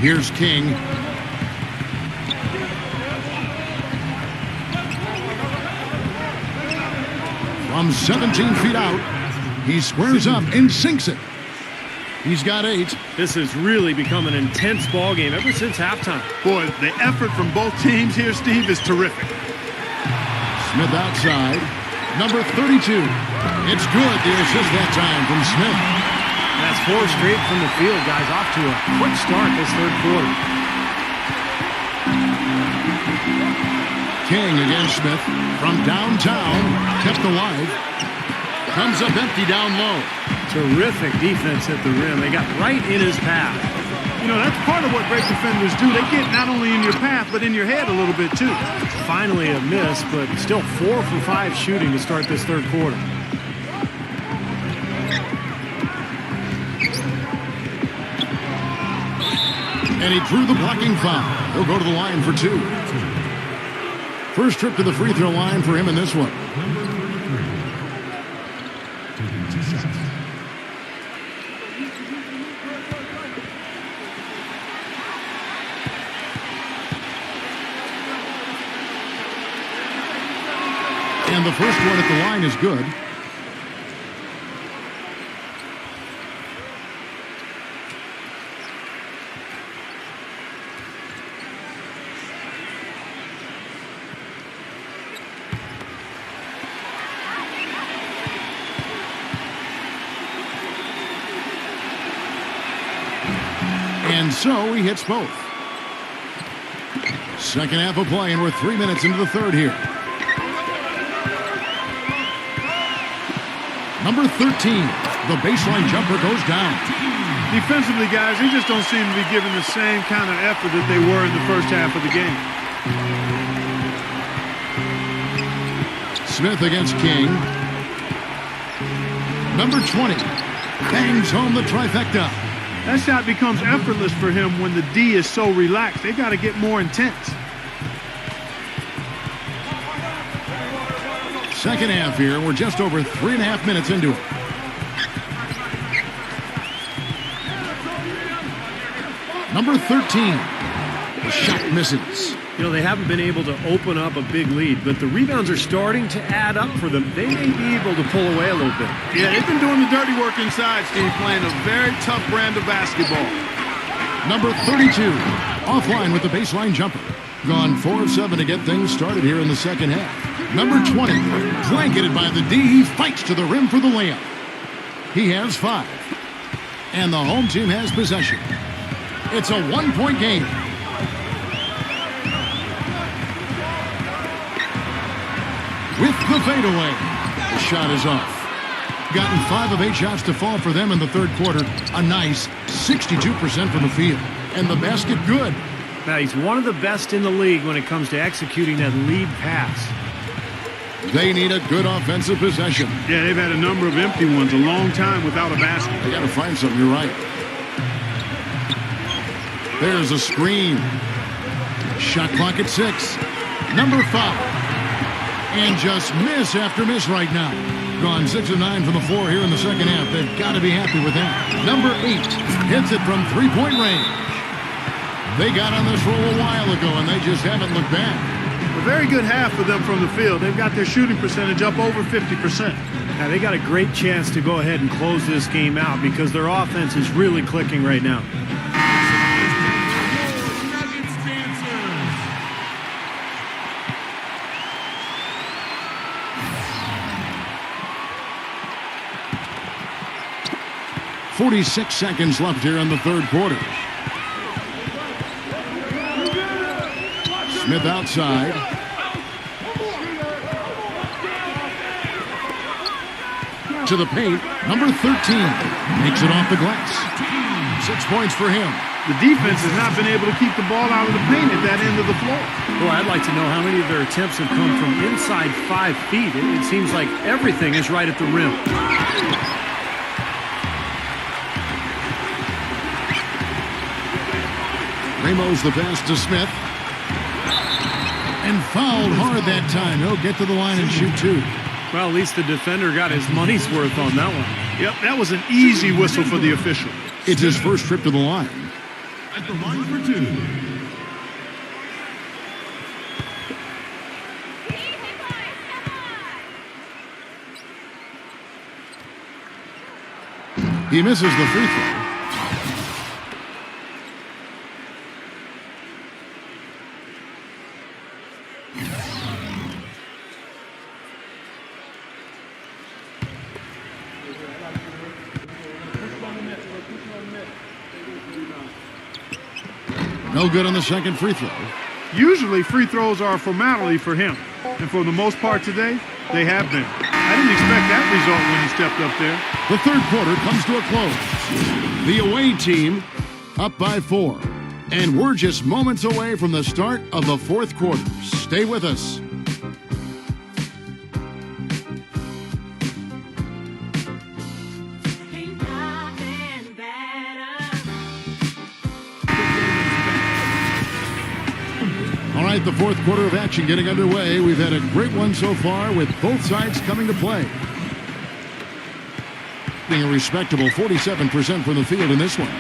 Here's King. From 17 feet out, he squares up and sinks it. He's got 8. This has really become an intense ball game ever since halftime. Boy, the effort from both teams here, Steve, is terrific. Smith outside. Number 32. It's good, the assist that time from Smith. That's 4 straight from the field, guys. Off to a quick start this third quarter. King against Smith from downtown, kept alive. Comes up empty down low. Terrific defense at the rim. They got right in his path. You know, that's part of what great defenders do. They get not only in your path, but in your head a little bit, too. Finally a miss, but still 4 for 5 shooting to start this third quarter. And he drew the blocking foul. He'll go to the line for 2. First trip to the free throw line for him in this one. Number 33. Taking 2 shots. And the first one at the line is good. And so he hits both. Second half of play, and we're 3 minutes into the third here. Number 13, the baseline jumper goes down. Defensively, guys, they just don't seem to be giving the same kind of effort that they were in the first half of the game. Smith against King. Number 20, bangs home the trifecta. That shot becomes effortless for him when the D is so relaxed. They got to get more intense. Second half here. We're just over 3.5 minutes into it. Number 13. The shot misses. You know, they haven't been able to open up a big lead, but the rebounds are starting to add up for them. They may be able to pull away a little bit. Yeah, they've been doing the dirty work inside, Steve, playing a very tough brand of basketball. Number 32. Offline with the baseline jumper. Gone 4 of 7 to get things started here in the second half. Number 20, blanketed by the D, he fights to the rim for the layup. He has 5. And the home team has possession. It's a 1-point game. With the fadeaway, the shot is off. Gotten 5 of 8 shots to fall for them in the third quarter. A nice 62% from the field. And the basket good. Now, he's one of the best in the league when it comes to executing that lead pass. They need a good offensive possession. Yeah, they've had a number of empty ones, a long time without a basket. They got to find something, you're right. There's a screen. Shot clock at 6. Number 5. And just miss after miss right now. Gone 6 of 9 from the floor here in the second half. They've got to be happy with that. Number 8 hits it from 3-point range. They got on this roll a while ago, and they just haven't looked back. A very good half for them from the field. They've got their shooting percentage up over 50%. Now, they got a great chance to go ahead and close this game out because their offense is really clicking right now. Nuggets dancers. 46 seconds left here in the third quarter. Smith outside. To the paint, number 13 makes it off the glass. 6 points for him. The defense has not been able to keep the ball out of the paint at that end of the floor. Well, I'd like to know how many of their attempts have come from inside 5 feet. It seems like everything is right at the rim. Ramos the pass to Smith. And fouled hard that time. He'll get to the line and shoot 2. Well, at least the defender got his money's worth on that one. Yep, that was an easy whistle for the official. It's his first trip to the line. At the line for 2. He misses the free throw. No good on the second free throw. Usually free throws are a formality for him. And for the most part today, they have been. I didn't expect that result when he stepped up there. The third quarter comes to a close. The away team up by 4. And we're just moments away from the start of the fourth quarter. Stay with us. All right, the fourth quarter of action getting underway. We've had a great one so far with both sides coming to play. Being a respectable 47% from the field in this one.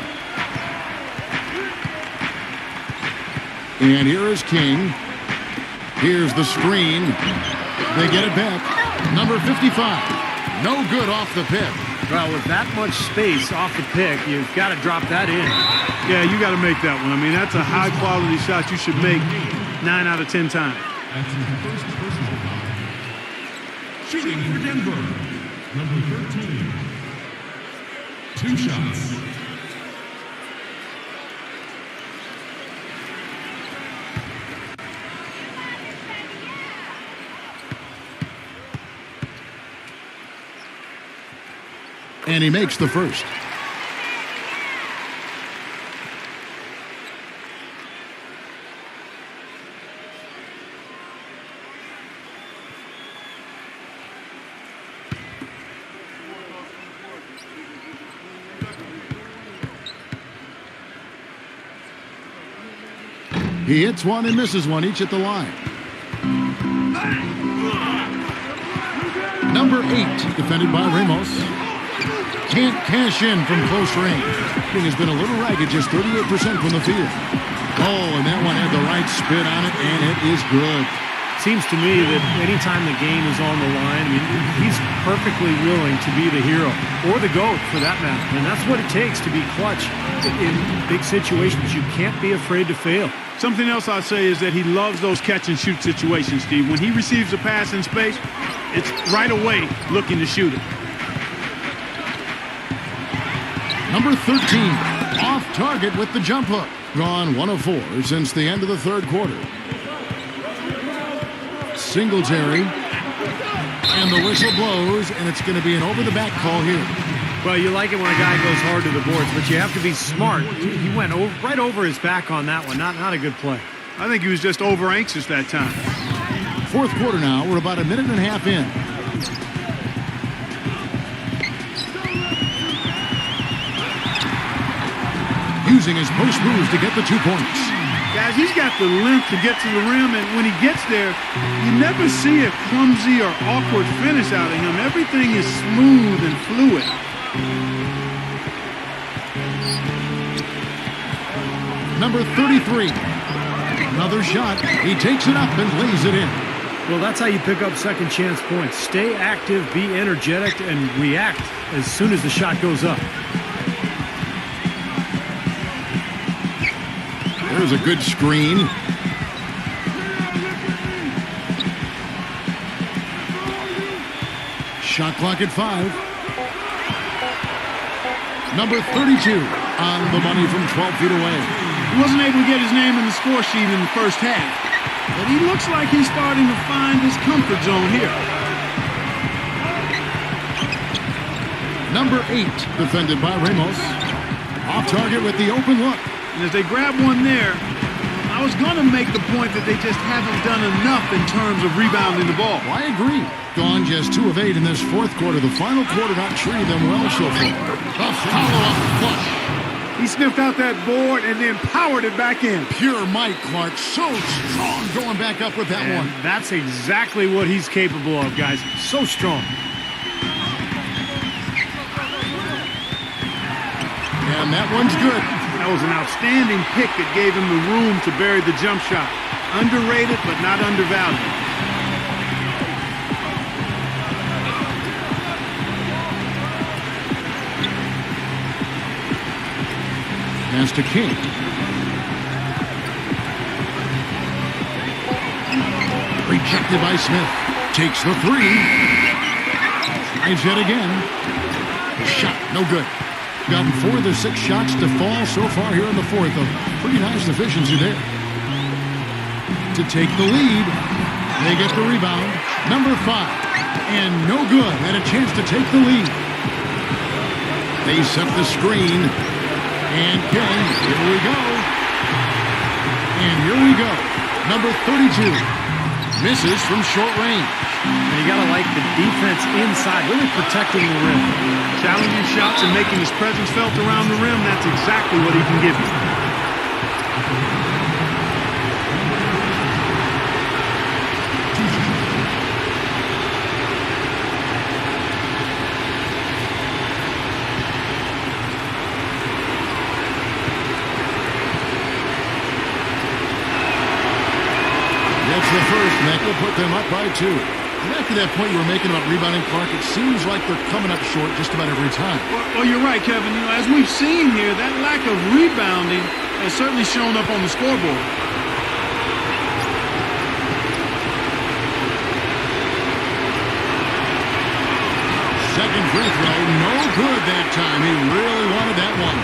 And here is King. Here's the screen. They get it back. Number 55. No good off the pick. Well, with that much space off the pick, you've got to drop that in. Yeah, you got to make that one. I mean, that's a high-quality shot you should make 9 out of 10 times. That's his first personal foul. Shooting for Denver, number 13. 2 shots. And he makes the first. He hits one and misses one, each at the line. Number 8, defended by Ramos. Can't cash in from close range. Thing has been a little ragged, just 38% from the field. Oh, and that one had the right spin on it, and it is good. Seems to me that anytime the game is on the line, I mean, he's perfectly willing to be the hero, or the GOAT for that matter. And that's what it takes to be clutch in big situations. You can't be afraid to fail. Something else I'll say is that he loves those catch-and-shoot situations, Steve. When he receives a pass in space, it's right away looking to shoot it. Number 13, off target with the jump hook. Gone 1 of 4 since the end of the third quarter. Singletary. And the whistle blows, and it's going to be an over-the-back call here. Well, you like it when a guy goes hard to the boards, but you have to be smart. He went right over his back on that one. Not a good play. I think he was just over-anxious that time. Fourth quarter now. We're about a minute and a half in. Using his post moves to get the 2 points. Guys, he's got the length to get to the rim, and when he gets there, you never see a clumsy or awkward finish out of him. Everything is smooth and fluid. Number 33. Another shot. He takes it up and lays it in. Well, that's how you pick up second chance points. Stay active, be energetic, and react as soon as the shot goes up. There's a good screen. Shot clock at 5. Number 32 on the money from 12 feet away. He wasn't able to get his name in the score sheet in the first half, but he looks like he's starting to find his comfort zone here. Number 8, defended by Ramos. Off target with the open look. And as they grab one there, I was going to make the point that they just haven't done enough in terms of rebounding the ball. Well, I agree. Gone just 2 of 8 in this fourth quarter. The final quarter not treating them well so far. A follow-up flush. He sniffed out that board and then powered it back in. Pure Mike Clark, so strong going back up with that one. That's exactly what he's capable of, guys. So strong. And that one's good. That was an outstanding pick that gave him the room to bury the jump shot. Underrated, but not undervalued. Pass to King. Rejected by Smith. Takes the 3. Tries yet again. Shot, no good. Gotten 4 of the 6 shots to fall so far here in the fourth. A pretty nice efficiency there. To take the lead. They get the rebound. Number 5. And no good, and a chance to take the lead. They set the screen. And King, here we go. And here we go. Number 32 misses from short range. And you got to like the defense inside, really protecting the rim. Challenging shots and making his presence felt around the rim, that's exactly what he can give you. That's the first, and that will put them up by 2. Back to that point you were making about rebounding, Clark, it seems like they're coming up short just about every time. Well, you're right, Kevin. You know, as we've seen here, that lack of rebounding has certainly shown up on the scoreboard. Second free throw, no good that time. He really wanted that one.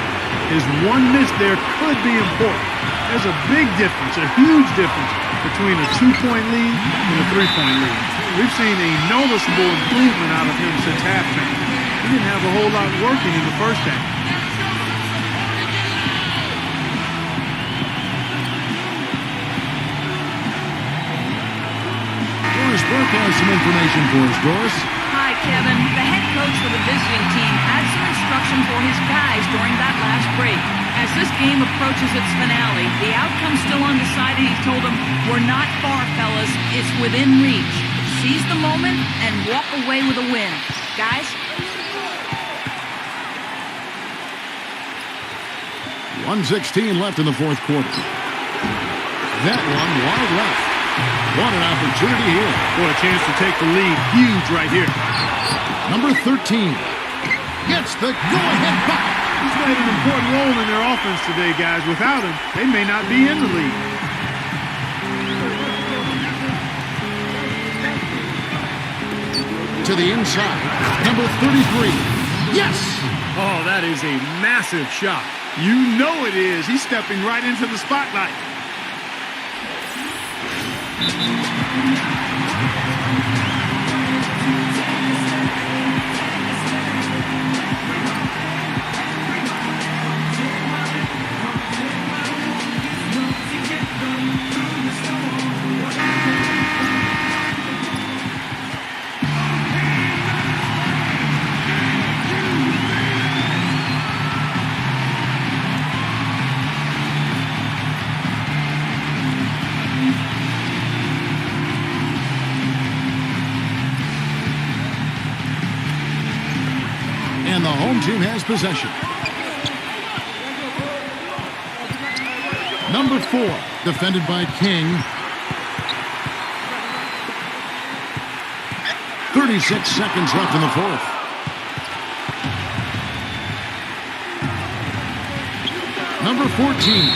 His one miss there could be important. There's a big difference, a huge difference between a 2-point lead and a 3-point lead. We've seen a noticeable improvement out of him since halftime. He didn't have a whole lot working in the first half. Doris Burke has some information for us, Doris. Hi, Kevin. The head coach for the visiting team had some instruction for his guys during that last break. As this game approaches its finale, the outcome's still undecided. He told them, "We're not far, fellas. It's within reach. Seize the moment and walk away with a win." Guys? 1:16 left in the fourth quarter. That one wide left. What an opportunity here. What a chance to take the lead. Huge right here. Number 13 gets the go-ahead bucket. He's played an important role in their offense today, guys. Without him, they may not be in the lead. To the inside. Number 33. Yes! Oh, that is a massive shot. You know it is. He's stepping right into the spotlight. And the home team has possession. Number 4, defended by King. 36 seconds left in the fourth. Number 14.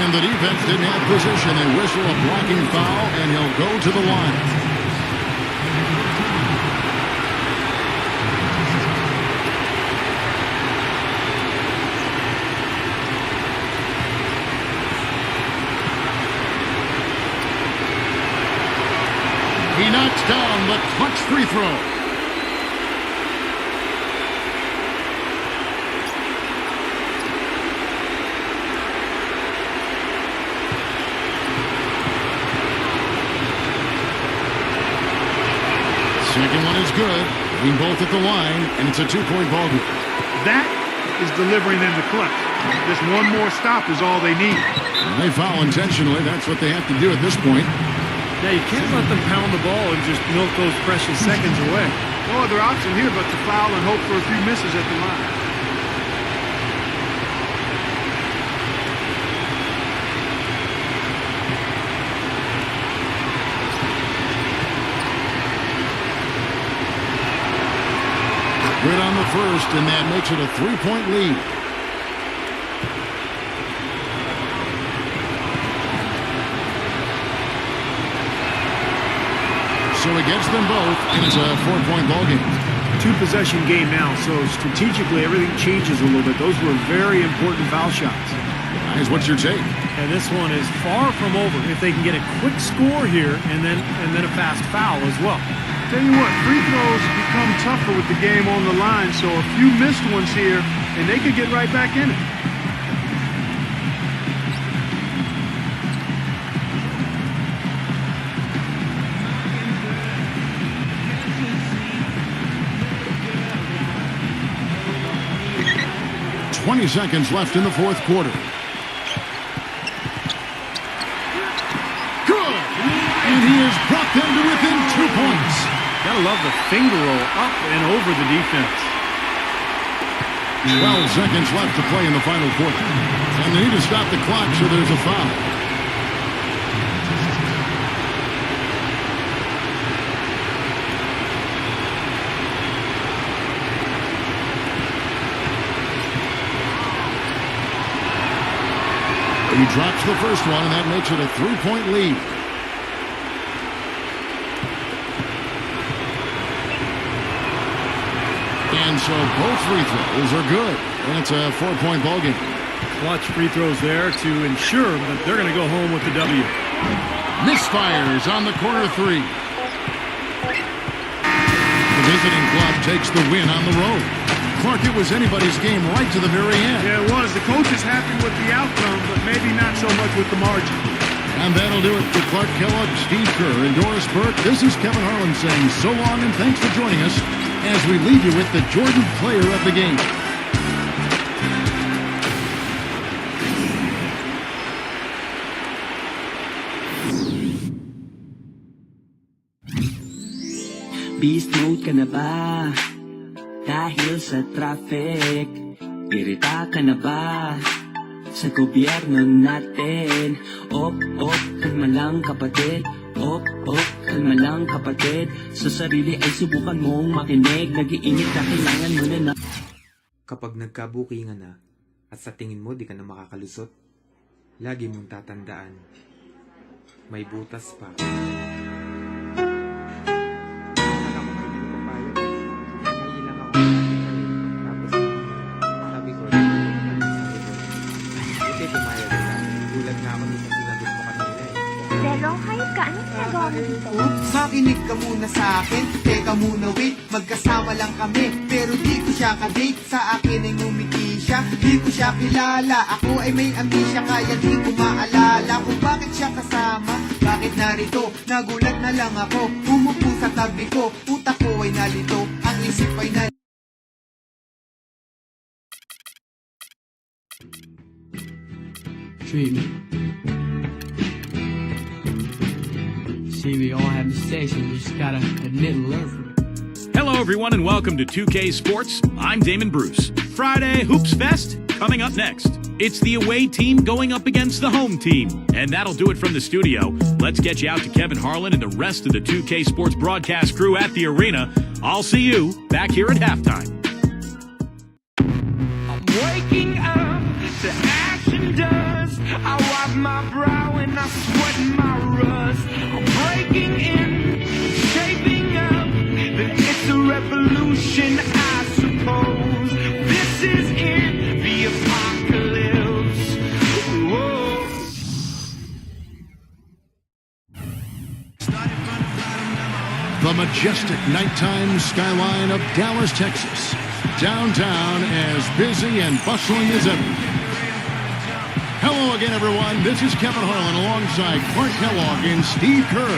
And the defense didn't have position. They whistle a blocking foul, and he'll go to the line. He knocks down the clutch free throw. Second one is good. Being both at the line, and it's a 2-point ball game. That is delivering in the clutch. Just one more stop is all they need. When they foul intentionally, that's what they have to do at this point. Yeah, you can't let them pound the ball and just milk those precious seconds away. No other option here but to foul and hope for a few misses at the line. Good on the first, and that makes it a 3-point lead. So he gets them both, and it's a 4-point ball game. 2-possession game now, so strategically everything changes a little bit. Those were very important foul shots. Guys, what's your take? And this one is far from over. If they can get a quick score here and then a fast foul as well. Tell you what, free throws become tougher with the game on the line, so a few missed ones here, and they could get right back in it. .20 seconds left in the fourth quarter. Good! And he has brought them to within 2 points. Gotta love the finger roll up and over the defense. 12 seconds left to play in the final quarter. And they need to stop the clock, so there's a foul. He drops the first one, and that makes it a 3-point lead. And so both free throws are good. And it's a 4-point ballgame. Clutch free throws there to ensure that they're going to go home with the W. Misfires on the corner three. The visiting club takes the win on the road. Clark, it was anybody's game right to the very end. Yeah, it was. The coach is happy with the outcome, but maybe not so much with the margin. And that'll do it for Clark Kellogg, Steve Kerr, and Doris Burke. This is Kevin Harlan saying so long and thanks for joining us as we leave you with the Jordan player of the game. Beast mode ka na ba? Dahil sa traffic, irita ka na ba? Sa gobyerno natin, kalma lang kapatid. Kalma lang kapatid. Sa sarili ay subukan mong makinig. Nag-iinit na kailangan mo na. Kapag nagkabukingan na at sa tingin mo di ka na makakalusot, lagi mong tatandaan, may butas pa. Makinig ka muna sa akin, teka muna wait. Magkasama lang kami, pero di ko siya kadate. Sa akin ay ngumiti siya, di ko siya kilala. Ako ay may ambisya, kaya di ko maalala kung bakit siya kasama, bakit narito. Nagulat na lang ako, umupo sa tabi ko. Utak ko ay nalito, ang isip ay nalito. Treatment. See, we all have mistakes and you just gotta admit and learn from it. Hello, everyone, and welcome to 2K Sports. I'm Damon Bruce. Friday Hoops Fest coming up next. It's the away team going up against the home team. And that'll do it from the studio. Let's get you out to Kevin Harlan and the rest of the 2K Sports broadcast crew at the arena. I'll see you back here at halftime. I'm waking up to action dust. I wipe my brow and I sweat my rust. I'm breaking in, shaping up. Then it's a revolution, I suppose. This is in the apocalypse. Whoa. The majestic nighttime skyline of Dallas, Texas. Downtown as busy and bustling as ever. Hello again, everyone. This is Kevin Harlan alongside Clark Kellogg and Steve Kerr.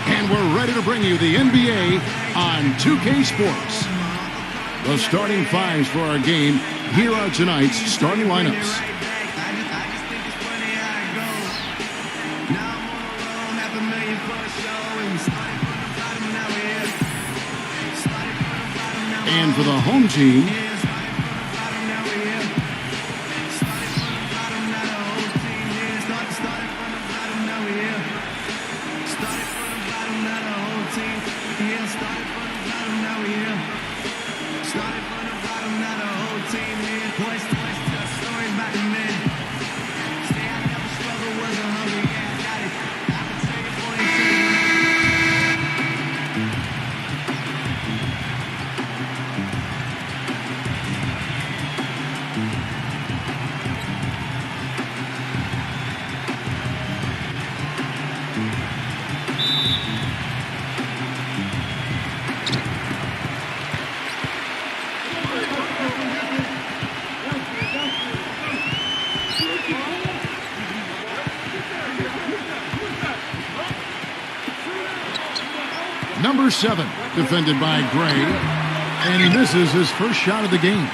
And we're ready to bring you the NBA on 2K Sports. The starting fives for our game. Here are tonight's starting lineups. And for the home team, Number 7, defended by Gray. And he misses his first shot of the game.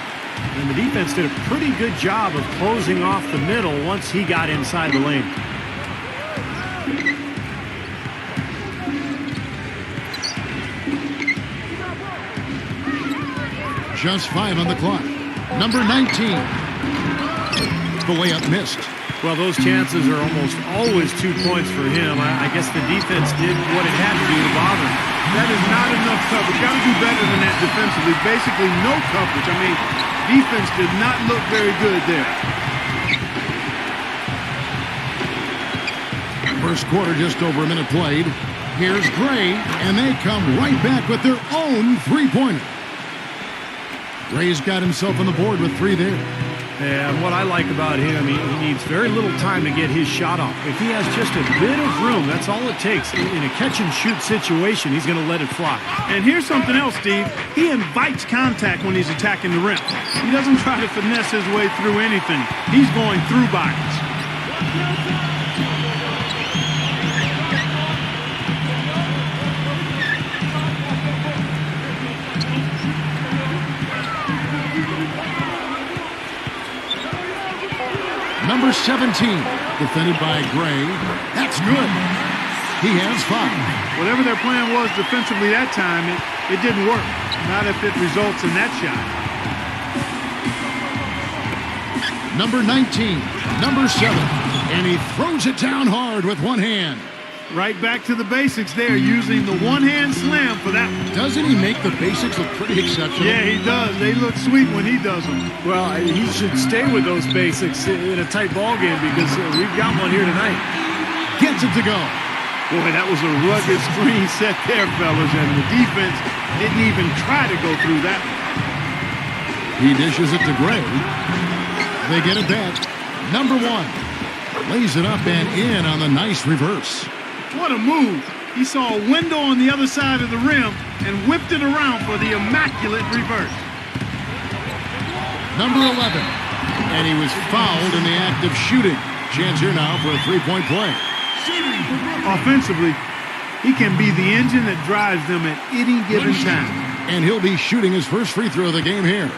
And the defense did a pretty good job of closing off the middle once he got inside the lane. Just 5 on the clock. Number 19. The layup missed. Well, those chances are almost always 2 points for him. I guess the defense did what it had to do to bother him. That is not enough coverage. Got to do better than that defensively. Basically no coverage. I mean, defense did not look very good there. First quarter, just over a minute played. Here's Gray, and they come right back with their own three-pointer. Gray's got himself on the board with 3 there. And what I like about him, he needs very little time to get his shot off. If he has just a bit of room, that's all it takes. In a catch-and-shoot situation, he's going to let it fly. And here's something else, Steve. He invites contact when he's attacking the rim. He doesn't try to finesse his way through anything. He's going through bodies. Number 17, defended by Gray. That's good. He has 5. Whatever their plan was defensively that time, it didn't work. Not if it results in that shot. Number 19, number 7. And he throws it down hard with one hand. Right back to the basics there, using the one-hand slam for that one. Doesn't he make the basics look pretty exceptional? Yeah, he does. They look sweet when he does them. Well, he should stay with those basics in a tight ball game because we've got one here tonight. Gets it to go. Boy, that was a rugged screen set there, fellas, and the defense didn't even try to go through that. He dishes it to Gray. They get it back. Number 1 lays it up and in on the nice reverse. What a move. He saw a window on the other side of the rim and whipped it around for the immaculate reverse. Number 11. And he was fouled in the act of shooting. Chance here now for a three-point play. Offensively, he can be the engine that drives them at any given time. And he'll be shooting his first free throw of the game here.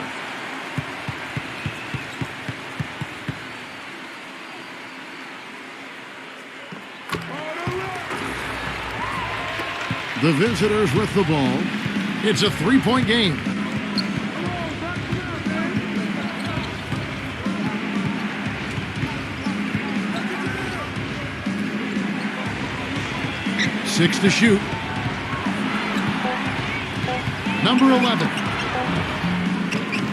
The visitors with the ball. It's a 3-point game. Six to shoot. Number 11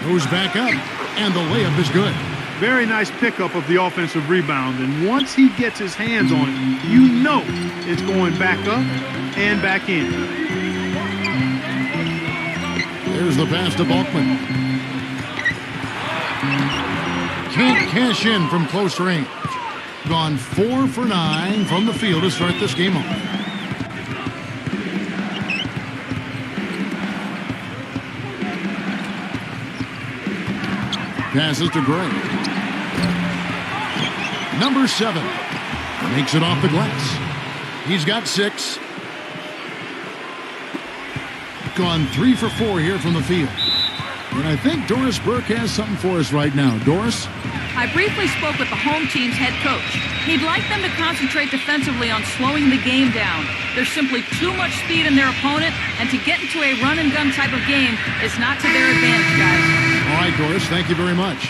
goes back up, and the layup is good. Very nice pickup of the offensive rebound, and once he gets his hands on it, you know it's going back up and back in. There's the pass to Balkman. Can't cash in from close range. Gone 4 for 9 from the field to start this game off. Passes to Gray. Number 7 makes it off the glass. He's got 6. Gone 3 for 4 here from the field. And I think Doris Burke has something for us right now. Doris? I briefly spoke with the home team's head coach. He'd like them to concentrate defensively on slowing the game down. There's simply too much speed in their opponent, and to get into a run-and-gun type of game is not to their advantage, guys. All right, Doris, thank you very much.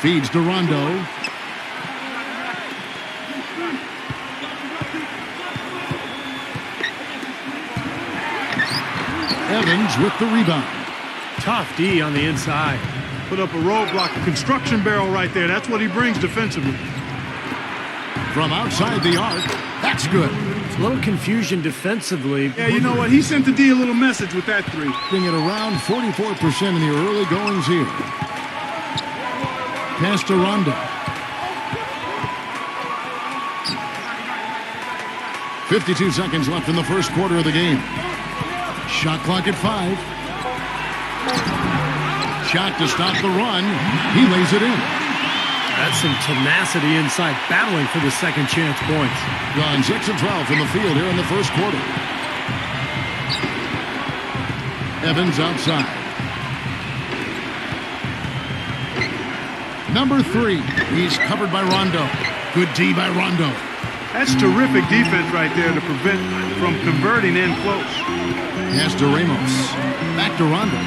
Feeds to Rondo. Evans with the rebound. Tough D on the inside. Put up a roadblock, a construction barrel right there. That's what he brings defensively. From outside the arc, that's good. It's a little confusion defensively. Yeah, you know what? He sent the D a little message with that 3. Being at around 44% in the early goings here. Pass to Rondo. 52 seconds left in the first quarter of the game. Shot clock at 5. Shot to stop the run. He lays it in. That's some tenacity inside, battling for the second chance points. Gone 6 of 12 from the field here in the first quarter. Evans outside. Number 3. He's covered by Rondo. Good D by Rondo. That's terrific defense right there to prevent from converting in close. Pass to Ramos. Back to Rondo.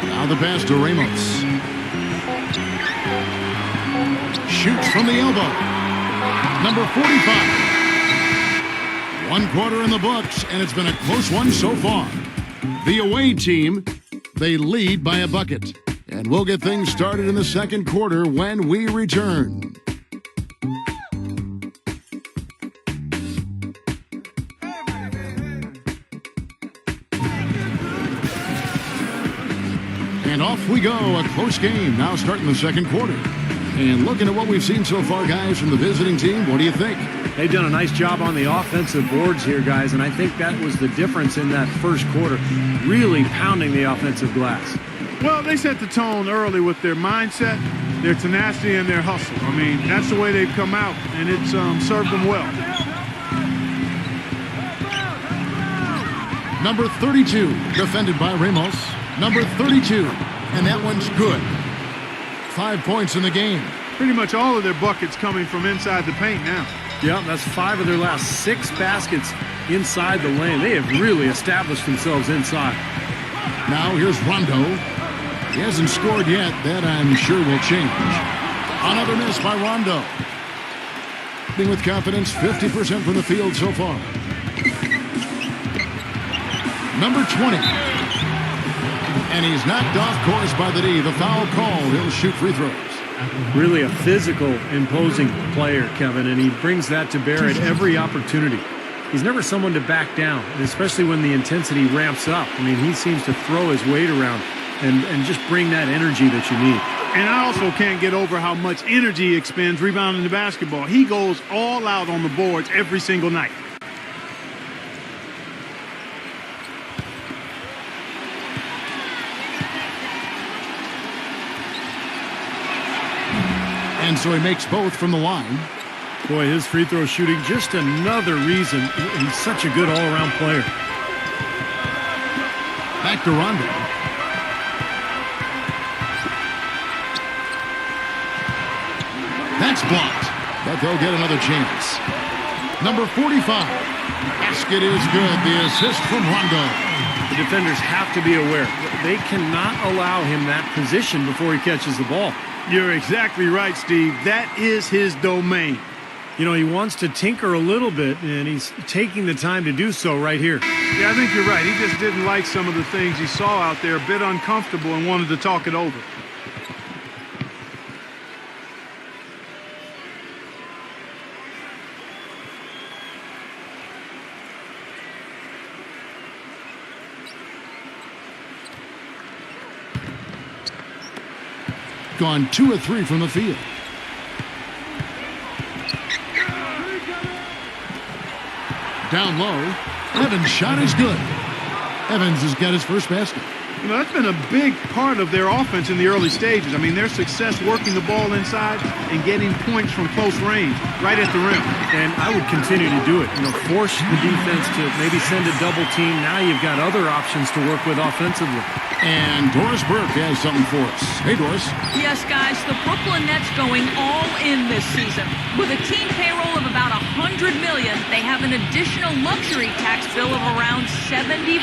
Now the pass to Ramos. Shoots from the elbow. Number 45. 1 quarter in the books, and it's been a close one so far. The away team, they lead by a bucket. And we'll get things started in the second quarter when we return. And off we go, a close game now starting the second quarter. And looking at what we've seen so far, guys, from the visiting team, what do you think? They've done a nice job on the offensive boards here, guys, and I think that was the difference in that first quarter, really pounding the offensive glass. Well, they set the tone early with their mindset, their tenacity, and their hustle. I mean, that's the way they've come out, and it's served them well. Number 32, defended by Ramos. Number 32, and that one's good. 5 points in the game. Pretty much all of their buckets coming from inside the paint now. Yeah, that's 5 of their last 6 baskets inside the lane. They have really established themselves inside. Now here's Rondo. He hasn't scored yet. That, I'm sure, will change. Another miss by Rondo. Being with confidence, 50% from the field so far. Number 20. And he's knocked off course by the D. The foul called. He'll shoot free throws. Really a physical, imposing player, Kevin, and he brings that to bear at every opportunity. He's never someone to back down, especially when the intensity ramps up. I mean, he seems to throw his weight around and just bring that energy that you need. And I also can't get over how much energy he expends rebounding the basketball. He goes all out on the boards every single night. And so he makes both from the line. Boy, his free throw shooting, just another reason he's such a good all-around player. Back to Rondo. That's blocked, but they'll get another chance. Number 45. Basket is good. The assist from Rondo. The defenders have to be aware. They cannot allow him that position before he catches the ball. You're exactly right, Steve. That is his domain. You know, he wants to tinker a little bit, and he's taking the time to do so right here. Yeah, I think you're right. He just didn't like some of the things he saw out there, a bit uncomfortable, and wanted to talk it over. Gone 2 of 3 from the field. Down low. Evans' shot is good. Evans has got his first basket. You know, that's been a big part of their offense in the early stages. I mean, their success working the ball inside and getting points from close range, right at the rim. And I would continue to do it. You know, force the defense to maybe send a double team. Now you've got other options to work with offensively. And Doris Burke has something for us. Hey, Doris. Yes, guys, the Brooklyn Nets going all in this season. With a team payroll of about $100 million, they have an additional luxury tax bill of around $75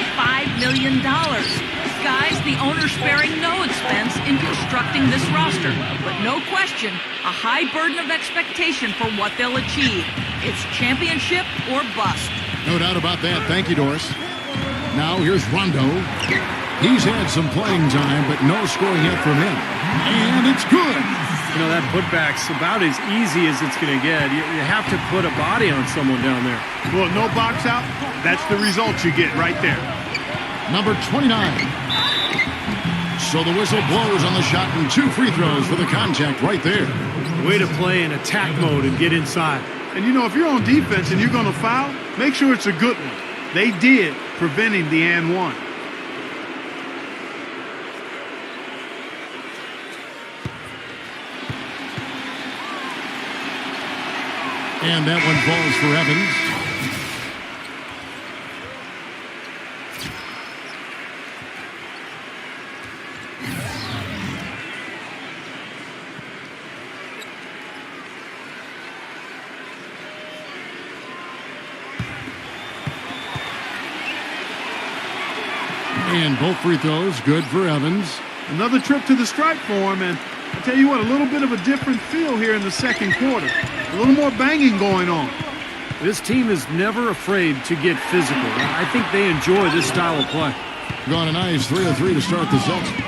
million. Guys, the owner's sparing no expense in constructing this roster. But no question, a high burden of expectation for what they'll achieve. It's championship or bust. No doubt about that. Thank you, Doris. Now here's Rondo. He's had some playing time, but no scoring yet from him. And it's good. You know, that putback's about as easy as it's going to get. You have to put a body on someone down there. Well, no box out. That's the result you get right there. Number 29. So the whistle blows on the shot and 2 free throws for the contact right there. Way to play in attack mode and get inside. And, you know, if you're on defense and you're going to foul, make sure it's a good one. They did, preventing the and one. And that one falls for Evans. And both free throws good for Evans. Another trip to the stripe for him, and I tell you what, a little bit of a different feel here in the second quarter. A little more banging going on. This team is never afraid to get physical. I think they enjoy this style of play. Gone a nice 3 of 3 to start the second.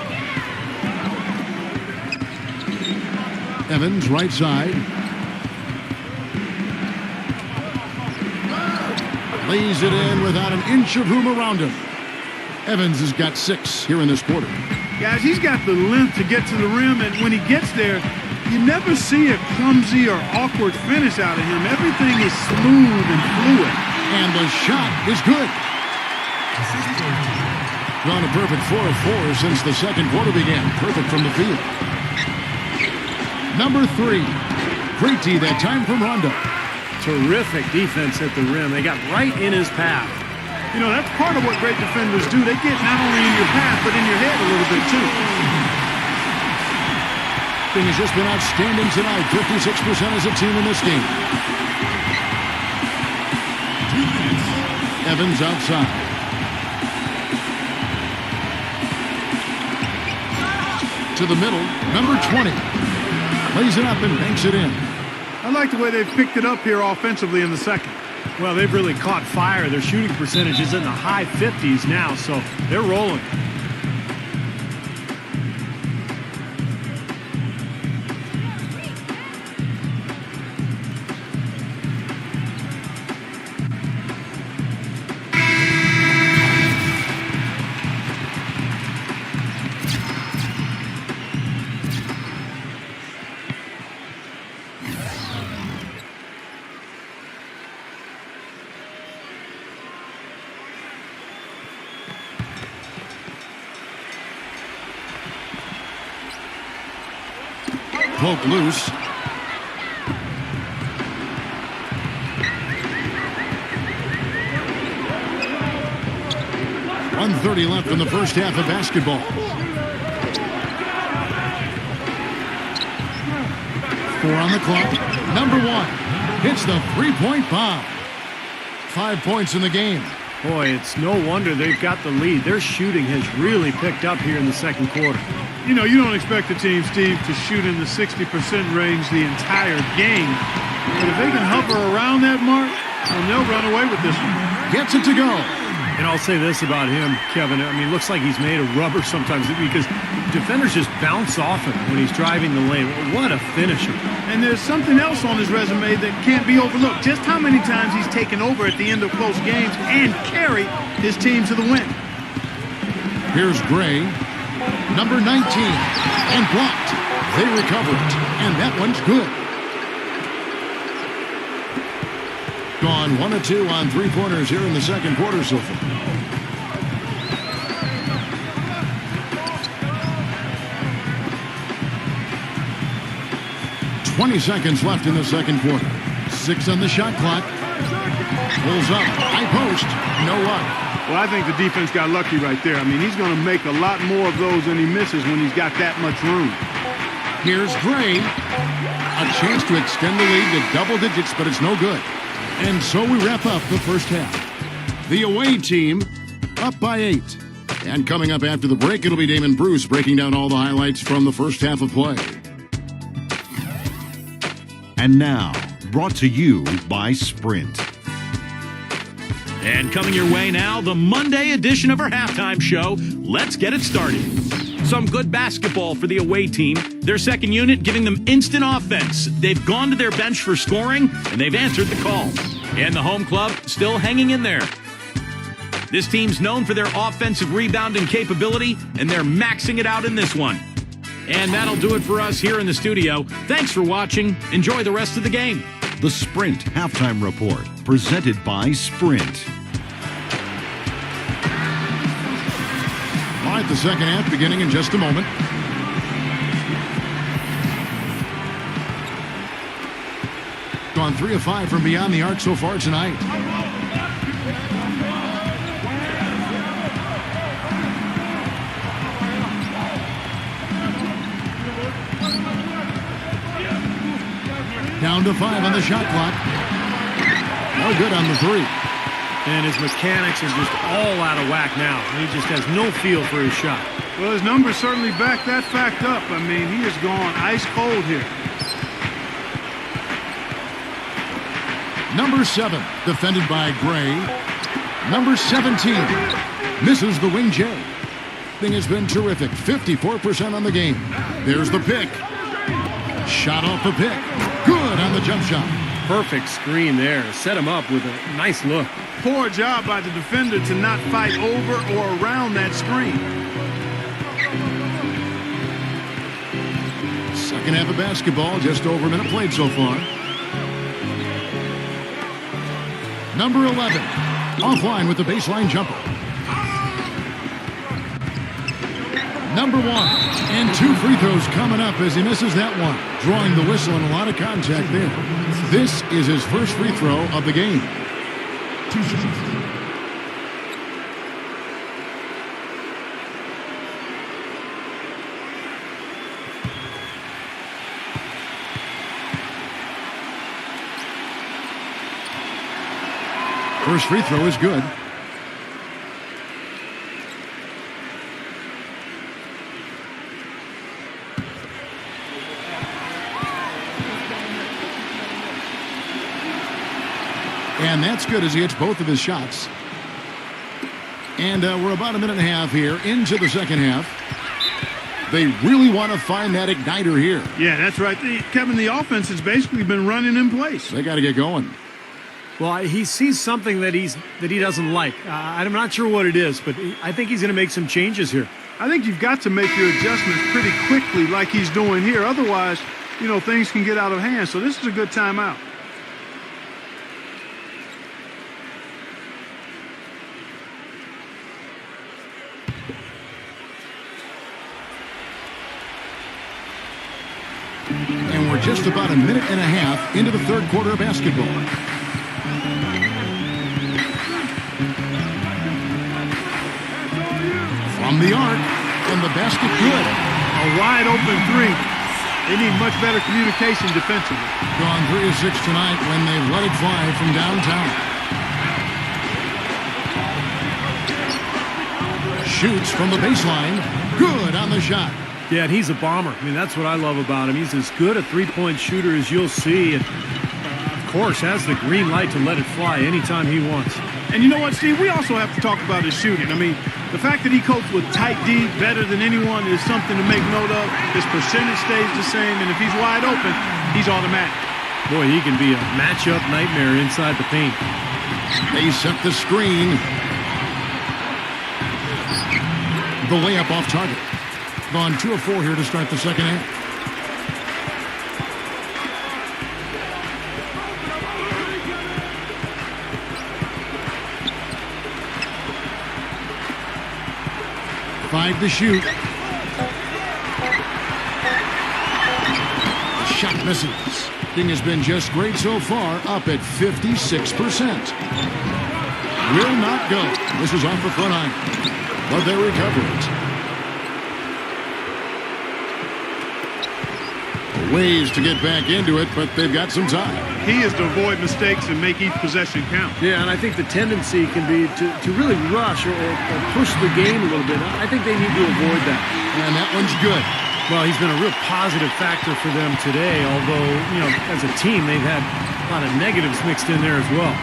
Evans, right side. Lays it in without an inch of room around him. Evans has got 6 here in this quarter. Guys, he's got the length to get to the rim, and when he gets there, you never see a clumsy or awkward finish out of him. Everything is smooth and fluid. And the shot is good. Gone a perfect 4 of 4 since the second quarter began. Perfect from the field. Number 3. Great D that time from Rondo. Terrific defense at the rim. They got right in his path. You know, that's part of what great defenders do. They get not only in your path, but in your head a little bit, too. Thing has just been outstanding tonight. 56% as a team in this game. Evans outside. To the middle, number 20. Lays it up and banks it in. I like the way they've picked it up here offensively in the second. Well, they've really caught fire. Their shooting percentage is in the high 50s now, so they're rolling. Poke loose. .130 left in the first half of basketball. 4 on the clock. Number 1 hits the three-point bomb. 5 points in the game. Boy, it's no wonder they've got the lead. Their shooting has really picked up here in the second quarter. You know, you don't expect the team, Steve, to shoot in the 60% range the entire game. But if they can hover around that mark, well, they'll run away with this one. Gets it to go. And I'll say this about him, Kevin. I mean, it looks like he's made of rubber sometimes because defenders just bounce off him when he's driving the lane. What a finisher. And there's something else on his resume that can't be overlooked. Just how many times he's taken over at the end of close games and carried his team to the win. Here's Gray, number 19, and blocked. They recover it, and that one's good. Gone 1 of 2 on three-pointers here in the second quarter so far. .20 seconds left in the second quarter. 6 on the shot clock. Pulls up, high post, no one. Well, I think the defense got lucky right there. I mean, he's going to make a lot more of those than he misses when he's got that much room. Here's Gray. A chance to extend the lead to double digits, but it's no good. And so we wrap up the first half. The away team up by 8. And coming up after the break, it'll be Damon Bruce breaking down all the highlights from the first half of play. And now, brought to you by Sprint. And coming your way now, the Monday edition of our halftime show. Let's get it started. Some good basketball for the away team. Their second unit giving them instant offense. They've gone to their bench for scoring, and they've answered the call. And the home club still hanging in there. This team's known for their offensive rebounding capability, and they're maxing it out in this one. And that'll do it for us here in the studio. Thanks for watching. Enjoy the rest of the game. the Sprint Halftime Report, presented by Sprint. All right, the second half beginning in just a moment. Gone 3 of 5 from beyond the arc so far tonight. Down to 5 on the shot clock. No good on the 3. And his mechanics are just all out of whack now. He just has no feel for his shot. Well, his numbers certainly back that fact up. I mean, he has gone ice cold here. Number 7, defended by Gray. Number 17, misses the wing J. Thing has been terrific. 54% on the game. There's the pick. Shot off the pick. Good on the jump shot. Perfect screen there. Set him up with a nice look. Poor job by the defender to not fight over or around that screen. Second half of basketball, just over a minute played so far. Number 11, offline with the baseline jumper. Number 1, and 2 free throws coming up as he misses that one. Drawing the whistle and a lot of contact there. This is his first free throw of the game. First free throw is good. And that's good as he hits both of his shots. And we're about a minute and a half here into the second half. They really want to find that igniter here. Yeah, that's right. Kevin, the offense has basically been running in place. They got to get going. Well, he sees something that he doesn't like. I'm not sure what it is, but I think he's going to make some changes here. I think you've got to make your adjustments pretty quickly like he's doing here. Otherwise, things can get out of hand. So this is a good timeout. And we're just about a minute and a half into the third quarter of basketball. From the arc, and the basket good. A wide open 3. They need much better communication defensively. Gone 3 of 6 tonight when they've let it fly from downtown. Shoots from the baseline. Good on the shot. Yeah, and he's a bomber. I mean, that's what I love about him. He's as good a three-point shooter as you'll see. And, of course, has the green light to let it fly anytime he wants. And you know what, Steve? We also have to talk about his shooting. I mean, the fact that he copes with tight D better than anyone is something to make note of. His percentage stays the same, and if he's wide open, he's automatic. Boy, he can be a matchup nightmare inside the paint. They set the screen. The layup off target. Gone 2 of 4 here to start the second half. Five to shoot. The shot misses. Thing has been just great so far, up at 56%. Will not go. This is off the front iron, but they recover it. Ways to get back into it, but they've got some time. He is to avoid mistakes and make each possession count. Yeah, and I think the tendency can be to really rush or push the game a little bit. I think they need to avoid that. And that one's good. Well, he's been a real positive factor for them today, although, as a team, they've had a lot of negatives mixed in there as well.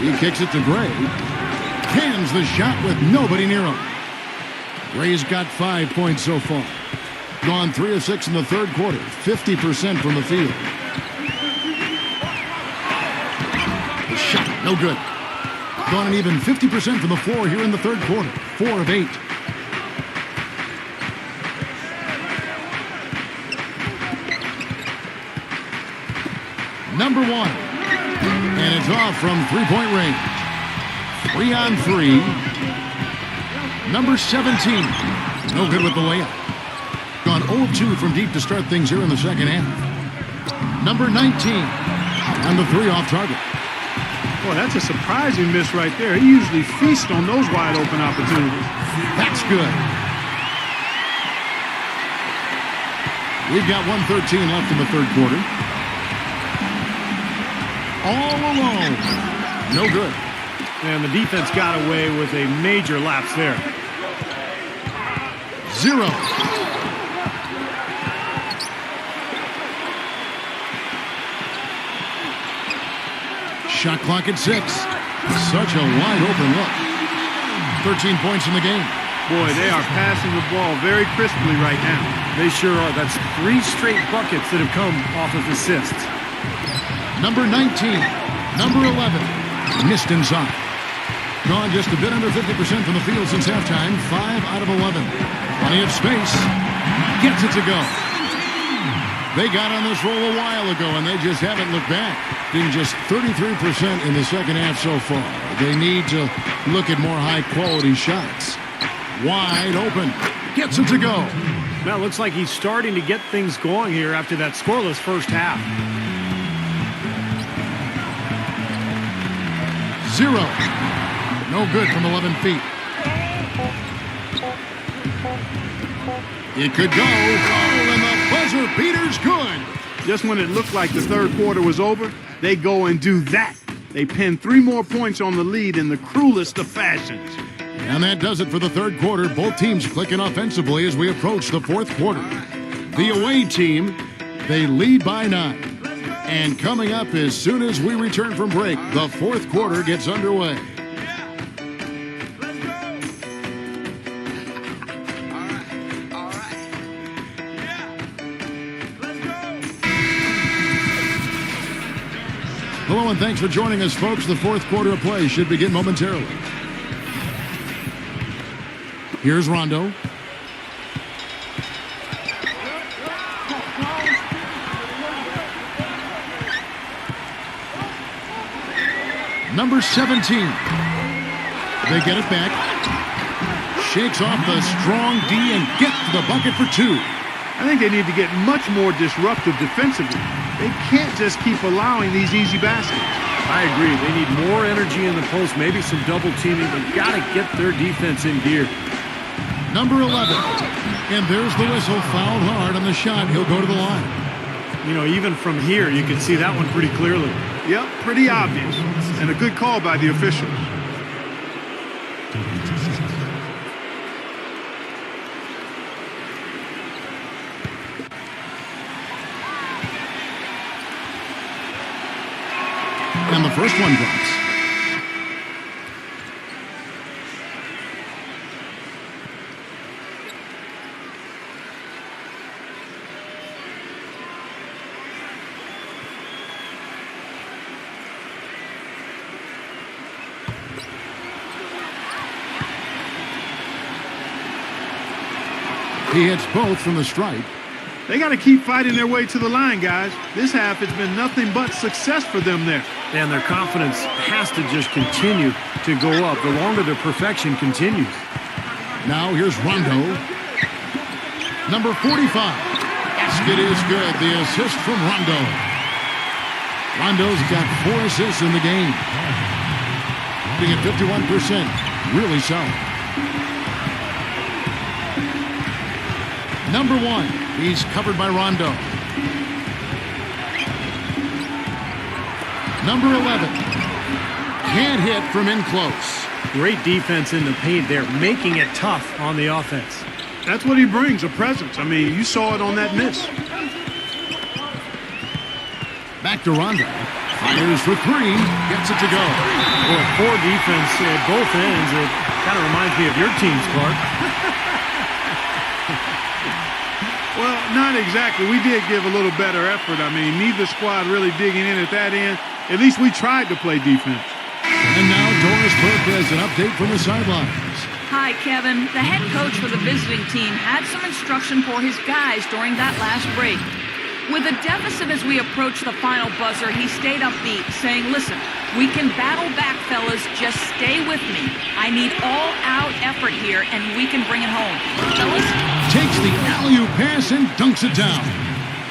He kicks it to Gray. Hands the shot with nobody near him. Gray's got 5 points so far. Gone 3 of 6 in the third quarter. 50% from the field. The shot, no good. Gone an even 50% from the floor here in the third quarter. 4 of 8. Number 1. And it's off from three-point range. 3-on-3. Number 17. No good with the layup. Gone 0-2 from deep to start things here in the second half. Number 19. And the 3 off target. Boy, that's a surprising miss right there. He usually feasts on those wide open opportunities. That's good. We've got 1:13 left in the third quarter. All alone. No good. And the defense got away with a major lapse there. 0. Shot clock at 6. Such a wide open look. 13 points in the game. Boy, they are passing the ball very crisply right now. They sure are. That's 3 straight buckets that have come off of assists. Number 19. Number 11. Missed inside. Gone just a bit under 50% from the field since halftime. 5 out of 11. Plenty of space. Gets it to go. They got on this roll a while ago, and they just haven't looked back. Being just 33% in the second half so far. They need to look at more high-quality shots. Wide open. Gets it to go. Well, it looks like he's starting to get things going here after that scoreless first half. 0. No good from 11 feet. It could go. Oh, and the buzzer beater's good. Just when it looked like the third quarter was over, they go and do that. They pin 3 more points on the lead in the cruelest of fashions. And that does it for the third quarter. Both teams clicking offensively as we approach the fourth quarter. The away team, they lead by 9. And coming up as soon as we return from break, the fourth quarter gets underway. Hello and thanks for joining us, folks. The fourth quarter of play should begin momentarily. Here's Rondo. Number 17. They get it back. Shakes off the strong D and gets the bucket for 2. I think they need to get much more disruptive defensively. They can't just keep allowing these easy baskets. I agree. They need more energy in the post, maybe some double teaming. They've got to get their defense in gear. Number 11. And there's the whistle. Fouled hard on the shot. He'll go to the line. You know, even from here, you can see that one pretty clearly. Yep, pretty obvious. And a good call by the officials. And the first one drops. He hits both from the stripe. They got to keep fighting their way to the line, guys. This half has been nothing but success for them there. And their confidence has to just continue to go up the longer their perfection continues. Now here's Rondo. Number 45. Basket is good. The assist from Rondo. Rondo's got 4 assists in the game. Being at 51%. Really solid. Number 1. He's covered by Rondo. Number 11. Can't hit from in close. Great defense in the paint there, making it tough on the offense. That's what he brings, a presence. I mean, you saw it on that miss. Back to Rondo. Fires for 3. Gets it to go. Well, poor defense at both ends. It kind of reminds me of your team, Clark. Well, not exactly. We did give a little better effort. I mean, neither squad really digging in at that end. At least we tried to play defense. And now Doris Burke has an update from the sidelines. Hi, Kevin. The head coach for the visiting team had some instruction for his guys during that last break. With a deficit as we approach the final buzzer, he stayed upbeat, saying, listen, we can battle back, fellas. Just stay with me. I need all-out effort here, and we can bring it home. Fellas? Takes the alley-oop pass and dunks it down.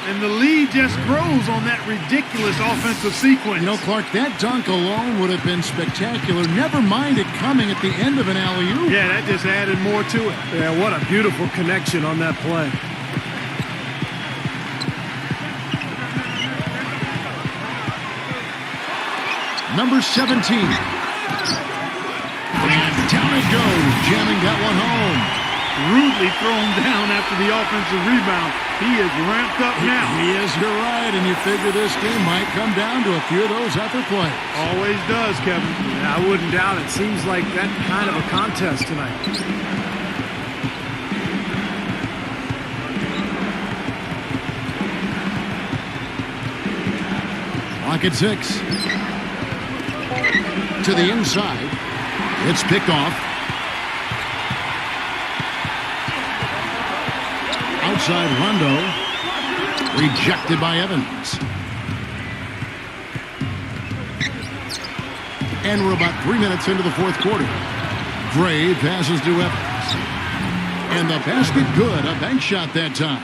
And the lead just grows on that ridiculous offensive sequence. You know, Clark, that dunk alone would have been spectacular. Never mind it coming at the end of an alley-oop. Yeah, that just added more to it. Yeah, what a beautiful connection on that play. Number 17. And down it goes, jamming that one home. Rudely thrown down after the offensive rebound. He is ramped up now. He is, you're right, and you figure this game might come down to a few of those effort plays. Always does, Kevin. Yeah, I wouldn't doubt it. Seems like that kind of a contest tonight. Clock at 6. To the inside. It's picked off. Outside Rondo. Rejected by Evans. And we're about 3 minutes into the fourth quarter. Gray passes to Evans. And the basket good. A bank shot that time.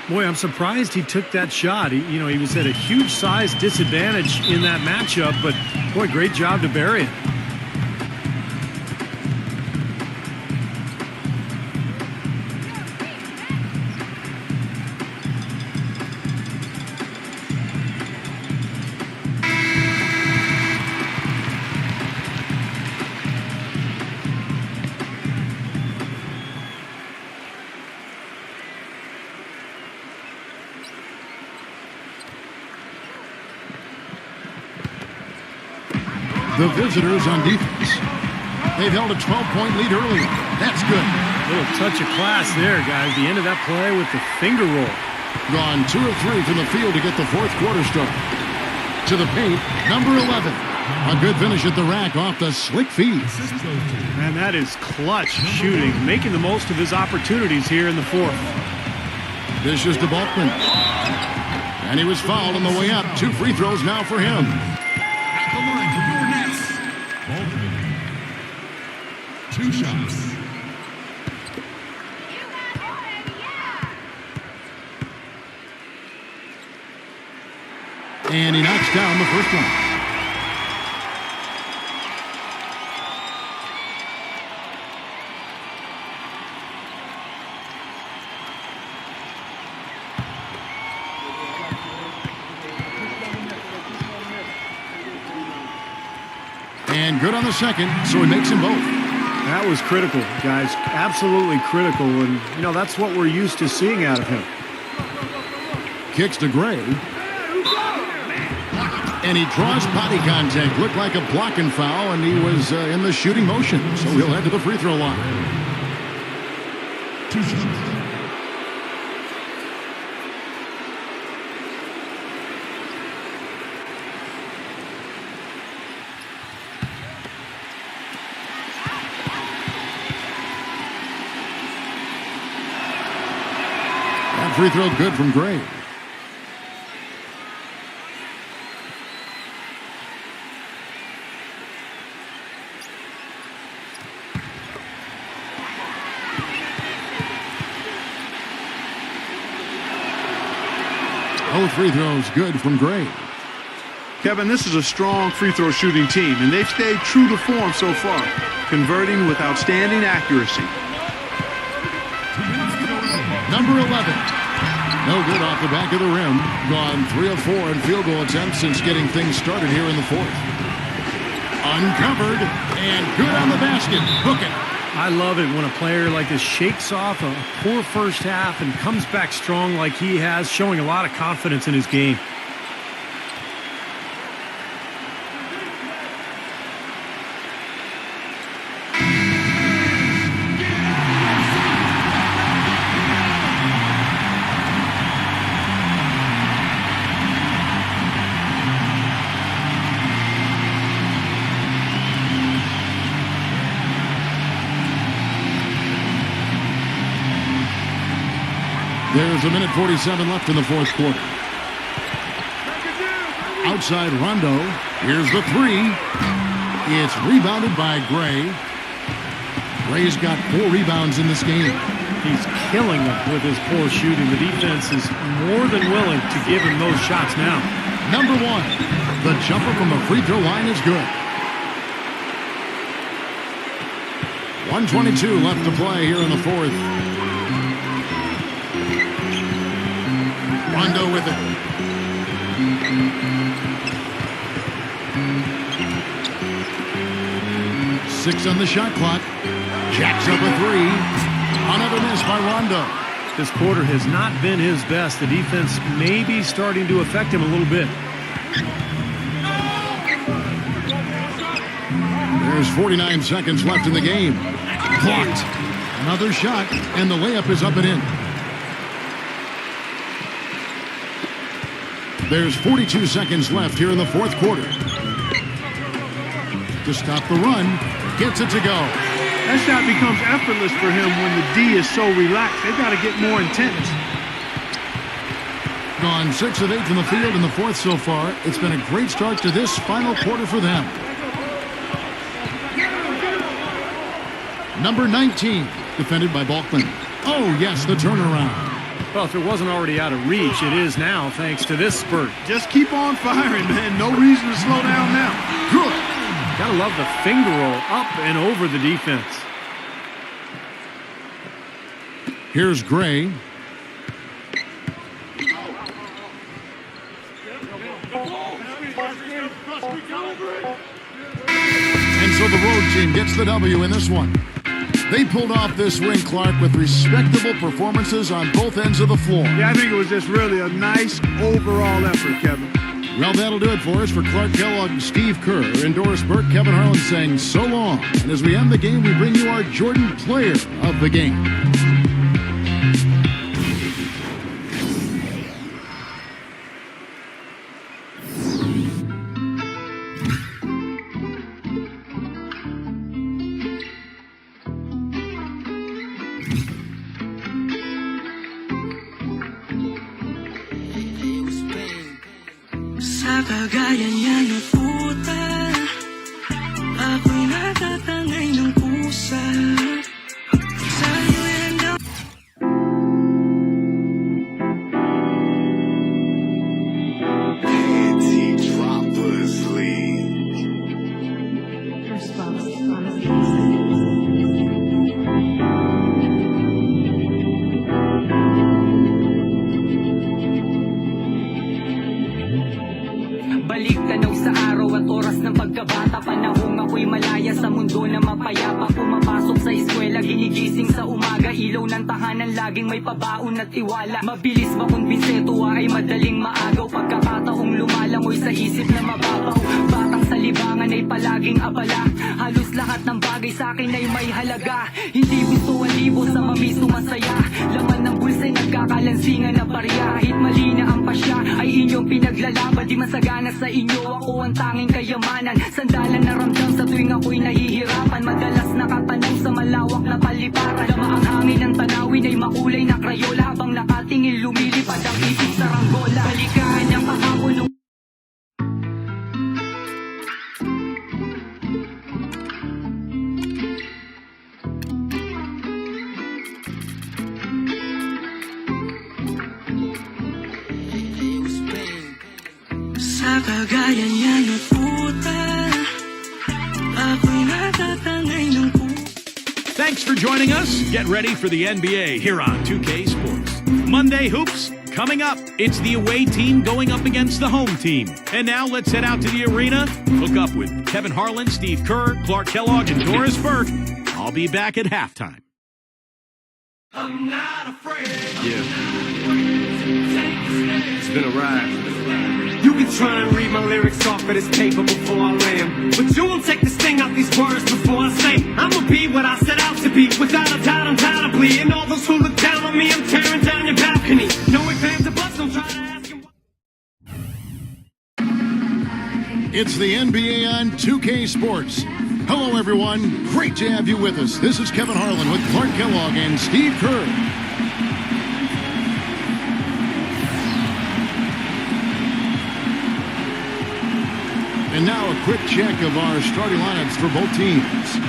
Boy, I'm surprised he took that shot. He was at a huge size disadvantage in that matchup, but boy, great job to bury it. The visitors on defense. They've held a 12-point lead earlier. That's good. A little touch of class there, guys. The end of that play with the finger roll. Gone 2 of 3 from the field to get the fourth quarter started. To the paint, number 11. A good finish at the rack off the slick feed. Man, that is clutch shooting. Making the most of his opportunities here in the fourth. Dishes to Bulkman. And he was fouled on the way up. 2 free throws now for him. At the line for your next. Baldwin. 2 shots. And he knocks down the first one. And good on the second, so he makes them both. That was critical, guys. Absolutely critical. And, that's what we're used to seeing out of him. Kicks to Gray. And he draws body contact. Looked like a blocking foul, and he was in the shooting motion. So he'll head to the free throw line. 2 shots. That free throw good from Gray. Both free throws good from Gray. Kevin, this is a strong free throw shooting team, and they've stayed true to form so far, converting with outstanding accuracy. Number 11. No good off the back of the rim. Gone 3 of 4 in field goal attempts since getting things started here in the fourth. Uncovered and good on the basket. Book it. I love it when a player like this shakes off a poor first half and comes back strong like he has, showing a lot of confidence in his game. There's a minute 47 left in the fourth quarter. Outside Rondo. Here's the three. It's rebounded by Gray. Gray's got 4 rebounds in this game. He's killing them with his poor shooting. The defense is more than willing to give him those shots now. Number 1. The jumper from the free throw line is good. 1:22 left to play here in the fourth. Rondo with it. Six on the shot clock. Jacks up a three. Another miss by Rondo. This quarter has not been his best. The defense may be starting to affect him a little bit. There's 49 seconds left in the game. Blocked. Another shot, and the layup is up and in. There's 42 seconds left here in the fourth quarter. To stop the run, gets it to go. That shot becomes effortless for him when the D is so relaxed. They've got to get more intense. Gone 6 of 8 from the field in the fourth so far. It's been a great start to this final quarter for them. Number 19, defended by Balkman. Oh, yes, the turnaround. Well, if it wasn't already out of reach, it is now thanks to this spurt. Just keep on firing, man. No reason to slow down now. Good. Gotta love the finger roll up and over the defense. Here's Gray. And so the road team gets the W in this one. They pulled off this win, Clark, with respectable performances on both ends of the floor. Yeah, I think it was just really a nice overall effort, Kevin. Well, that'll do it for us. For Clark Kellogg, Steve Kerr, and Doris Burke, Kevin Harlan saying so long. And as we end the game, we bring you our Jordan Player of the Game. Sa kagaya niya na puta, ako'y natatangay ng pusa. Sa'yo yan daw. Anti-Droppers League. Balik tanaw sa araw at oras ng pagkabata. Panahong ako'y malaya sa mundo na mapayapa. Pumapasok sa eskwela, ginigising sa umaga. Ilaw ng tahanan, laging may pabaon at tiwala. Mabilis makumbinse, tuwa ay madaling maagaw. Pagkakataong lumalangoy sa isip na mababaw. Batang sa libangan ay palaging abala. Halos lahat ng bagay sa akin ay may halaga. Hindi gusto ang libo sa mamisto masaya. Laman ng bulsa'y nagkakalansingan na barya. Kahit mali na ang pasya ay inyong pinaglalaban. Di masagana sa inyo, ako ang tanging kayamanan. Sandalan na ramdam sa tuwing ako'y nahihirapan. Madalas nakatanaw sa malawak na paliparan. Lama ang hangin ng tanawin ay makulay na krayola. Habang nakatingin lumilipad ang isip sa ranggola. Balikaan ang kahapon nung Sa kagaya niya na puta, ako'y natatangay ng puta. Thanks for joining us. Get ready for the NBA here on 2K Sports. Monday Hoops coming up. It's the away team going up against the home team. And now let's head out to the arena. Hook up with Kevin Harlan, Steve Kerr, Clark Kellogg, and Doris Burke. I'll be back at halftime. I'm not afraid. Yeah. It's been a ride. You can try and read my lyrics off of this paper before I lay 'em, but you won't take the sting out these words before I say I'ma be what I set out to be, without a doubt, undoubtedly. And all those who look down on me, I'm tearing down your balcony. No ifs, ands, or buts, don't try to ask him. It's the NBA on 2K Sports. Hello, everyone. Great to have you with us. This is Kevin Harlan with Clark Kellogg and Steve Kerr. And now a quick check of our starting lineups for both teams.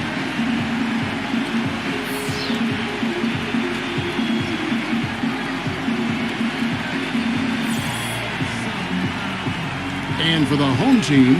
And for the home team,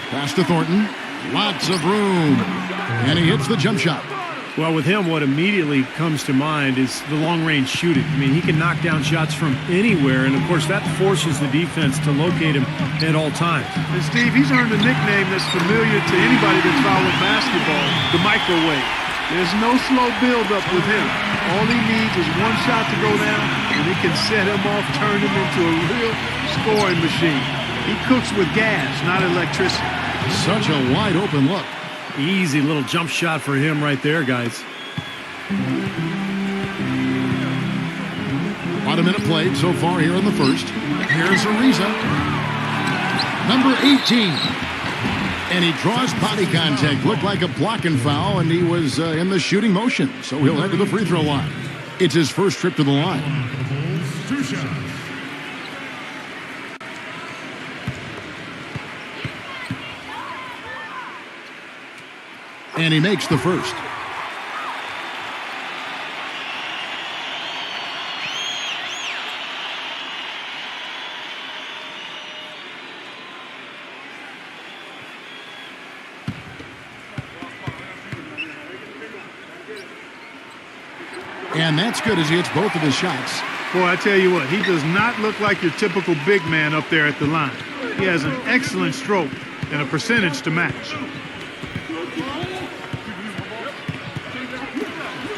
pass to Thornton. Lots of room. And he hits the jump shot. Well, with him, what immediately comes to mind is the long-range shooting. I mean, he can knock down shots from anywhere, and, of course, that forces the defense to locate him at all times. And, Steve, he's earned a nickname that's familiar to anybody that's followed basketball, the microwave. There's no slow build-up with him. All he needs is one shot to go down, and he can set him off, turn him into a real scoring machine. He cooks with gas, not electricity. Such a wide-open look. Easy little jump shot for him right there, guys. About a minute played so far here in the first. Here's Ariza. Number 18. And he draws body contact. Looked like a blocking foul, and he was in the shooting motion. So he'll head to the free throw line. It's his first trip to the line. Two shots. And he makes the first. And that's good as he hits both of his shots. Boy, I tell you what, he does not look like your typical big man up there at the line. He has an excellent stroke and a percentage to match.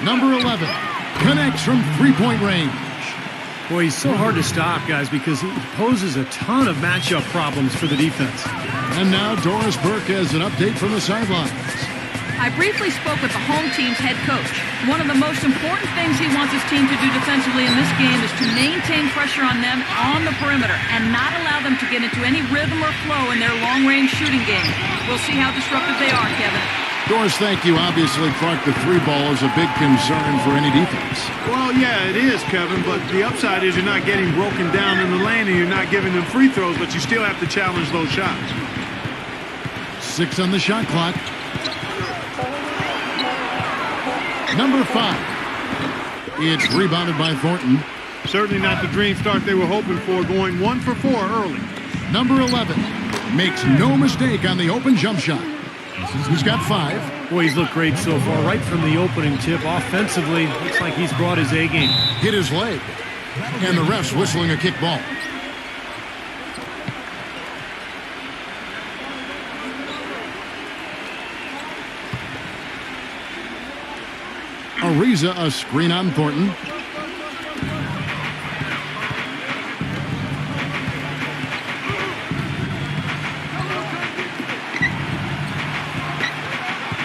Number 11 connects from three-point range. Boy, he's so hard to stop, guys, because he poses a ton of matchup problems for the defense. And now Doris Burke has an update from the sidelines. I briefly spoke with the home team's head coach. One of the most important things he wants his team to do defensively in this game is to maintain pressure on them on the perimeter and not allow them to get into any rhythm or flow in their long-range shooting game. We'll see how disruptive they are, Kevin. Doris, thank you. Obviously, Clark, the three ball is a big concern for any defense. Well, yeah, it is, Kevin, but the upside is you're not getting broken down in the lane and you're not giving them free throws, but you still have to challenge those shots. 6 on the shot clock. Number 5. It's rebounded by Thornton. Certainly not the dream start they were hoping for, going 1 for 4 early. Number 11 makes no mistake on the open jump shot. He's got 5. Boy, he's looked great so far. Right from the opening tip, offensively, looks like he's brought his A game. Hit his leg. And the ref's whistling a kick ball. Ariza, a screen on Thornton.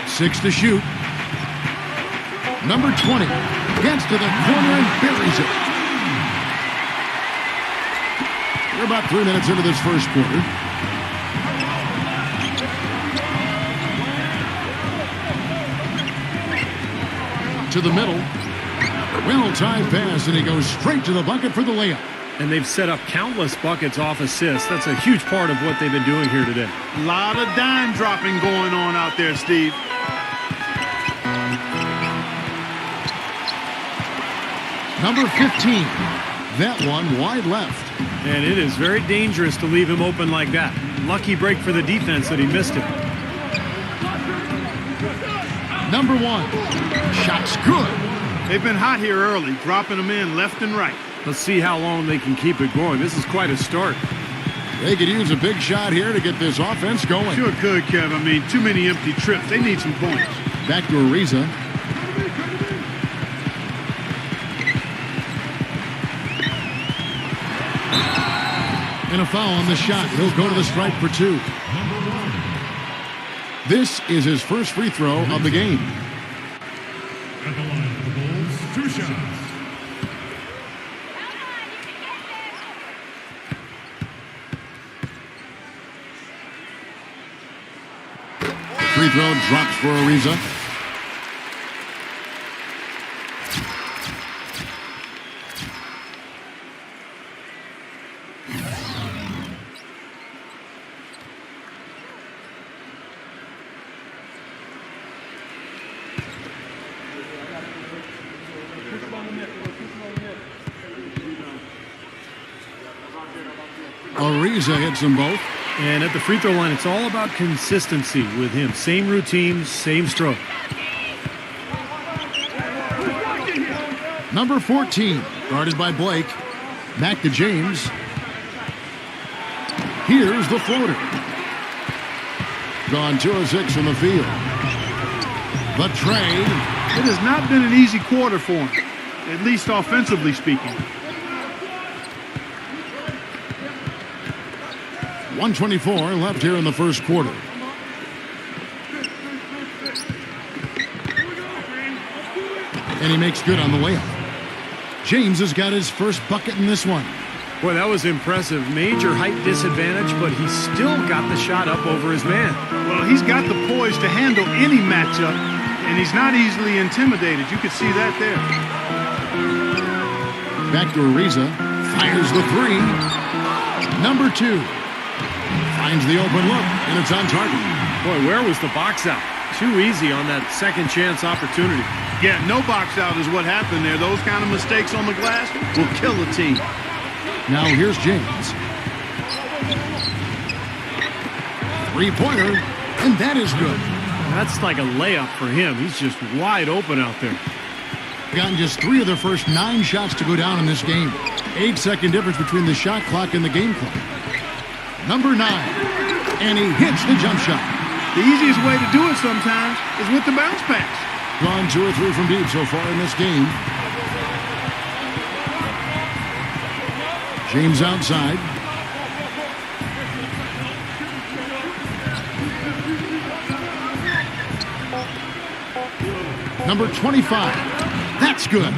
Six to shoot. Number 20 gets to the corner and buries it. We're about 3 minutes into this first quarter. To the middle. Well-timed pass, and he goes straight to the bucket for the layup. And they've set up countless buckets off assists. That's a huge part of what they've been doing here today. A lot of dime dropping going on out there, Steve. Number 15. That one wide left. And it is very dangerous to leave him open like that. Lucky break for the defense that he missed it. Number 1. Shot's good. They've been hot here early, dropping them in left and right. Let's see how long they can keep it going. This is quite a start. They could use a big shot here to get this offense going. Sure could, Kev. I mean, too many empty trips. They need some points. Back to Ariza. And a foul on the shot. He'll go to the stripe for 2. This is his first free throw of the game. At the line, the Bulls, 2 shots. Free throw drops for Ariza. Ariza hits them both. And at the free throw line, it's all about consistency with him. Same routine, same stroke. Number 14, guarded by Blake. Back to James. Here's the floater. Gone 2 of 6 from the field. The trade. It has not been an easy quarter for him, at least offensively speaking. 1:24 left here in the first quarter. And he makes good on the way up. James has got his first bucket in this one. Boy, that was impressive. Major height disadvantage, but he still got the shot up over his man. Well, he's got the poise to handle any matchup, and he's not easily intimidated. You could see that there. Back to Ariza. Fires the 3. Number 2. Finds the open look, and it's on target. Boy, where was the box out? Too easy on that second chance opportunity. Yeah, no box out is what happened there. Those kind of mistakes on the glass will kill a team. Now here's James. 3-pointer, and that is good. That's like a layup for him. He's just wide open out there. Gotten just 3 of their first 9 shots to go down in this game. 8-second difference between the shot clock and the game clock. Number 9, and he hits the jump shot. The easiest way to do it sometimes is with the bounce pass. Gone 2 or 3 from deep so far in this game. James outside. Number 25. That's good.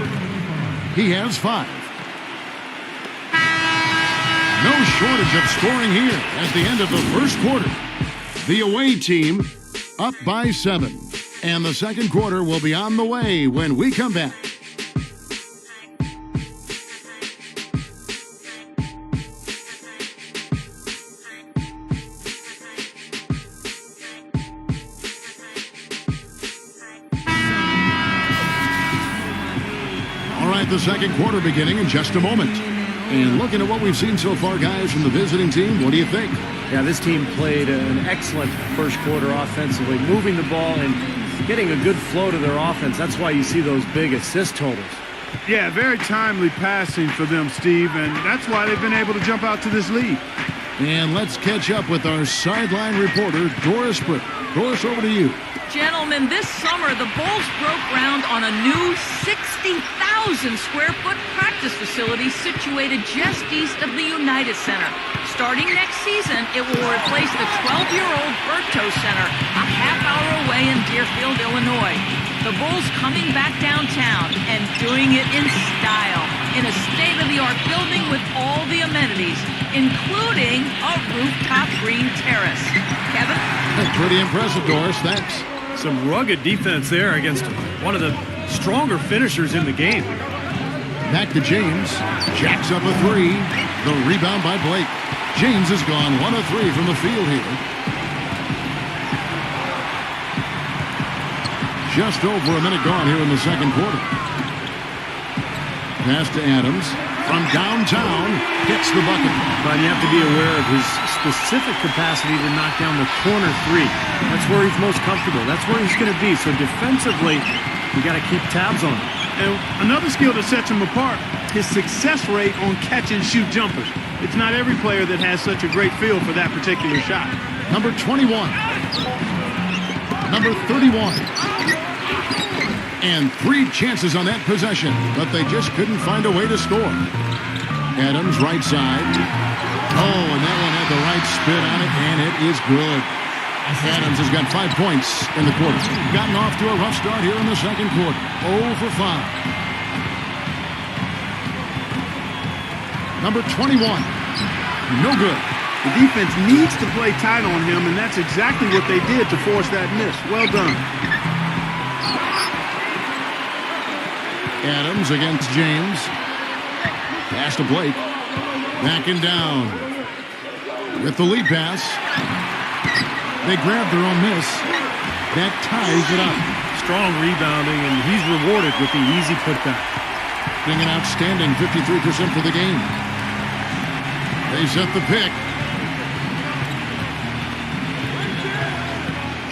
He has 5. No shortage of scoring here at the end of the first quarter. The away team up by 7. And the second quarter will be on the way when we come back. All right, the second quarter beginning in just a moment. And looking at what we've seen so far, guys, from the visiting team, what do you think? Yeah, this team played an excellent first quarter offensively, moving the ball and getting a good flow to their offense. That's why you see those big assist totals. Yeah, very timely passing for them, Steve, and that's why they've been able to jump out to this lead. And let's catch up with our sideline reporter, Doris Britt. Doris, over to you. Gentlemen, this summer the Bulls broke ground on a new 60,000 square foot practice facility situated just east of the United Center. Starting next season, it will replace the 12-year-old Berto Center, a half-hour away in Deerfield, Illinois. The Bulls coming back downtown and doing it in style, in a state-of-the-art building with all the amenities, including a rooftop green terrace. Kevin? That's pretty impressive, Doris. Thanks. Some rugged defense there against one of the stronger finishers in the game. Back to James. Jacks up a 3. The rebound by Blake. James has gone 1 of 3 from the field here. Just over a minute gone here in the second quarter. Pass to Adams. From downtown, hits the bucket. But you have to be aware of his specific capacity to knock down the corner 3. That's where he's most comfortable. That's where he's going to be. So defensively, you got to keep tabs on him. And another skill that sets him apart, his success rate on catch-and-shoot jumpers. It's not every player that has such a great feel for that particular shot. Number 21. Number 31. And 3 chances on that possession, but they just couldn't find a way to score. Adams, right side. Oh, and that one had the right spin on it, and it is good. Adams has got 5 points in the quarter. Gotten off to a rough start here in the second quarter. 0 for 5. Number 21. No good. The defense needs to play tight on him, and that's exactly what they did to force that miss. Well done. Adams against James. Pass to Blake. Backing down. With the lead pass. They grab their own miss. That ties it up. Strong rebounding, and he's rewarded with the easy putback. Being an outstanding 53% for the game. They set the pick.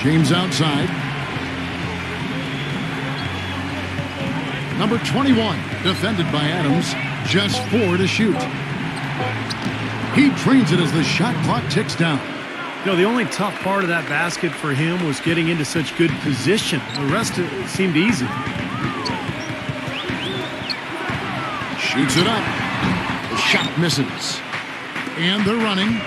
James outside. Number 21, defended by Adams. Just 4 to shoot. He drains it as the shot clock ticks down. You know, the only tough part of that basket for him was getting into such good position. The rest of it seemed easy. Shoots it up. The shot misses. And they're running.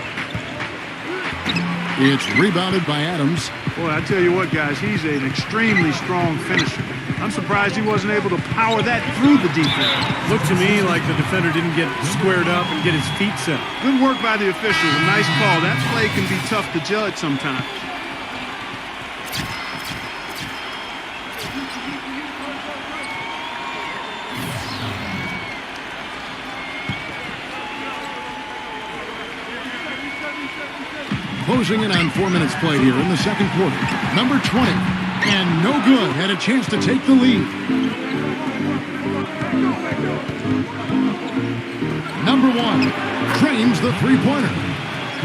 It's rebounded by Adams. Boy, I tell you what, guys, he's an extremely strong finisher. I'm surprised he wasn't able to power that through the defense. Looked to me like the defender didn't get squared up and get his feet set. Good work by the officials. A nice call. That play can be tough to judge sometimes. Closing in on 4 minutes played here in the second quarter. Number 20. And no good. Had a chance to take the lead. Number 1. Drains the three-pointer.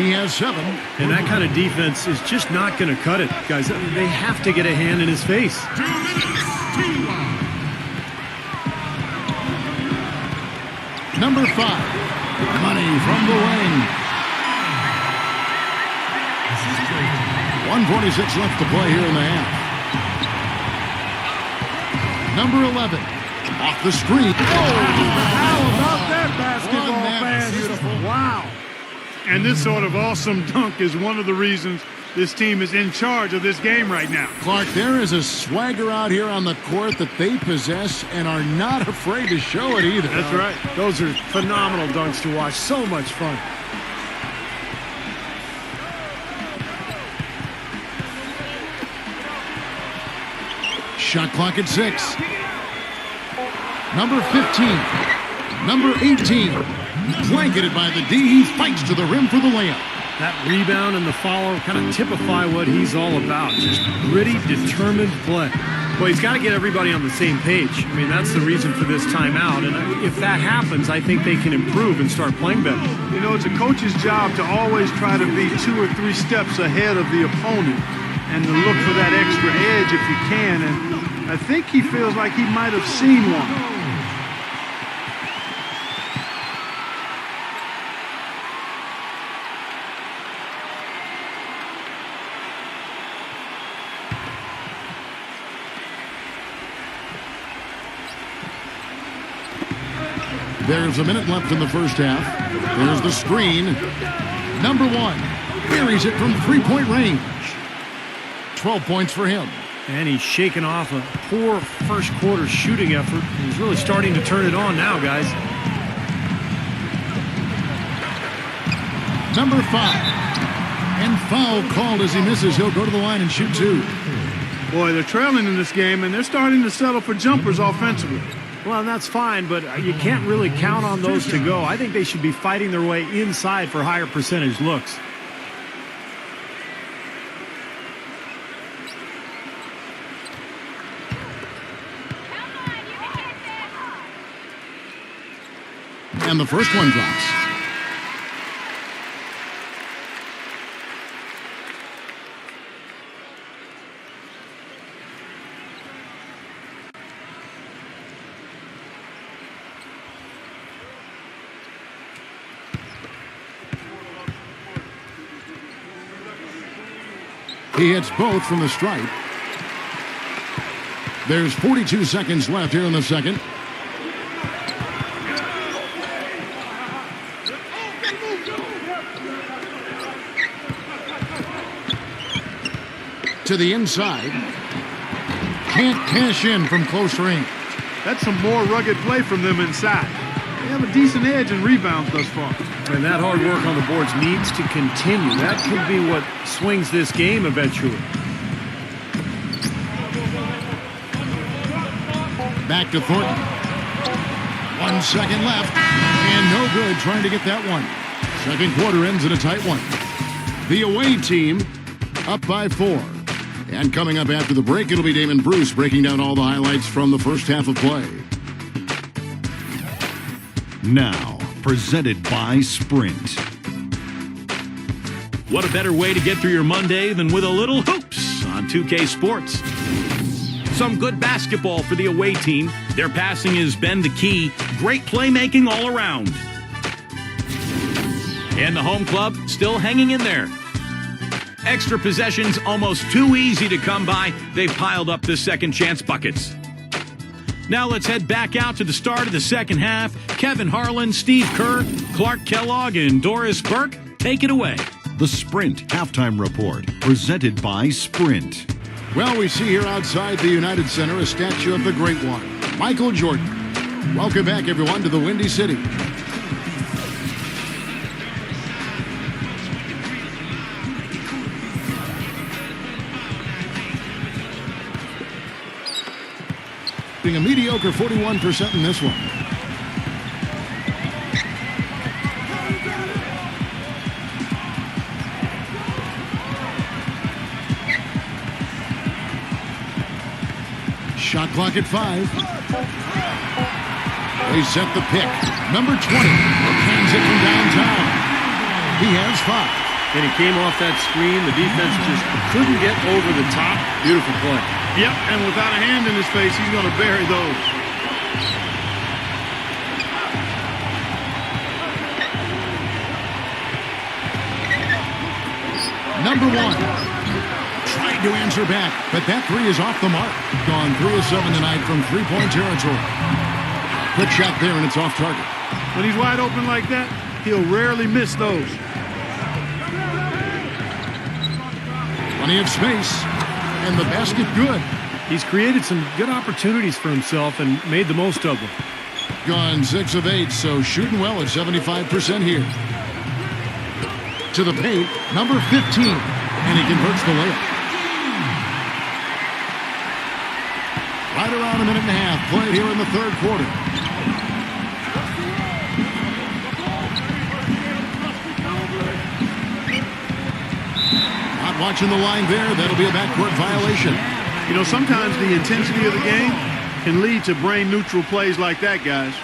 He has 7. And that kind of defense is just not going to cut it, guys. They have to get a hand in his face. 2 minutes, 2 Number 5. Money from the wing. 1:46 left to play here in the half. Number 11. Off the screen. How about that basketball fan? Beautiful. Wow. And this sort of awesome dunk is one of the reasons this team is in charge of this game right now. Clark, there is a swagger out here on the court that they possess and are not afraid to show it either. That's right. Those are phenomenal dunks to watch. So much fun. Shot clock at 6. Number 15. Number 18. Blanketed by the D. He fights to the rim for the layup. That rebound and the follow kind of typify what he's all about. Just gritty, determined play. Well, he's got to get everybody on the same page. I mean, that's the reason for this timeout. And if that happens, I think they can improve and start playing better. You know, it's a coach's job to always try to be 2 or 3 steps ahead of the opponent and to look for that extra edge if you can. And I think he feels like he might have seen one. There's a minute left in the first half. There's the screen. Number 1 buries it from three-point range. 12 points for him. And he's shaking off a poor first quarter shooting effort. He's really starting to turn it on now, guys. Number 5. And foul called as he misses. He'll go to the line and shoot 2. Boy, they're trailing in this game, and they're starting to settle for jumpers offensively. Well, that's fine, but you can't really count on those to go. I think they should be fighting their way inside for higher percentage looks. And the first one drops. He hits both from the stripe. There's 42 seconds left here in the second. To the inside. Can't cash in from close range. That's some more rugged play from them inside. They have a decent edge in rebounds thus far. And that hard work on the boards needs to continue. That could be what swings this game eventually. Back to Thornton. 1 second left. And no good trying to get that one. Second quarter ends in a tight one. The away team up by 4. And coming up after the break, it'll be Damon Bruce breaking down all the highlights from the first half of play. Now, presented by Sprint. What a better way to get through your Monday than with a little hoops on 2K Sports. Some good basketball for the away team. Their passing has been the key. Great playmaking all around. And the home club still hanging in there. Extra possessions almost too easy to come by. They've piled up the second chance buckets. Now let's head back out to the start of the second half. Kevin Harlan, Steve Kerr, Clark Kellogg, and Doris Burke take it away. The Sprint Halftime Report, presented by Sprint. Well, we see here outside the United Center a statue of the great one, Michael Jordan. Welcome back, everyone, to the Windy City. Being a mediocre 41% in this one. Shot clock at 5. They set the pick. Number 20 hands it from downtown. He has 5. And he came off that screen. The defense just couldn't get over the top. Beautiful play. Yep, and without a hand in his face, he's going to bury those. Number 1. Trying to answer back, but that 3 is off the mark. Gone 3 of 7 tonight from three-point territory. Quick shot there, and it's off target. When he's wide open like that, he'll rarely miss those. Plenty of space, and the basket good. He's created some good opportunities for himself and made the most of them. Gone 6 of 8, so shooting well at 75% here. To the paint, number 15, and he converts the layup. Right around a minute and a half played here in the third quarter. Not watching the line there. That'll be a backcourt violation. You know, sometimes the intensity of the game can lead to brain-neutral plays like that, guys.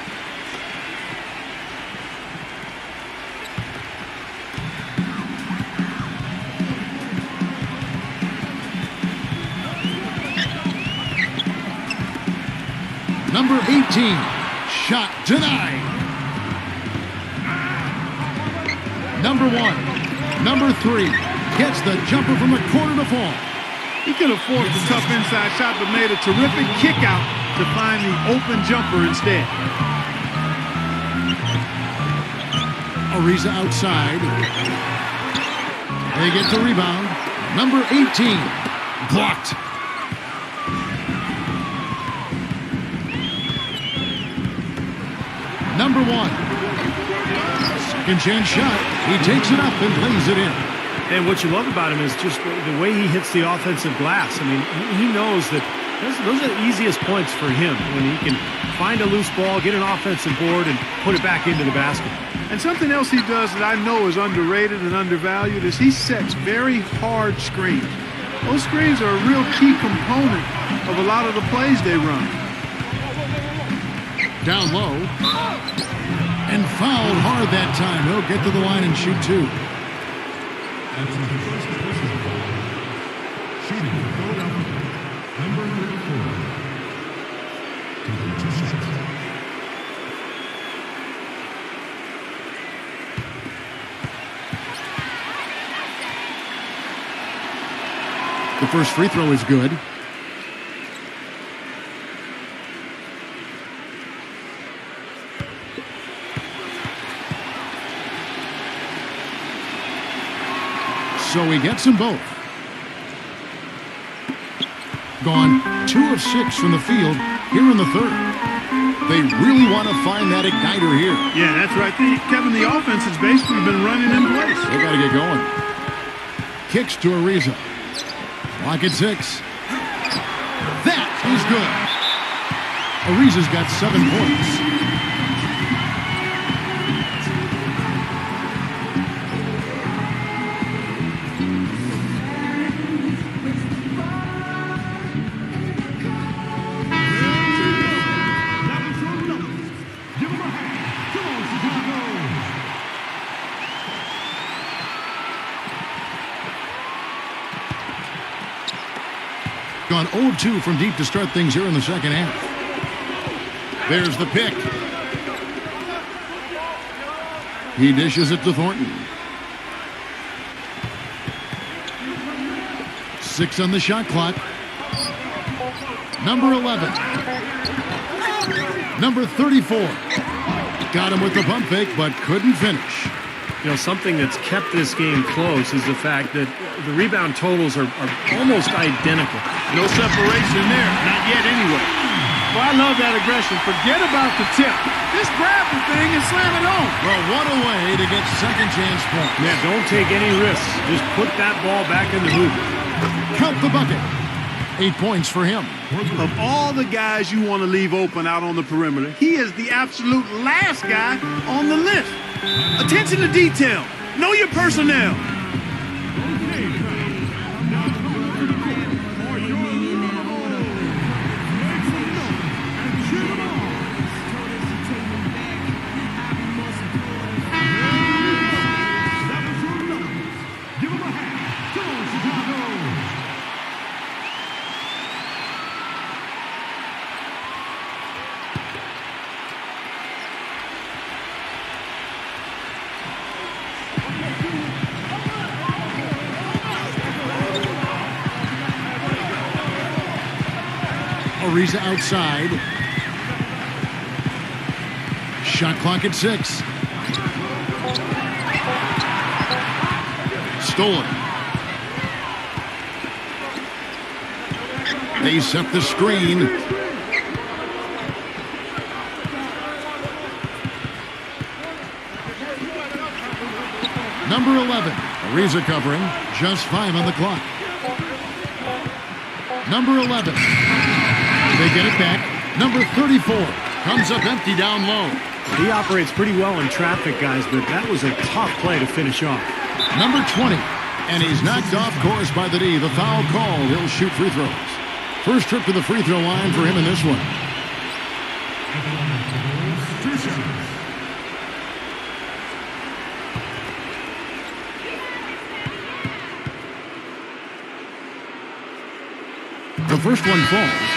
Number 18, shot denied. Number 1, number 3, gets the jumper from the corner to fall. He could have forced a tough inside shot, but made a terrific kick out to find the open jumper instead. Ariza outside. They get the rebound. Number 18, blocked. Number 1, second chance shot. He takes it up and lays it in. And what you love about him is just the way he hits the offensive glass. I mean, he knows that those are the easiest points for him, when he can find a loose ball, get an offensive board, and put it back into the basket. And something else he does that I know is underrated and undervalued is he sets very hard screens. Those screens are a real key component of a lot of the plays they run. Down low. And fouled hard that time. He'll get to the line and shoot 2. Shooting for Philadelphia, number 34. Taking 2 shots. The first free throw is good. So he gets them both. Gone 2 of 6 from the field here in the third. They really want to find that igniter here. Yeah, that's right. Kevin, the offense has basically been running in place. They got to get going. Kicks to Ariza. Clock at 6. That is good. Ariza's got 7 points. Gone 0-2 from deep to start things here in the second half. There's the pick. He dishes it to Thornton. 6 on the shot clock. Number 11. Number 34. Got him with the pump fake, but couldn't finish. You know, something that's kept this game close is the fact that the rebound totals are almost identical. No separation there. Not yet, anyway. Well, I love that aggression. Forget about the tip. Just grab the thing and slam it home. Well, what a way to get second chance points. Yeah, don't take any risks. Just put that ball back in the hoop. Count the bucket. 8 points for him. Of all the guys you want to leave open out on the perimeter, he is the absolute last guy on the list. Attention to detail. Know your personnel. Ariza outside. Shot clock at 6. Stolen. They set the screen. Number 11. Ariza covering. Just 5 on the clock. Number 11. They get it back. Number 34 comes up empty down low. He operates pretty well in traffic, guys, but that was a tough play to finish off. Number 20, and he's knocked off course by the D. The foul called. He'll shoot free throws. First trip to the free throw line for him in this one. The first one falls.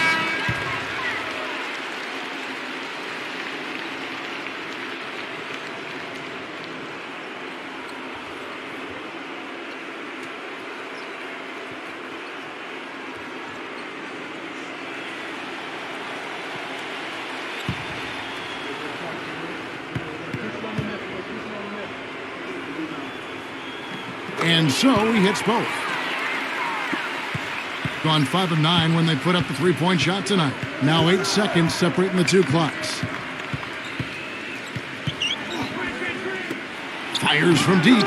And so he hits both. Gone 5 of 9 when they put up the three-point shot tonight. Now 8 seconds separating the two clocks. Fires from deep.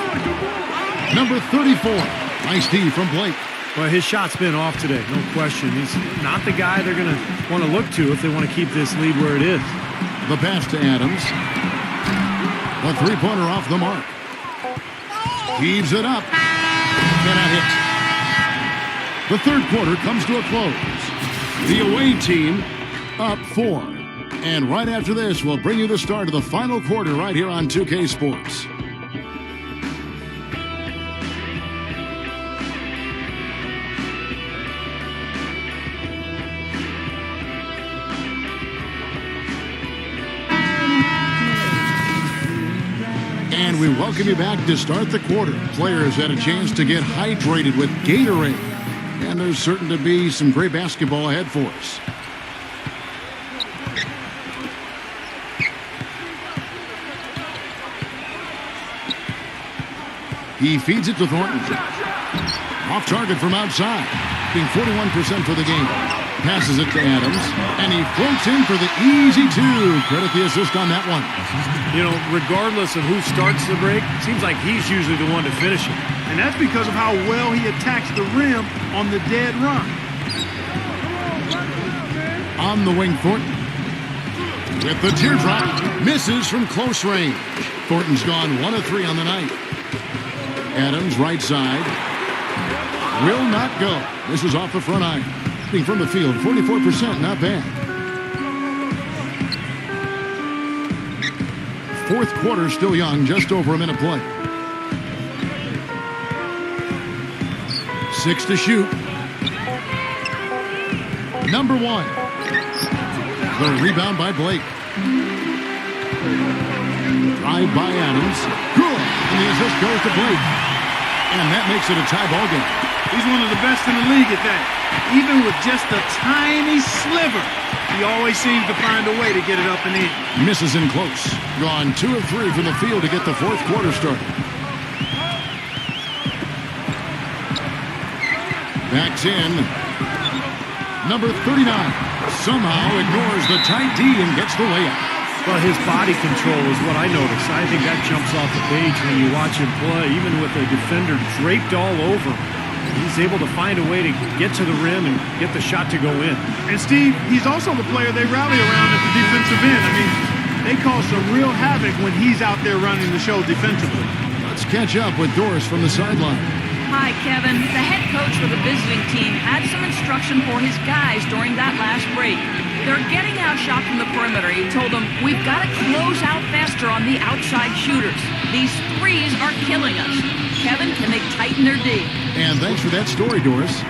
Number 34. Nice D from Blake. Well, his shot's been off today, no question. He's not the guy they're going to want to look to if they want to keep this lead where it is. The pass to Adams. A three-pointer off the mark. Heaves it up. Cannot hit. The third quarter comes to a close. The away team up 4. And right after this, we'll bring you the start of the final quarter right here on 2K Sports. And we welcome you back to start the quarter. Players had a chance to get hydrated with Gatorade. And and there's certain to be some great basketball ahead for us. He feeds it to Thornton. Off target from outside, being 41% for the game. Passes it to Adams, and he floats in for the easy two. Credit the assist on that one. You know, regardless of who starts the break, it seems like he's usually the one to finish it. And that's because of how well he attacks the rim on the dead run. On the wing, Thornton. With the teardrop, misses from close range. Thornton's gone 1 of 3 on the night. Adams, right side. Will not go. This is off the front iron. Being from the field, 44%, not bad. Fourth quarter, still young, just over a minute play. 6 to shoot. Number 1. The rebound by Blake. Drive by Adams. Good. And the assist goes to Blake. And that makes it a tie ball game. He's one of the best in the league at that. Even with just a tiny sliver, he always seems to find a way to get it up and in. Misses in close. Gone 2 of 3 from the field to get the fourth quarter started. Backs in. Number 39 somehow ignores the tight D and gets the layup. Well, his body control is what I notice. I think that jumps off the page when you watch him play. Even with a defender draped all over, he's able to find a way to get to the rim and get the shot to go in. And Steve, he's also the player they rally around at the defensive end. I mean, they cause some real havoc when he's out there running the show defensively. Let's catch up with Doris from the sideline. Hi, Kevin. The head coach for the visiting team had some instruction for his guys during that last break. They're getting outshot from the perimeter. He told them, we've got to close out faster on the outside shooters. These threes are killing us. Kevin, can they tighten their D? And thanks for that story, Doris.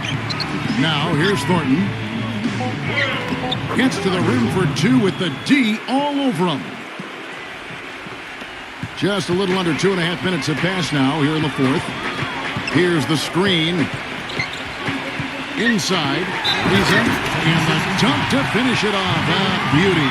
Now, here's Thornton. Gets to the rim for 2 with the D all over him. Just a little under 2.5 minutes have passed now here in the fourth. Here's the screen. Inside. He's in. And the dunk to finish it off. Beauty.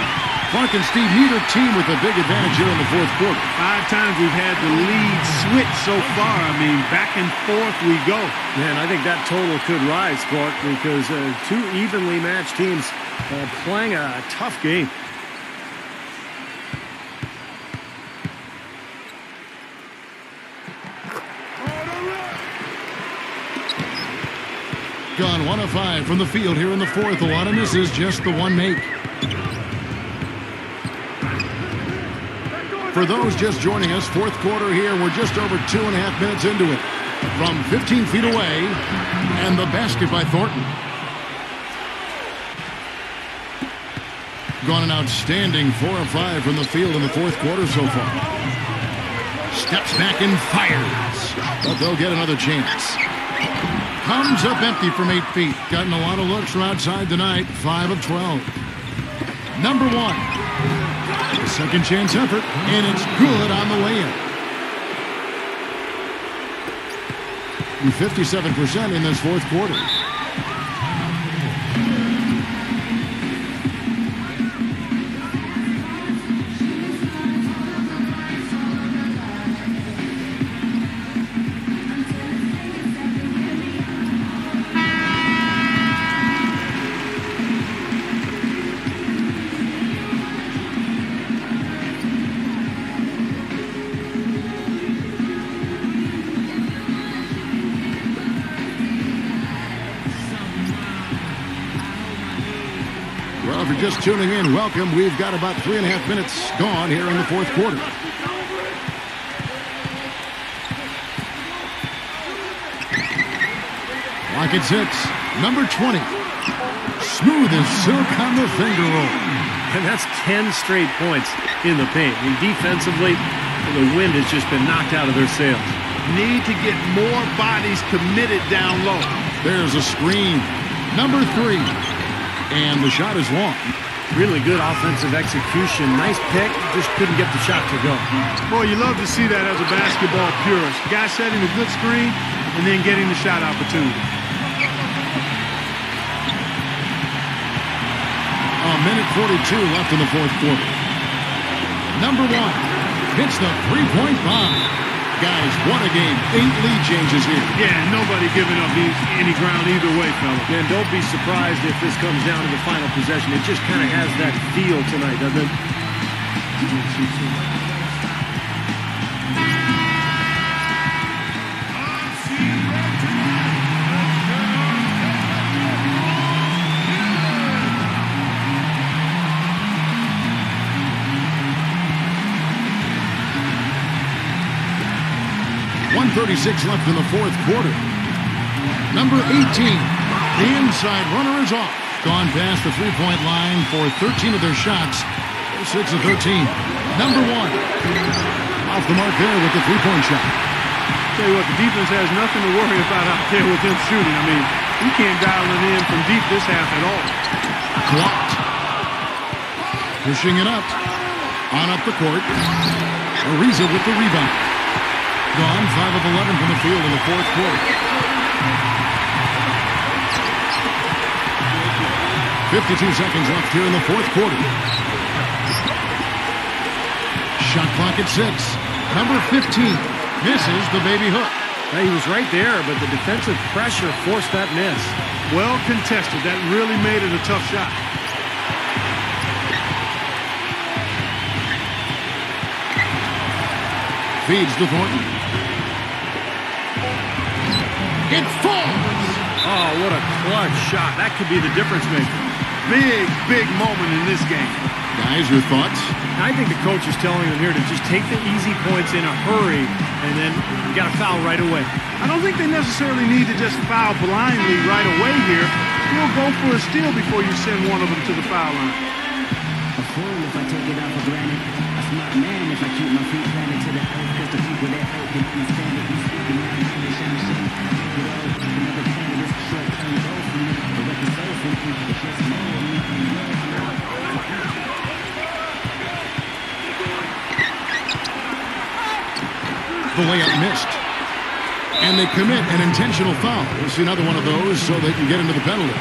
Clark and Steve, neither team with a big advantage here in the fourth quarter. 5 times we've had the lead switch so far. I mean, back and forth we go. Man, I think that total could rise, Clark, because 2 evenly matched teams playing a tough game. Gone 1 of 5 from the field here in the fourth. A lot of misses, just the one make. For those just joining us, fourth quarter here, we're just over 2.5 minutes into it. From 15 feet away, and the basket by Thornton. Gone an outstanding 4 of 5 from the field in the fourth quarter so far. Steps back and fires, but they'll get another chance. Comes up empty from 8 feet. Gotten a lot of looks from outside tonight. 5 of 12. Number 1. Second chance effort, and it's good on the way in. 57% in this fourth quarter. Just tuning in, welcome. We've got about 3.5 minutes gone here in the fourth quarter. Clock at 6. Number 20. Smooth as silk on the finger roll. And that's 10 straight points in the paint. And defensively, the wind has just been knocked out of their sails. Need to get more bodies committed down low. There's a screen. Number 3. And the shot is long. Really good offensive execution. Nice pick. Just couldn't get the shot to go. Boy, you love to see that as a basketball purist. Guy setting a good screen and then getting the shot opportunity. minute 42 left in the fourth quarter. Number 1 hits the three-point bomb. Guys, what a game. 8 lead changes here. Yeah, nobody giving up any ground either way, fella. And don't be surprised if this comes down to the final possession. It just kind of has that feel tonight, doesn't it? 1:36 left in the fourth quarter. Number 18, the inside runner is off. Gone past the three-point line for 13 of their shots. 6 of 13. Number 1, off the mark there with the three-point shot. Tell you what, the defense has nothing to worry about out there with them shooting. I mean, we can't dial it in from deep this half at all. Blocked. Pushing it up. On up the court. Ariza with the rebound. Gone 5 of 11 from the field in the fourth quarter. 52 seconds left here in the fourth quarter. Shot clock at 6. Number 15 misses the baby hook. Hey, he was right there, but the defensive pressure forced that miss. Well contested. That really made it a tough shot. Feeds to Thornton. It falls! Oh, what a clutch shot. That could be the difference maker. Big moment in this game. Guys, your thoughts? I think the coach is telling them here to just take the easy points in a hurry, and then you got to foul right away. I don't think they necessarily need to just foul blindly right away here. You'll go for a steal before you send one of them to the foul line. A fool if I take it out for granted. A smart man if I keep my feet planted to the earth. Cause the people that hurt didn't understand it. You speaking out and they shine shit. You know, another candidate, short-term goal for me. The record so simple, it's just more of me. The layup missed. And they commit an intentional foul. We'll see another one of those so they can get into the penalty.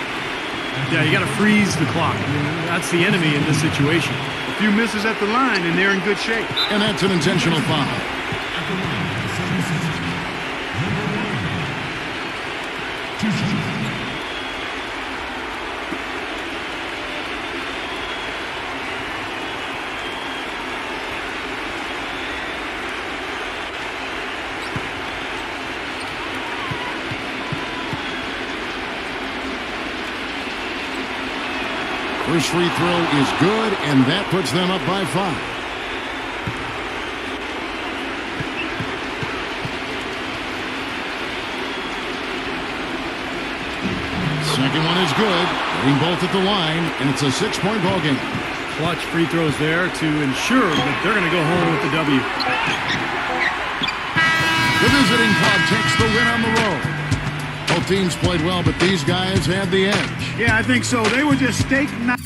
Yeah, you got to freeze the clock. I mean, that's the enemy in this situation. A few misses at the line, and they're in good shape. And that's an intentional foul. First free throw is good, and that puts them up by 5. Second one is good. Getting both at the line, and it's a 6-point ball game. Clutch free throws there to ensure that they're going to go home with the W. The visiting club takes the win on the road. Both teams played well, but these guys had the edge. Yeah, I think so. They were just staking out.